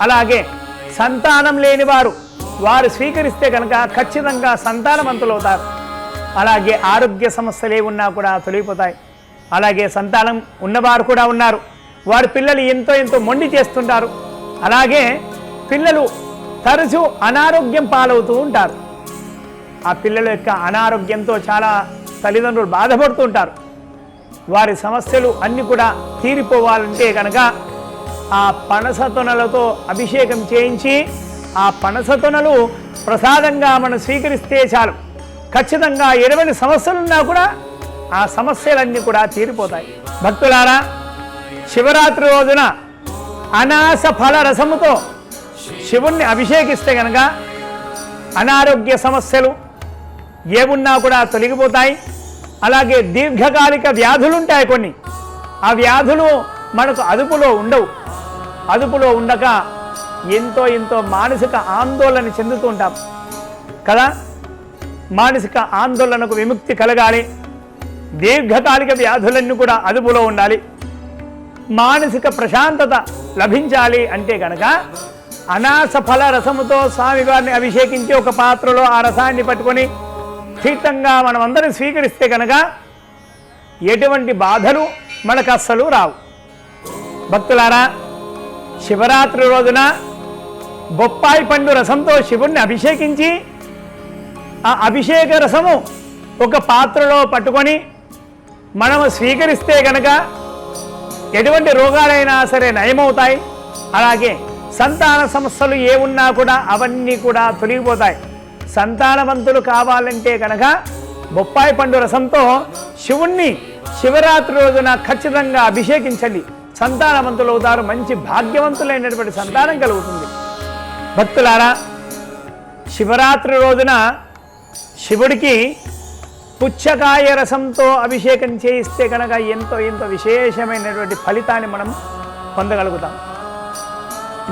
అలాగే సంతానం లేని వారు స్వీకరిస్తే కనుక ఖచ్చితంగా సంతానవంతులవుతారు. అలాగే ఆరోగ్య సమస్యలు ఏమున్నా కూడా తొలగిపోతాయి. అలాగే సంతానం ఉన్నవారు కూడా ఉన్నారు, వారి పిల్లలు ఎంతో మొండి చేస్తుంటారు. అలాగే పిల్లలు తరచూ అనారోగ్యం పాలవుతూ ఉంటారు. ఆ పిల్లల యొక్క అనారోగ్యంతో చాలా తల్లిదండ్రులు బాధపడుతూ ఉంటారు. వారి సమస్యలు అన్నీ కూడా తీరిపోవాలంటే కనుక ఆ పనస తొనలతో అభిషేకం చేయించి ఆ పనస తొనలు ప్రసాదంగా మనం స్వీకరిస్తే చాలు, ఖచ్చితంగా 20 సమస్యలున్నా కూడా ఆ సమస్యలన్నీ కూడా తీరిపోతాయి. భక్తులారా, శివరాత్రి రోజున అనాస ఫల రసముతో శివుణ్ణి అభిషేకిస్తే కనుక అనారోగ్య సమస్యలు ఏమున్నా కూడా తొలగిపోతాయి. అలాగే దీర్ఘకాలిక వ్యాధులుంటాయి కొన్ని, ఆ వ్యాధులు మనకు అదుపులో ఉండవు. అదుపులో ఉండక ఎంతో మానసిక ఆందోళన చెందుతూ ఉంటాం కదా. మానసిక ఆందోళనకు విముక్తి కలగాలి, దీర్ఘకాలిక వ్యాధులన్నీ కూడా అదుపులో ఉండాలి, మానసిక ప్రశాంతత లభించాలి అంటే కనుక అనాస ఫల రసముతో స్వామివారిని అభిషేకించి ఒక పాత్రలో ఆ రసాన్ని పట్టుకొని తీర్థంగా మనం అందరం స్వీకరిస్తే కనుక ఎటువంటి బాధలు మనకు అస్సలు రావు. భక్తులారా, శివరాత్రి రోజున బొప్పాయి పండు రసంతో శివుణ్ణి అభిషేకించి ఆ అభిషేక రసము ఒక పాత్రలో పట్టుకొని మనము స్వీకరిస్తే కనుక ఎటువంటి రోగాలైనా సరే నయమవుతాయి. అలాగే సంతాన సమస్యలు ఏమున్నా కూడా అవన్నీ కూడా తొలగిపోతాయి. సంతానవంతులు కావాలంటే కనుక బొప్పాయి పండు రసంతో శివుణ్ణి శివరాత్రి రోజున ఖచ్చితంగా అభిషేకించండి, సంతానవంతులు అవుతారు, మంచి భాగ్యవంతులైనటువంటి సంతానం కలుగుతుంది. భక్తులారా, శివరాత్రి రోజున శివుడికి పుచ్చకాయ రసంతో అభిషేకం చేయిస్తే కనుక ఎంతో విశేషమైనటువంటి ఫలితాన్ని మనం పొందగలుగుతాం.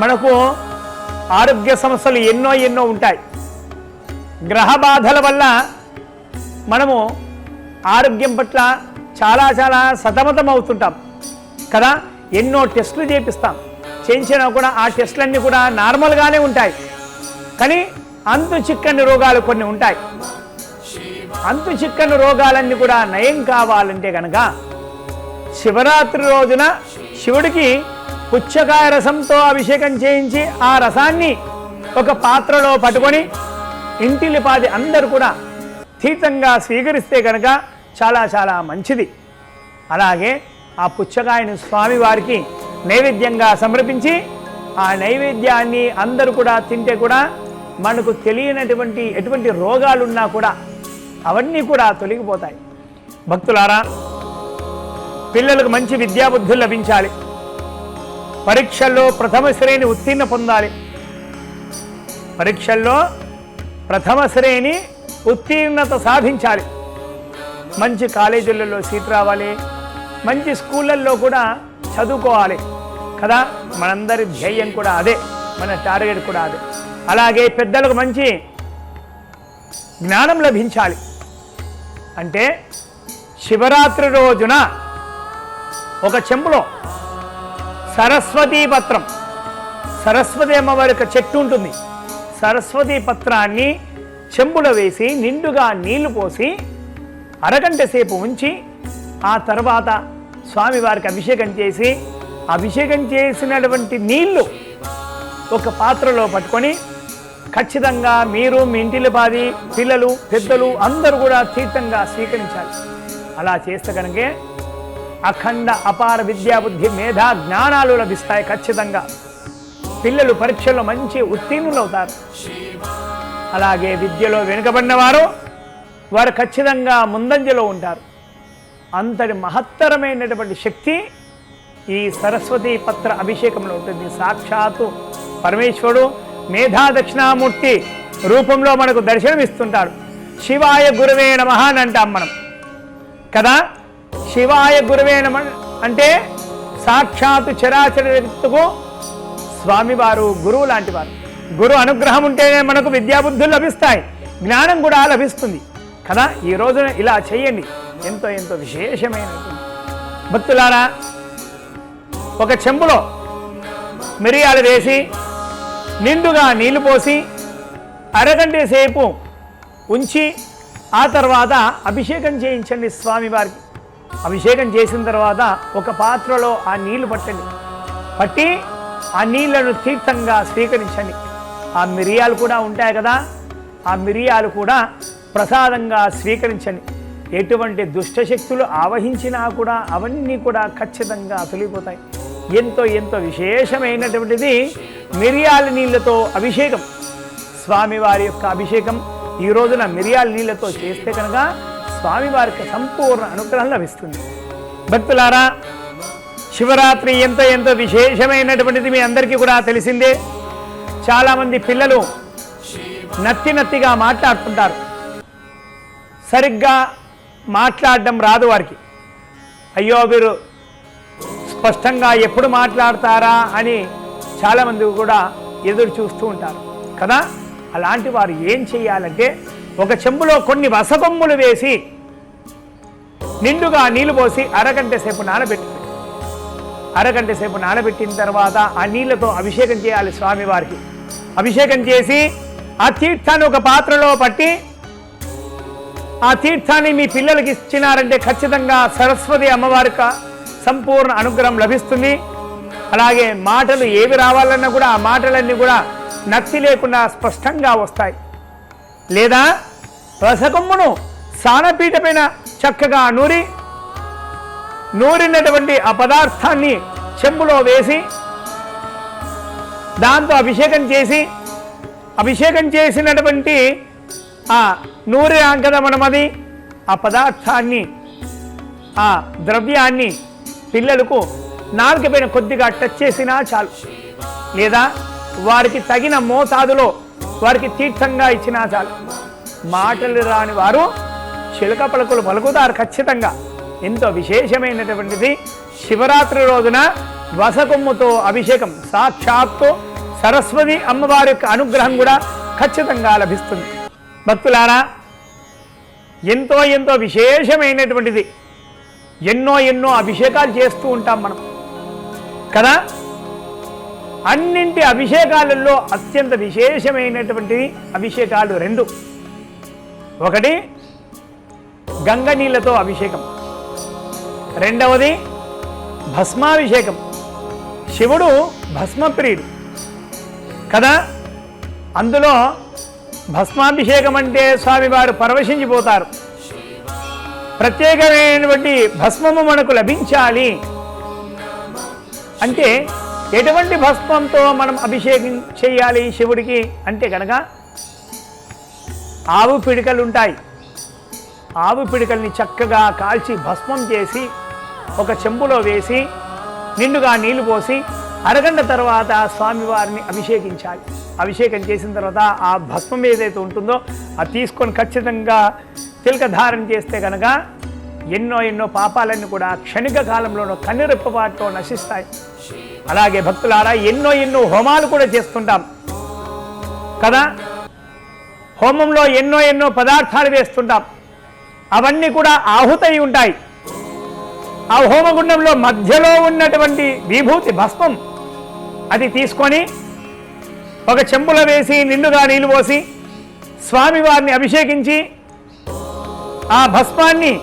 మనకు ఆరోగ్య సమస్యలు ఎన్నో ఉంటాయి. గ్రహ బాధల వల్ల మనము ఆరోగ్యం పట్ల చాలా సతమతం అవుతుంటాం కదా. ఎన్నో టెస్టులు చేయించినా కూడా ఆ టెస్టులన్నీ కూడా నార్మల్గానే ఉంటాయి. కానీ అంతు చిక్కని రోగాలు కొన్ని ఉంటాయి. అంతు చిక్కని రోగాలన్నీ కూడా నయం కావాలంటే కనుక శివరాత్రి రోజున శివుడికి పుచ్చకాయ రసంతో అభిషేకం చేయించి ఆ రసాన్ని ఒక పాత్రలో పట్టుకొని ఇంటిలిపాది అందరూ కూడా తీర్థంగా స్వీకరిస్తే కనుక చాలా మంచిది. అలాగే ఆ పుచ్చకాయను స్వామివారికి నైవేద్యంగా సమర్పించి ఆ నైవేద్యాన్ని అందరూ కూడా తింటే కూడా మనకు తెలియనటువంటి ఎటువంటి రోగాలున్నా కూడా అవన్నీ కూడా తొలగిపోతాయి. భక్తులారా, పిల్లలకు మంచి విద్యాబుద్ధులు లభించాలి. పరీక్షల్లో ప్రథమ శ్రేణి ఉత్తీర్ణ పొందాలి. పరీక్షల్లో ప్రథమ శ్రేణి ఉత్తీర్ణత సాధించాలి. మంచి కాలేజీలలో సీట్ రావాలి. మంచి స్కూళ్ళల్లో కూడా చదువుకోవాలి కదా. మనందరి ధ్యేయం కూడా అదే, మన టార్గెట్ కూడా అదే. అలాగే పెద్దలకు మంచి జ్ఞానం లభించాలి. అంటే శివరాత్రి రోజున ఒక చెంబులో సరస్వతీ పత్రం, సరస్వతి అమ్మవారి యొక్క చెట్టు ఉంటుంది. సరస్వతి పత్రాన్ని చెంబులో వేసి నిండుగా నీళ్లు పోసి అరగంట సేపు ఉంచి ఆ తర్వాత స్వామివారికి అభిషేకం చేసి, అభిషేకం చేసినటువంటి నీళ్లు ఒక పాత్రలో పట్టుకొని ఖచ్చితంగా మీరు, మీ ఇంటిలో పాది పిల్లలు, పెద్దలు అందరూ కూడా తీర్థంగా స్వీకరించాలి. అలా చేస్తే కనుక అఖండ అపార విద్యాబుద్ధి మేధా జ్ఞానాలు లభిస్తాయి. ఖచ్చితంగా పిల్లలు పరీక్షల్లో మంచి ఉత్తీర్ణులు అవుతారు. అలాగే విద్యలో వెనుకబడిన వారు ఖచ్చితంగా ముందంజలో ఉంటారు. అంతటి మహత్తరమైనటువంటి శక్తి ఈ సరస్వతి పత్ర అభిషేకంలో ఉంటుంది. సాక్షాత్తు పరమేశ్వరుడు మేధా దక్షిణామూర్తి రూపంలో మనకు దర్శనమిస్తుంటాడు. శివాయ గురువే నమః అని అంటాం మనం కదా. శివాయ గురువే నమః అంటే సాక్షాత్తు చరాచర జగత్తుకు స్వామివారు గురువు లాంటి వారు. గురు అనుగ్రహం ఉంటేనే మనకు విద్యాబుద్ధులు లభిస్తాయి, జ్ఞానం కూడా లభిస్తుంది కదా. ఈ రోజున ఇలా చేయండి, ఎంతో ఎంతో విశేషమైనటువంటి. భక్తులారా, ఒక చెంబులో మిరియాలు వేసి నిండుగా నీళ్లు పోసి అరగంట సేపు ఉంచి ఆ తర్వాత అభిషేకం చేయించండి స్వామివారికి. అభిషేకం చేసిన తర్వాత ఒక పాత్రలో ఆ నీళ్లు పట్టి ఆ నీళ్లను తీర్థంగా స్వీకరించండి. ఆ మిరియాలు కూడా ఉంటాయి కదా, ఆ మిరియాలు కూడా ప్రసాదంగా స్వీకరించండి. ఎటువంటి దుష్టశక్తులు ఆవహించినా కూడా అవన్నీ కూడా ఖచ్చితంగా తొలగిపోతాయి. ఎంతో ఎంతో విశేషమైనటువంటిది మిరియాల నీళ్లతో అభిషేకం. స్వామివారి యొక్క అభిషేకం ఈ రోజున మిరియాల నీళ్లతో చేస్తే కనుక స్వామివారికి సంపూర్ణ అనుగ్రహం లభిస్తుంది. భక్తులారా, శివరాత్రి ఎంతో ఎంతో విశేషమైనటువంటిది మీ అందరికీ కూడా తెలిసిందే. చాలామంది పిల్లలు నత్తిగా మాట్లాడుతుంటారు. సరిగ్గా మాట్లాడడం రాదు వారికి. అయ్యో వీరు స్పష్టంగా ఎప్పుడు మాట్లాడతారా అని చాలామంది కూడా ఎదురు చూస్తూ ఉంటారు కదా. అలాంటి వారు ఏం చేయాలంటే ఒక చెంబులో కొన్ని వసకొమ్ములు వేసి నిండుగా నీళ్లు పోసి అరగంట సేపు నానబెట్టిన తర్వాత ఆ నీళ్లతో అభిషేకం చేయాలి స్వామివారికి. అభిషేకం చేసి ఆ తీర్థాన్ని ఒక పాత్రలో పట్టి ఆ తీర్థాన్ని మీ పిల్లలకి ఇచ్చినారంటే ఖచ్చితంగా సరస్వతి అమ్మవారికి సంపూర్ణ అనుగ్రహం లభిస్తుంది. అలాగే మాటలు ఏవి రావాలన్నా కూడా ఆ మాటలన్నీ కూడా నత్తి లేకుండా స్పష్టంగా వస్తాయి. లేదా రసకొమ్మును సానపీట పైన చక్కగా నూరినటువంటి ఆ పదార్థాన్ని చెంబులో వేసి దాంతో అభిషేకం చేసినటువంటి ఆ నూరి కదా మనం అది ఆ పదార్థాన్ని, ఆ ద్రవ్యాన్ని పిల్లలకు నాలుక పైన కొద్దిగా టచ్ చేసినా చాలు. లేదా వారికి తగిన మోతాదులో వారికి తీర్థంగా ఇచ్చినా చాలు. మాటలు రాని వారు చిలక పలుకులు పలుకుతారు ఖచ్చితంగా. ఎంతో విశేషమైనటువంటిది శివరాత్రి రోజున వసకొమ్ముతో అభిషేకం. సాక్షాత్తు సరస్వతి అమ్మవారి యొక్క అనుగ్రహం కూడా ఖచ్చితంగా లభిస్తుంది. భక్తులారా, ఎంతో ఎంతో విశేషమైనటువంటిది. ఎన్నో అభిషేకాలు చేస్తూ ఉంటాం మనం కదా. అన్నింటి అభిషేకాలలో అత్యంత విశేషమైనటువంటి అభిషేకాలు రెండు. ఒకటి గంగ నీళ్లతో అభిషేకం, రెండవది భస్మాభిషేకం. శివుడు భస్మప్రియుడు కదా. అందులో భస్మాభిషేకం అంటే స్వామివారు పరవశించిపోతారు. ప్రత్యేకమైనటువంటి భస్మము మనకు లభించాలి అంటే ఎటువంటి భస్మంతో మనం అభిషేకం చేయాలి శివుడికి అంటే కనుక ఆవు పిడికలు ఉంటాయి, ఆవు పిడికల్ని చక్కగా కాల్చి భస్మం చేసి ఒక చెంబులో వేసి నిండుగా నీళ్లు పోసి అరగంట తర్వాత స్వామివారిని అభిషేకించాలి. అభిషేకం చేసిన తర్వాత ఆ భస్మం ఏదైతే ఉంటుందో అది తీసుకొని ఖచ్చితంగా తిలక ధారణ చేస్తే కనుక ఎన్నో పాపాలన్నీ కూడా క్షణిక కాలంలోనూ కన్నురెప్పపాటులో నశిస్తాయి. అలాగే భక్తులారా ఎన్నో హోమాలు కూడా చేస్తుంటాం కదా. హోమంలో ఎన్నో పదార్థాలు వేస్తుంటాం. అవన్నీ కూడా ఆహుతై ఉంటాయి. ఆ హోమగుండంలో మధ్యలో ఉన్నటువంటి విభూతి భస్మం అది తీసుకొని ఒక చెంబులో వేసి నిండుగా నీళ్లు పోసి స్వామివారిని అభిషేకించి ఆ భస్మాన్ని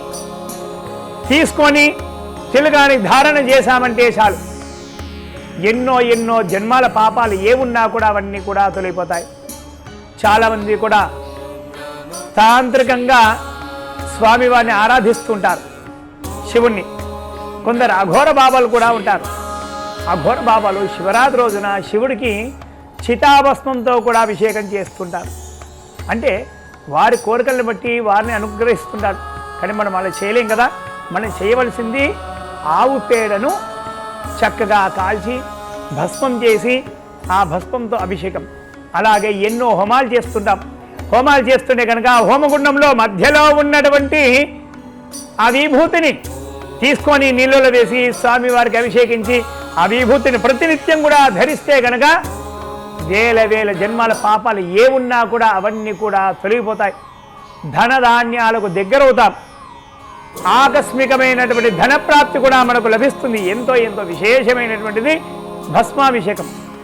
తీసుకొని తిలకానికి ధారణ చేశామంటే చాలు ఎన్నో జన్మాల పాపాలు ఏమున్నా కూడా అవన్నీ కూడా తొలగిపోతాయి. చాలామంది కూడా తాంత్రికంగా స్వామివారిని ఆరాధిస్తుంటారు, శివుణ్ణి. కొందరు అఘోర బాబాలు కూడా ఉంటారు. అఘోర బాబాలు శివరాత్రి రోజున శివుడికి చితాభస్మంతో కూడా అభిషేకం చేస్తుంటారు. అంటే వారి కోరికలను బట్టి వారిని అనుగ్రహిస్తుంటారు. కానీ మనం అలా చేయలేం కదా. మనం చేయవలసింది ఆవు పేడను చక్కగా కాల్చి భస్మం చేసి ఆ భస్మంతో అభిషేకం. అలాగే ఎన్నో హోమాలు చేస్తుంటాం. హోమాలు చేస్తుంటే కనుక హోమగుండంలో మధ్యలో ఉన్నటువంటి ఆ విభూతిని తీసుకొని నీళ్ళలో వేసి స్వామివారికి అభిషేకించి ఆ విభూతిని ప్రతినిత్యం కూడా ధరిస్తే కనుక వేల జన్మాల పాపాలు ఏమున్నా కూడా అవన్నీ కూడా తొలగిపోతాయి. ధనధాన్యాలకు దగ్గరవుతాం. ఆకస్మికమైనటువంటి ధనప్రాప్తి కూడా మనకు లభిస్తుంది. ఎంతో విశేషమైనటువంటిది భస్మాభిషేకం.